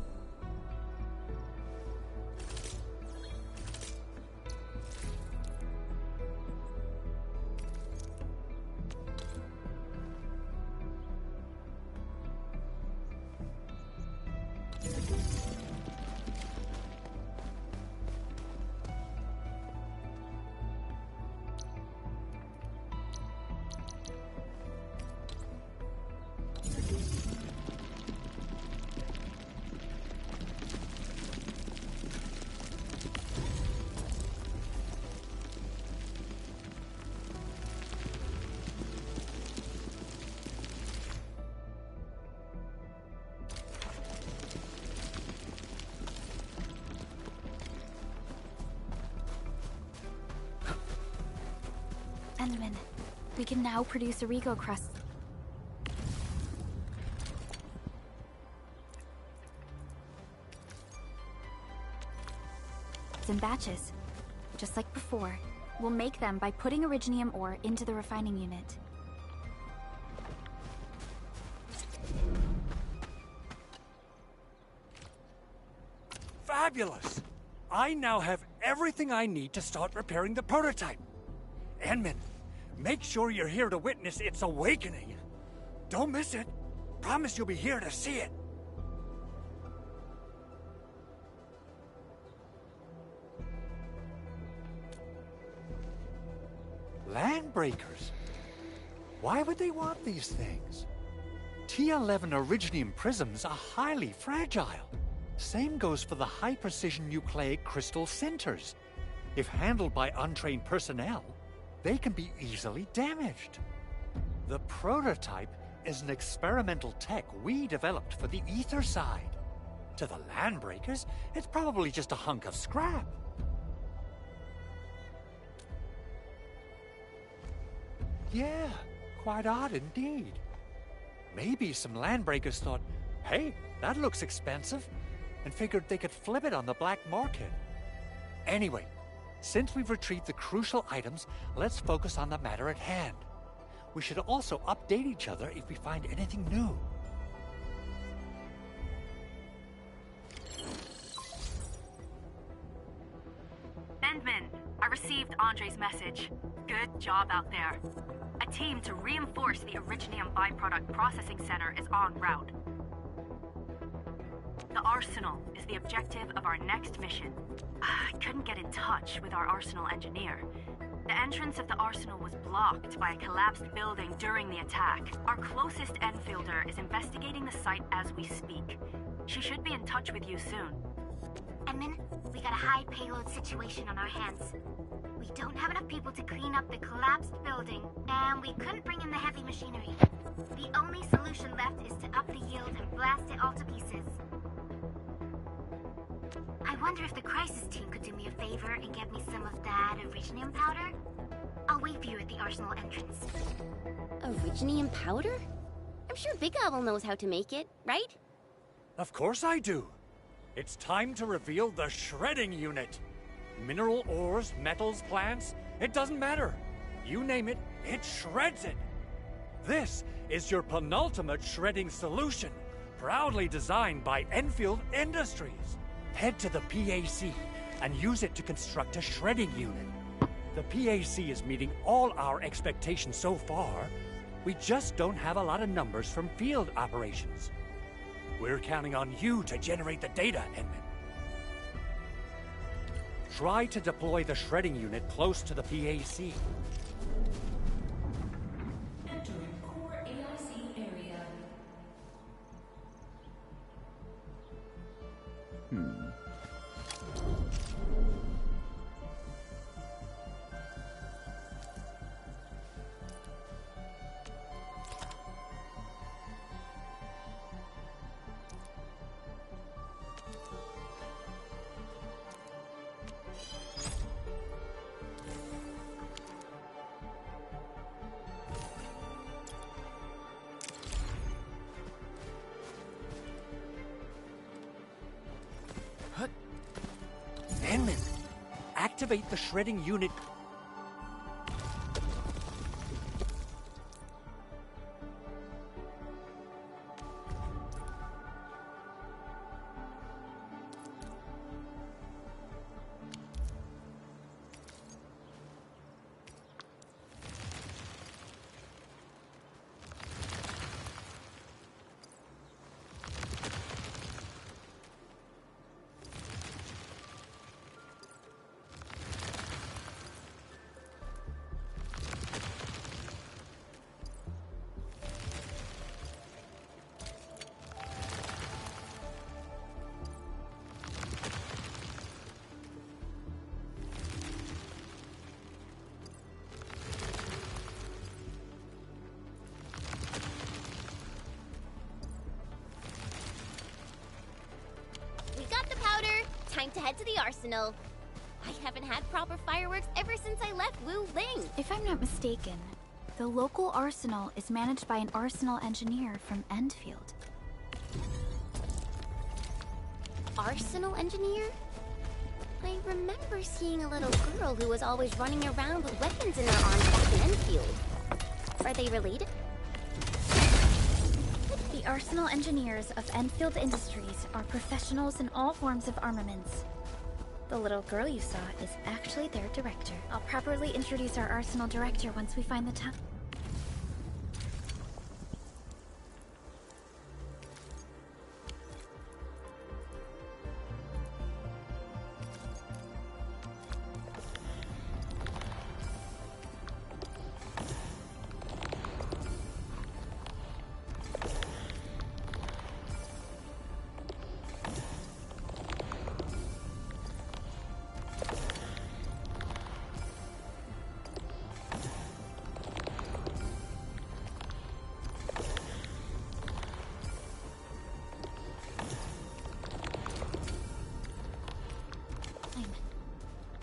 We can now produce Origo crusts in batches. Just like before, we'll make them by putting Originium ore into the refining unit. Fabulous! I now have everything I need to start repairing the prototype. Enman, make sure you're here to witness its awakening. Don't miss it. Promise you'll be here to see it. Landbreakers? Why would they want these things? T11 Originium prisms are highly fragile. Same goes for the high-precision nucleic crystal centers. If handled by untrained personnel, they can be easily damaged. The prototype is an experimental tech we developed for the ether side. To the Landbreakers, it's probably just a hunk of scrap. Yeah, quite odd indeed. Maybe some Landbreakers thought, hey, that looks expensive, and figured they could flip it on the black market. Anyway, since we've retrieved the crucial items, let's focus on the matter at hand. We should also update each other if we find anything new. Endman, I received Andre's message. Good job out there. A team to reinforce the Originium byproduct processing center is en route. The Arsenal is the objective of our next mission. I couldn't get in touch with our Arsenal engineer. The entrance of the Arsenal was blocked by a collapsed building during the attack. Our closest Enfielder is investigating the site as we speak. She should be in touch with you soon. Edmund, we got a high payload situation on our hands. We don't have enough people to clean up the collapsed building, and we couldn't bring in the heavy machinery. The only solution left is to up the yield and blast it all to pieces. I wonder if the crisis team could do me a favor and get me some of that Originium powder? I'll wait for you at the Arsenal entrance. Originium powder? I'm sure Big Owl knows how to make it, right? Of course I do. It's time to reveal the shredding unit. Mineral ores, metals, plants, it doesn't matter. You name it, it shreds it. This is your penultimate shredding solution, proudly designed by Enfield Industries. Head to the PAC and use it to construct a shredding unit. The PAC is meeting all our expectations so far. We just don't have a lot of numbers from field operations. We're counting on you to generate the data, Edmund. Try to deploy the shredding unit close to the PAC. Entering core AIC area. Edmund, activate the shredding unit. Time to head to the Arsenal. I haven't had proper fireworks ever since I left Wu Ling. If I'm not mistaken, The local arsenal is managed by an arsenal engineer from Endfield. Arsenal engineer? I remember seeing a little girl who was always running around with weapons in her arms back in Enfield. Are they related? The arsenal engineers of Enfield Industries are professionals in all forms of armaments. The little girl you saw is actually their director. I'll properly introduce our arsenal director once we find the time.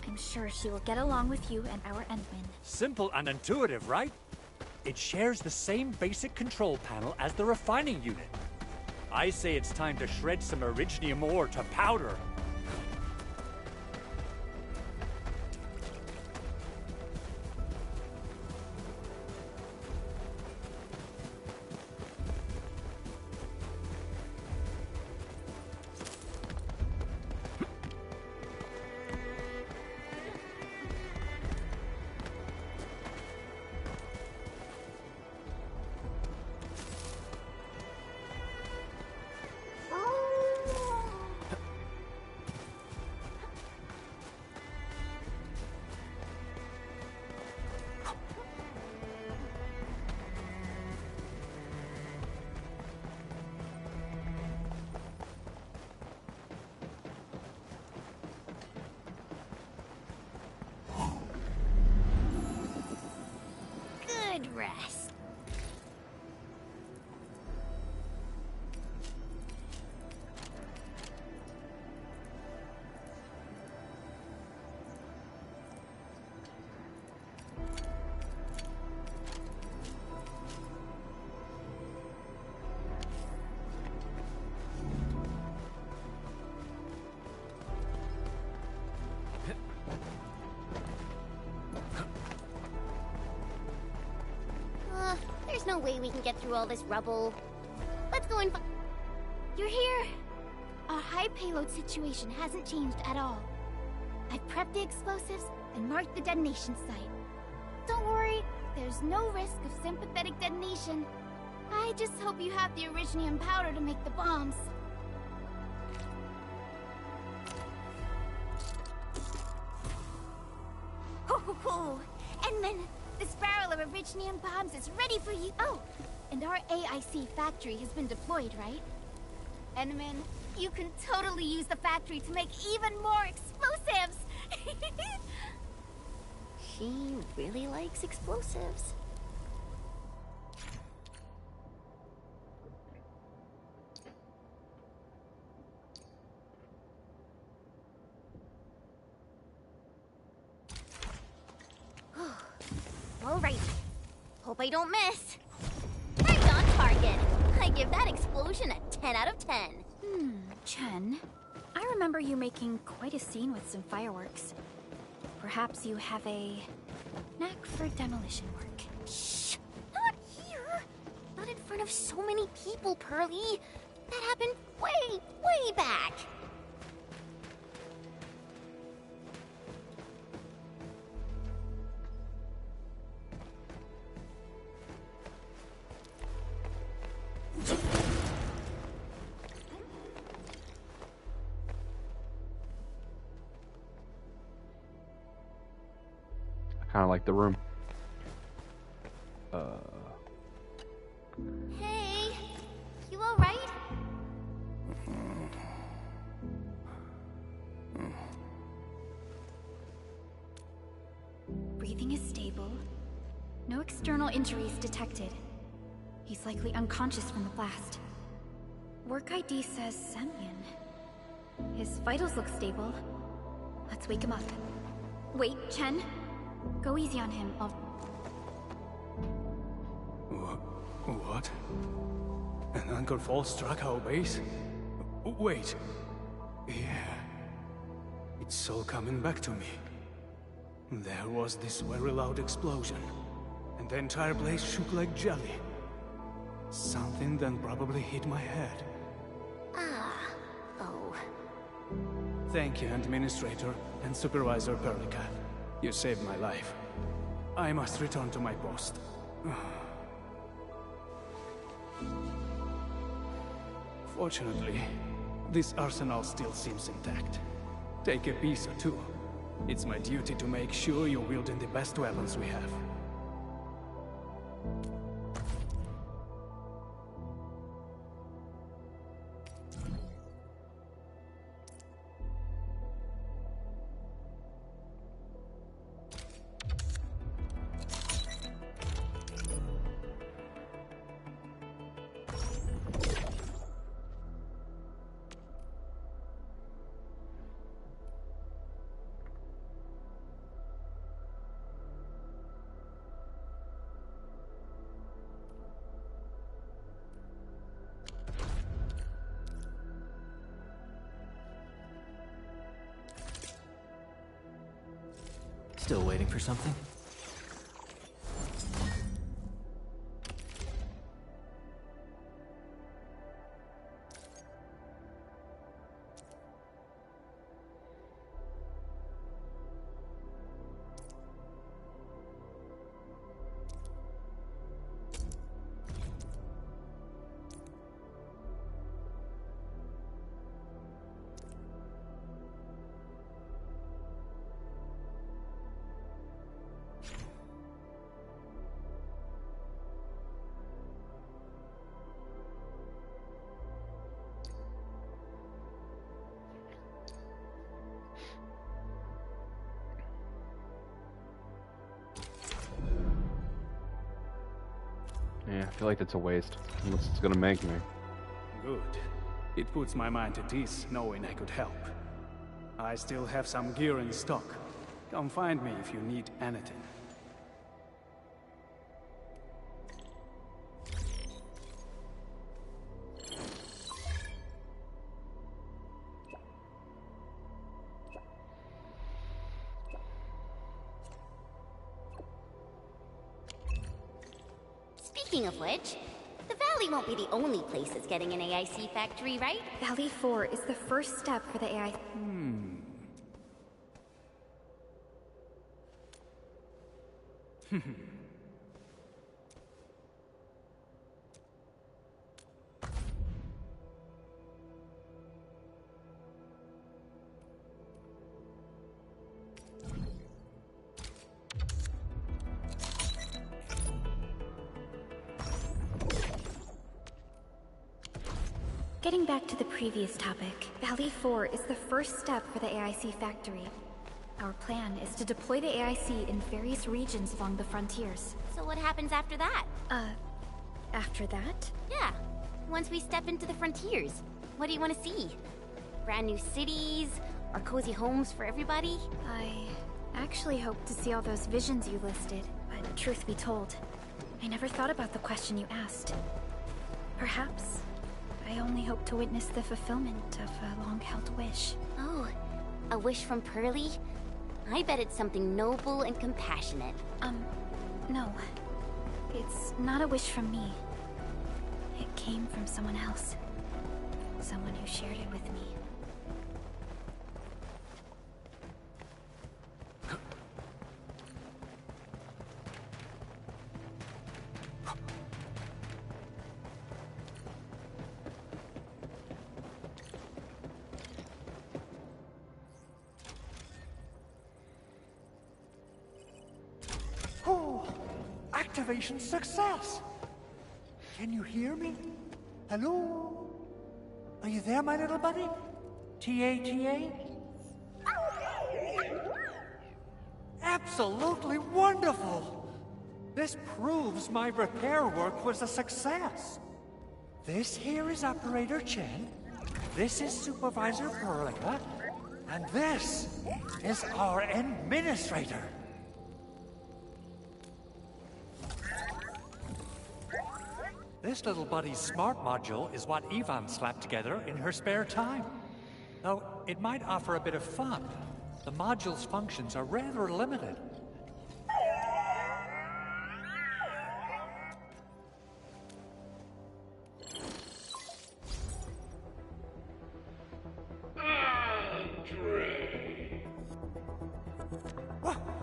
I'm sure she will get along with you and our Endman. Simple and intuitive, right? It shares the same basic control panel as the refining unit. I say it's time to shred some Originium ore to powder. Good rest. There's no way we can get through all this rubble. Let's go and You're here! Our high payload situation hasn't changed at all. I've prepped the explosives and marked the detonation site. Don't worry, there's no risk of sympathetic detonation. I just hope you have the Originium powder to make the bombs. Ho ho ho! Endman, this barrel of Originium bombs is ready for you. Oh, and our AIC factory has been deployed, right? Endman, you can totally use the factory to make even more explosives! She really likes explosives. All right. Hope I don't miss. Right on target. I give that explosion a 10 out of 10. Chen, I remember you making quite a scene with some fireworks. Perhaps you have a knack for demolition work. Shh! Not here! Not in front of so many people, Pearly. That happened way, way back. Kind of like the room. Hey, you all right? Breathing is stable. No external injuries detected. He's likely unconscious from the blast. Work ID says Semyon. His vitals look stable. Let's wake him up. Wait, Chen. Go easy on him. What? An anchor fall struck our base? Wait. Yeah. It's all coming back to me. There was this very loud explosion, and the entire place shook like jelly. Something then probably hit my head. Oh. Thank you, Administrator and Supervisor Perlica. You saved my life. I must return to my post. Fortunately, this arsenal still seems intact. Take a piece or two. It's my duty to make sure you're wielding the best weapons we have. Still waiting for something? Yeah, I feel like it's a waste, unless it's gonna make me. Good. It puts my mind at ease knowing I could help. I still have some gear in stock. Come find me if you need anything. Speaking of which, the Valley won't be the only place that's getting an AIC factory, right? Valley 4 is the first step for the AI. Getting back to the previous topic, Valley 4 is the first step for the AIC factory. Our plan is to deploy the AIC in various regions along the frontiers. So what happens after that? After that? Yeah. Once we step into the frontiers, what do you want to see? Brand new cities? Or cozy homes for everybody? I actually hoped to see all those visions you listed, but truth be told, I never thought about the question you asked. Perhaps I only hope to witness the fulfillment of a long-held wish. Oh, a wish from Pearly? I bet it's something noble and compassionate. No. It's not a wish from me. It came from someone else. Someone who shared it with me. Activation success! Can you hear me? Hello? Are you there, my little buddy? T-A-T-A? Absolutely wonderful! This proves my repair work was a success. This here is Operator Chen, this is Supervisor Perlica, and this is our Administrator. This little buddy's smart module is what Ivan slapped together in her spare time. Though it might offer a bit of fun, the module's functions are rather limited.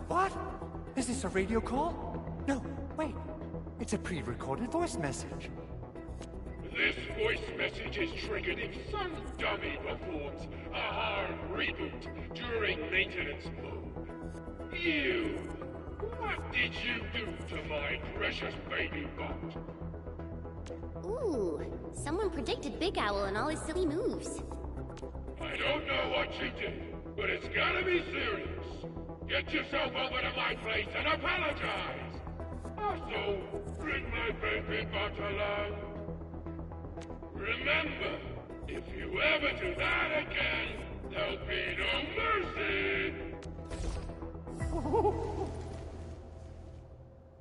What? Is this a radio call? No, wait. It's a pre-recorded voice message. This voice message is triggered if some dummy performs a hard reboot during maintenance mode. You! What did you do to my precious baby bot? Ooh, someone predicted Big Owl and all his silly moves. I don't know what you did, but it's gotta be serious. Get yourself over to my place and apologize! Also, bring my baby bot along. Remember, if you ever do that again, there'll be no mercy!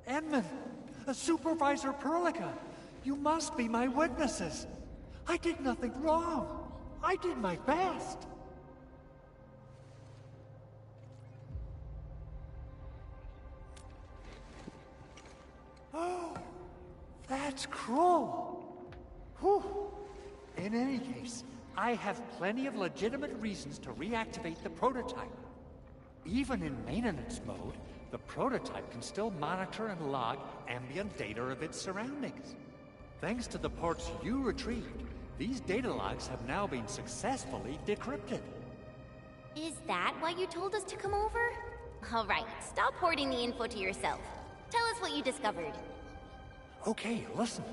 Edmund, Supervisor Perlica, you must be my witnesses. I did nothing wrong. I did my best. Oh, that's cruel. Whew. In any case, I have plenty of legitimate reasons to reactivate the prototype. Even in maintenance mode, the prototype can still monitor and log ambient data of its surroundings. Thanks to the parts you retrieved, these data logs have now been successfully decrypted. Is that why you told us to come over? All right, stop hoarding the info to yourself. Tell us what you discovered. Okay, listen.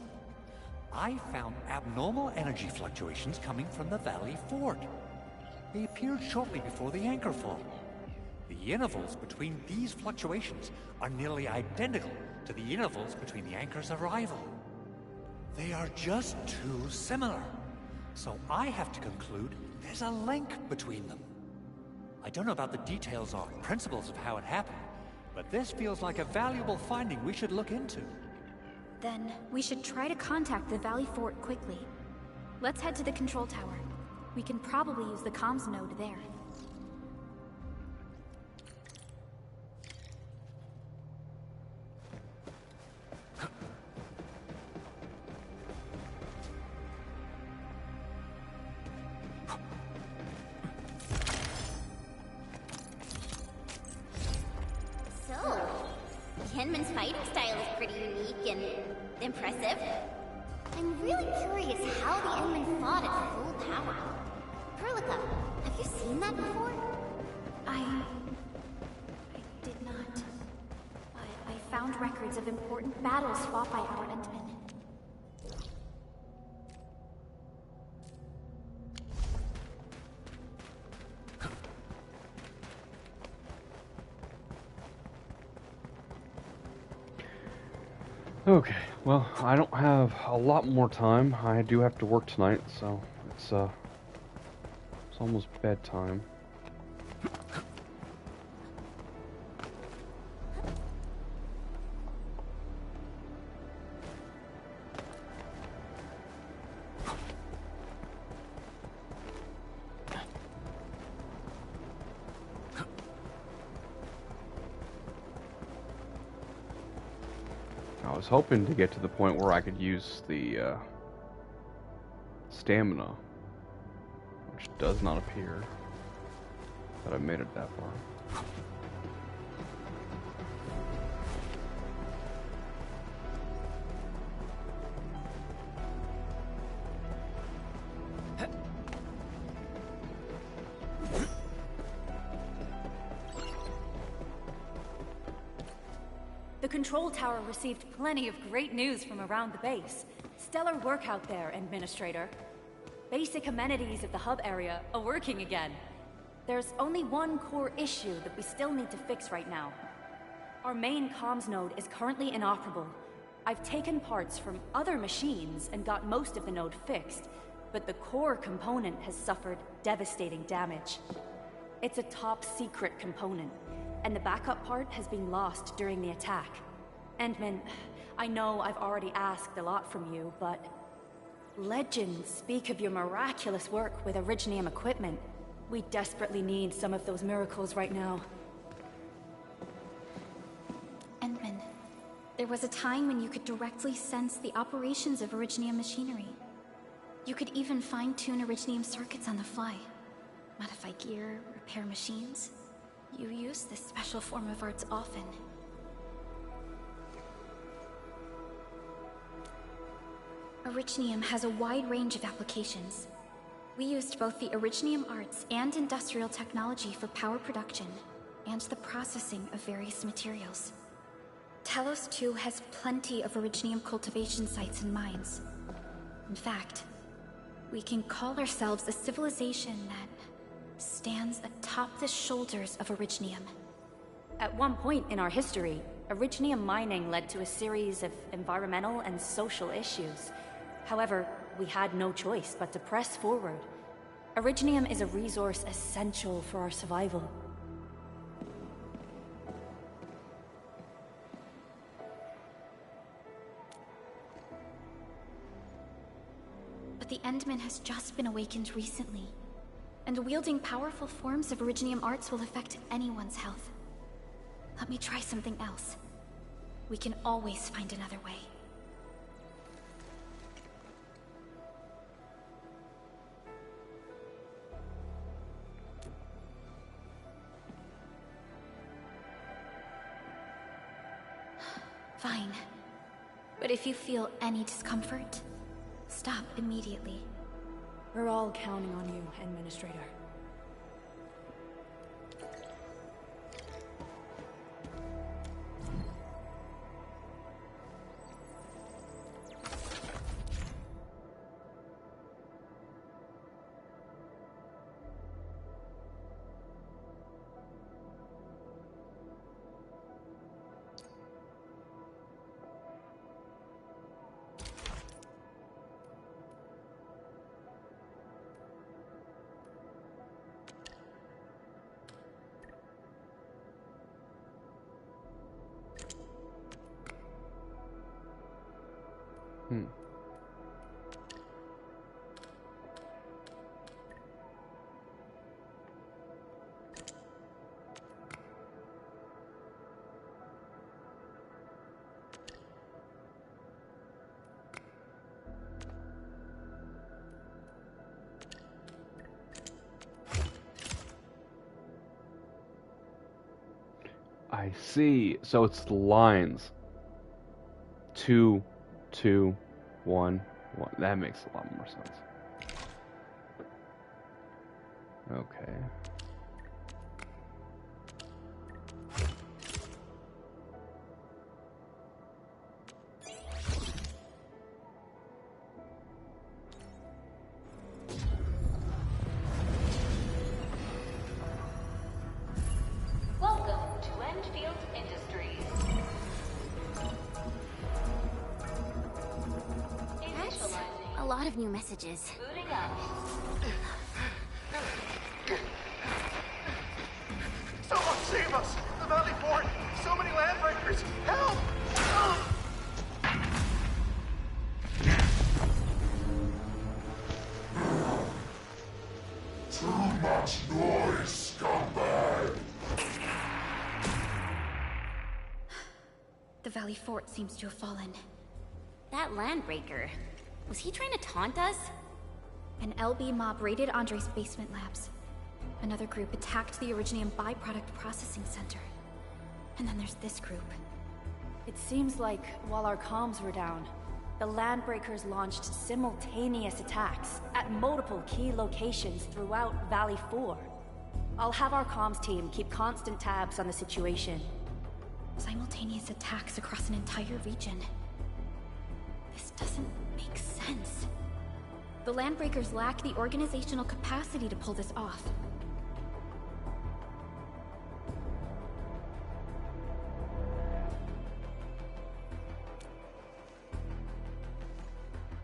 I found abnormal energy fluctuations coming from the Valley Fort. They appeared shortly before the anchor fall. The intervals between these fluctuations are nearly identical to the intervals between the anchor's arrival. They are just too similar. So I have to conclude there's a link between them. I don't know about the details or principles of how it happened, but this feels like a valuable finding we should look into. Then we should try to contact the Valley Fort quickly. Let's head to the control tower. We can probably use the comms node there. Henman's fighting style is pretty unique and impressive. I'm really curious how the Endmen fought at full power. Perlica, have you seen that before? I did not. But I found records of important battles fought by our Endmen. Okay, well, I don't have a lot more time. I do have to work tonight, so it's almost bedtime. I was hoping to get to the point where I could use the stamina, which does not appear, but I made it that far. The control tower received plenty of great news from around the base. Stellar work out there, Administrator. Basic amenities of the hub area are working again. There's only one core issue that we still need to fix right now. Our main comms node is currently inoperable. I've taken parts from other machines and got most of the node fixed, but the core component has suffered devastating damage. It's a top secret component, and the backup part has been lost during the attack. Endman, I know I've already asked a lot from you, but legends speak of your miraculous work with Originium equipment. We desperately need some of those miracles right now. Endman, there was a time when you could directly sense the operations of Originium machinery. You could even fine-tune Originium circuits on the fly. Modify gear, repair machines. You use this special form of arts often. Originium has a wide range of applications. We used both the Originium arts and industrial technology for power production, and the processing of various materials. Talos 2 has plenty of Originium cultivation sites and mines. In fact, we can call ourselves a civilization that stands atop the shoulders of Originium. At one point in our history, Originium mining led to a series of environmental and social issues. However, we had no choice but to press forward. Originium is a resource essential for our survival. But the Endman has just been awakened recently, and wielding powerful forms of Originium arts will affect anyone's health. Let me try something else. We can always find another way. Fine. But if you feel any discomfort, stop immediately. We're all counting on you, Administrator. I see. So it's the lines. 2, 2, 1, 1. That makes a lot more sense. Okay. Welcome to Endfield Industries. That's a lot of new messages. Booting up. Someone save us! The Valley Fort! So many landbreakers! Help! Too much noise, scumbag! The Valley Fort seems to have fallen. That landbreaker, was he trying to taunt us? An LB mob raided Andre's basement labs. Another group attacked the Originium byproduct processing center. And then there's this group. It seems like while our comms were down, the Landbreakers launched simultaneous attacks at multiple key locations throughout Valley 4. I'll have our comms team keep constant tabs on the situation. Simultaneous attacks across an entire region. This doesn't make sense. The Landbreakers lack the organizational capacity to pull this off.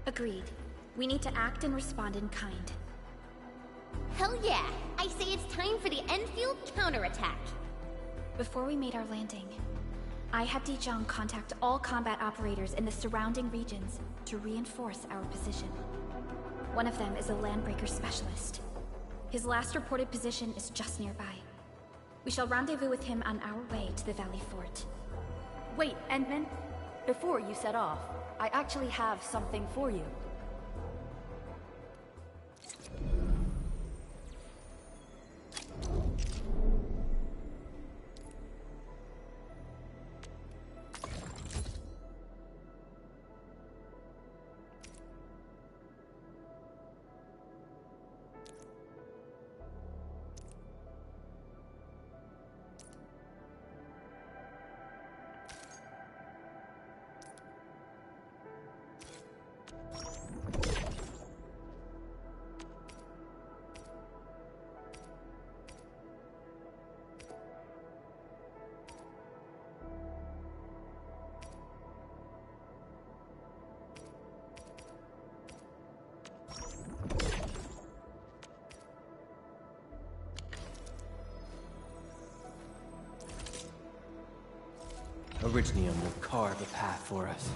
Agreed. We need to act and respond in kind. Hell yeah! I say it's time for the Enfield counterattack! Before we made our landing, I had Dijon contact all combat operators in the surrounding regions to reinforce our position. One of them is a landbreaker specialist. His last reported position is just nearby. We shall rendezvous with him on our way to the Valley Fort. Wait, Endman. Before you set off, I actually have something for you. Orignium will carve a path for us.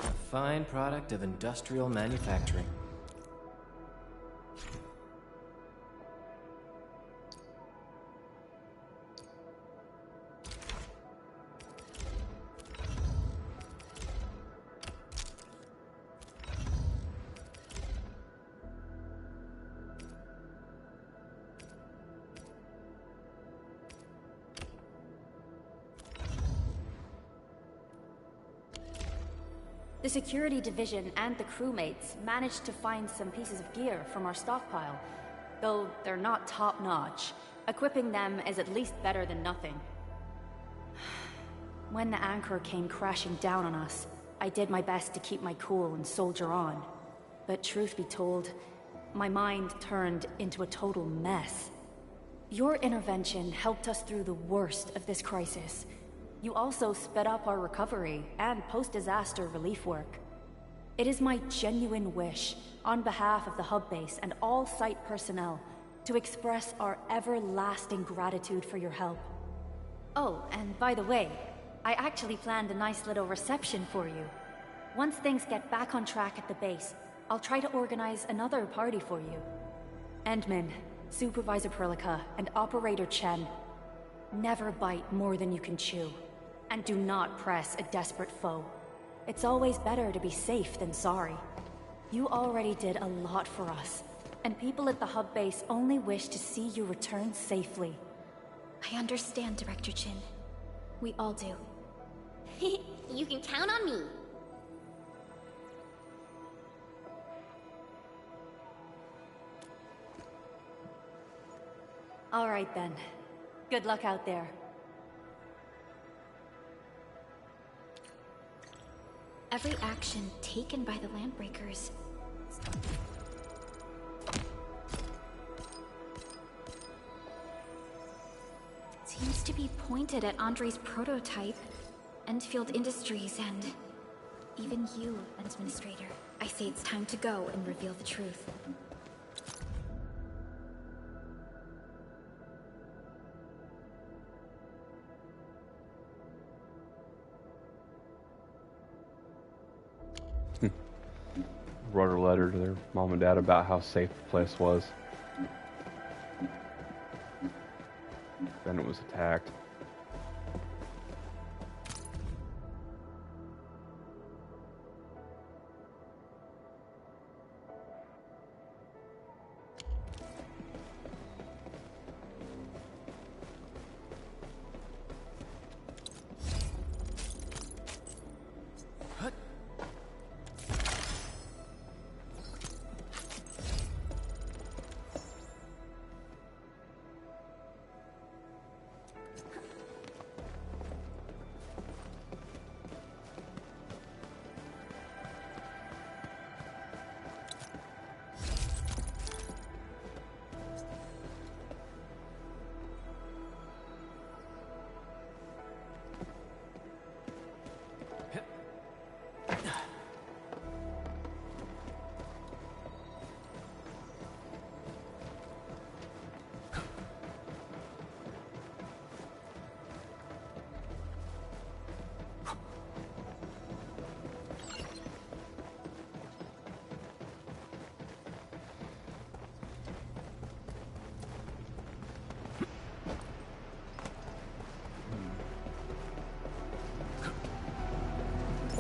A fine product of industrial manufacturing. The security division and the crewmates managed to find some pieces of gear from our stockpile. Though they're not top-notch, equipping them is at least better than nothing. When the anchor came crashing down on us, I did my best to keep my cool and soldier on. But truth be told, my mind turned into a total mess. Your intervention helped us through the worst of this crisis. You also sped up our recovery and post-disaster relief work. It is my genuine wish, on behalf of the hub base and all site personnel, to express our everlasting gratitude for your help. Oh, and by the way, I actually planned a nice little reception for you. Once things get back on track at the base, I'll try to organize another party for you. Endman, Supervisor Perlica, and Operator Chen, never bite more than you can chew. And do not press a desperate foe. It's always better to be safe than sorry. You already did a lot for us, and people at the hub base only wish to see you return safely. I understand, Director Chin. We all do. You can count on me. All right then. Good luck out there. Every action taken by the Landbreakers seems to be pointed at Andre's prototype, Endfield Industries, and even you, Administrator. I say it's time to go and reveal the truth. Wrote a letter to their mom and dad about how safe the place was. Then it was attacked.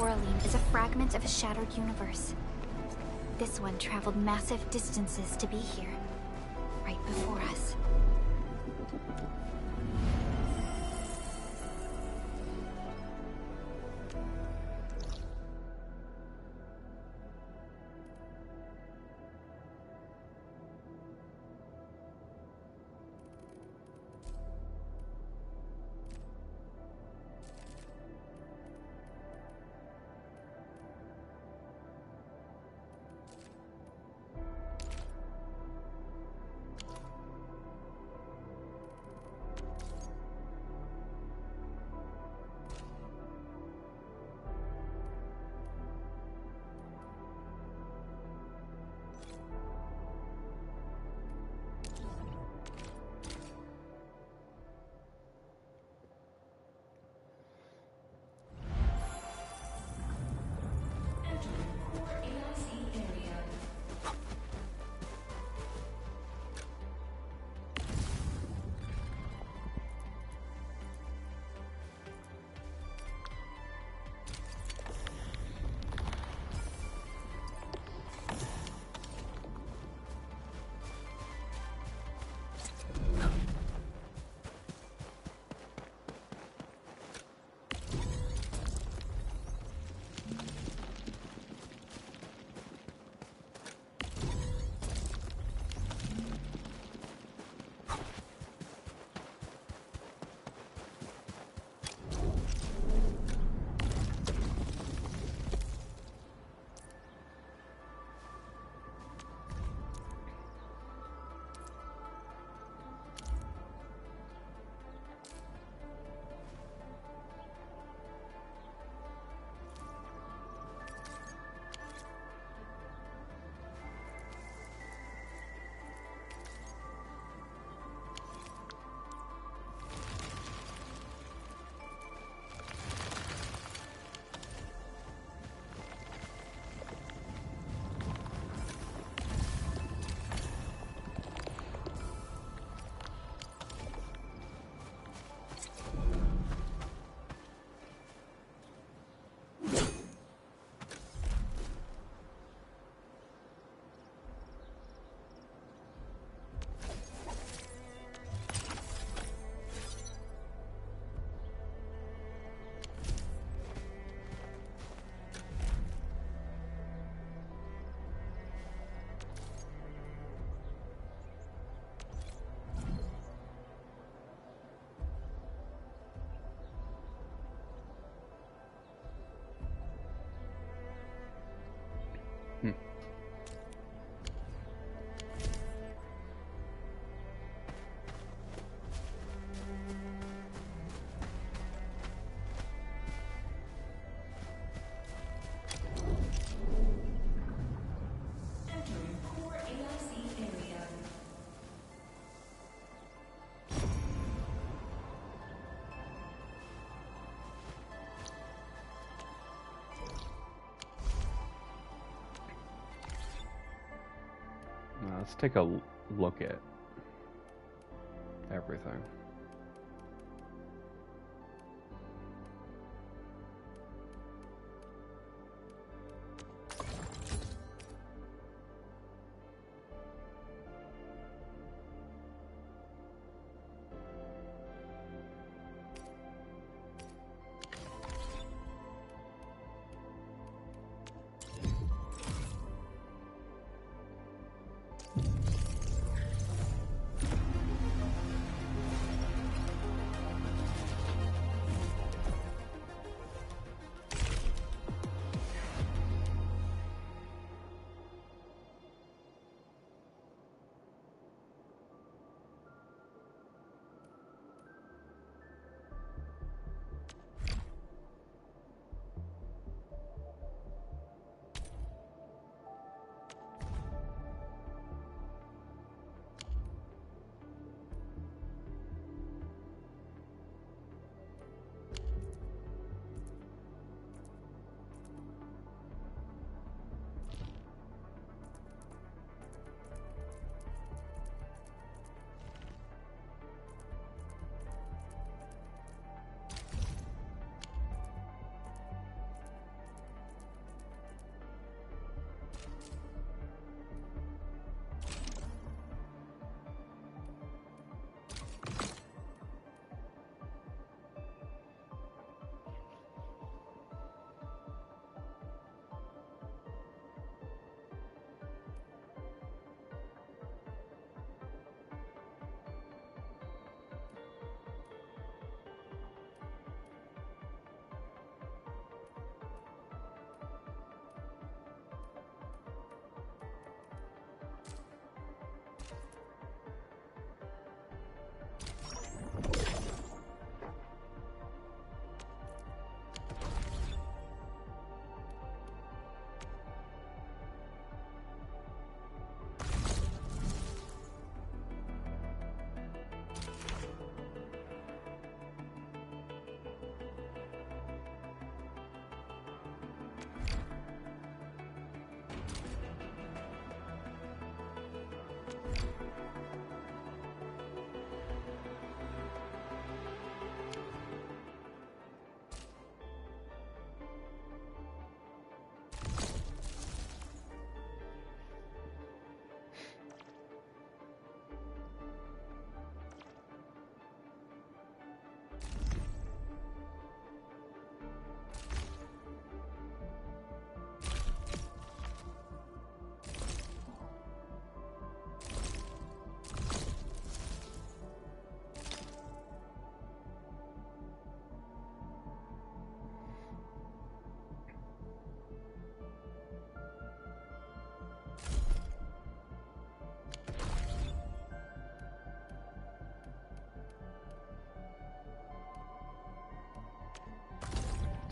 Coraline is a fragment of a shattered universe. This one traveled massive distances to be here, right before us. Let's take a look at everything.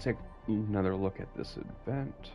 take another look at this event.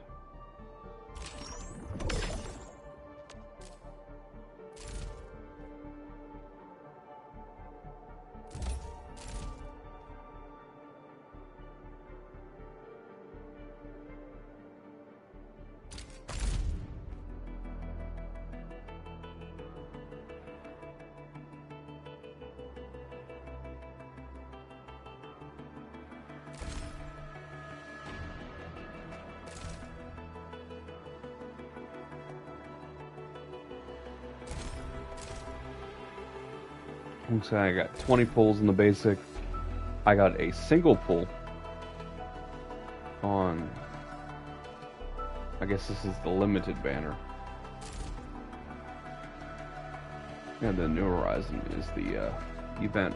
So I got 20 pulls in the basic. I got a single pull on, I guess this is the limited banner. And the New Horizon is the event.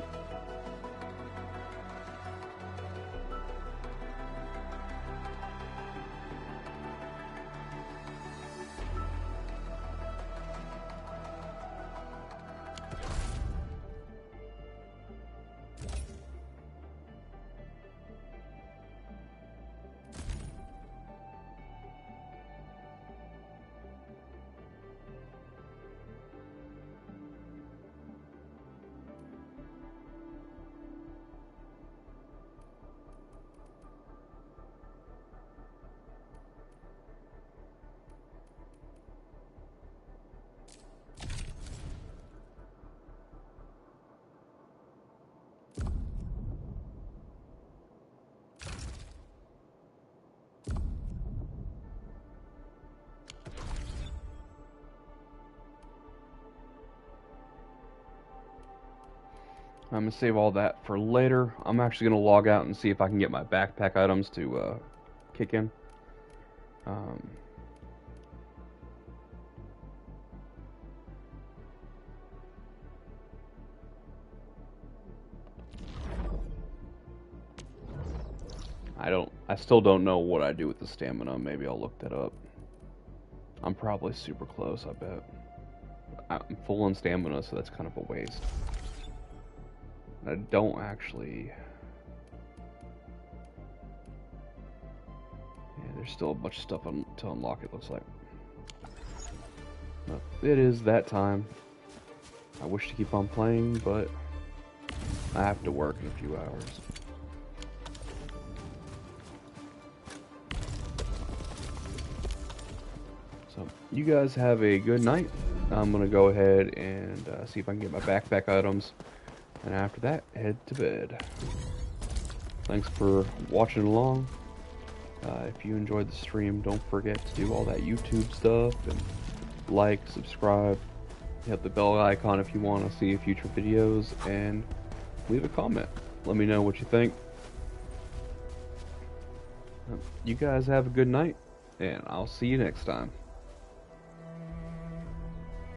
I'm going to save all that for later. I'm actually going to log out and see if I can get my backpack items to kick in. I still don't know what I do with the stamina. Maybe I'll look that up. I'm probably super close, I bet. I'm full on stamina, so that's kind of a waste. I don't actually... Yeah, there's still a bunch of stuff to unlock, it looks like. But it is that time. I wish to keep on playing, but I have to work in a few hours. So, you guys have a good night. I'm going to go ahead and see if I can get my backpack items. And after that, head to bed. Thanks for watching along. If you enjoyed the stream, don't forget to do all that YouTube stuff. And like, subscribe, hit the bell icon if you want to see future videos. And leave a comment. Let me know what you think. You guys have a good night. And I'll see you next time.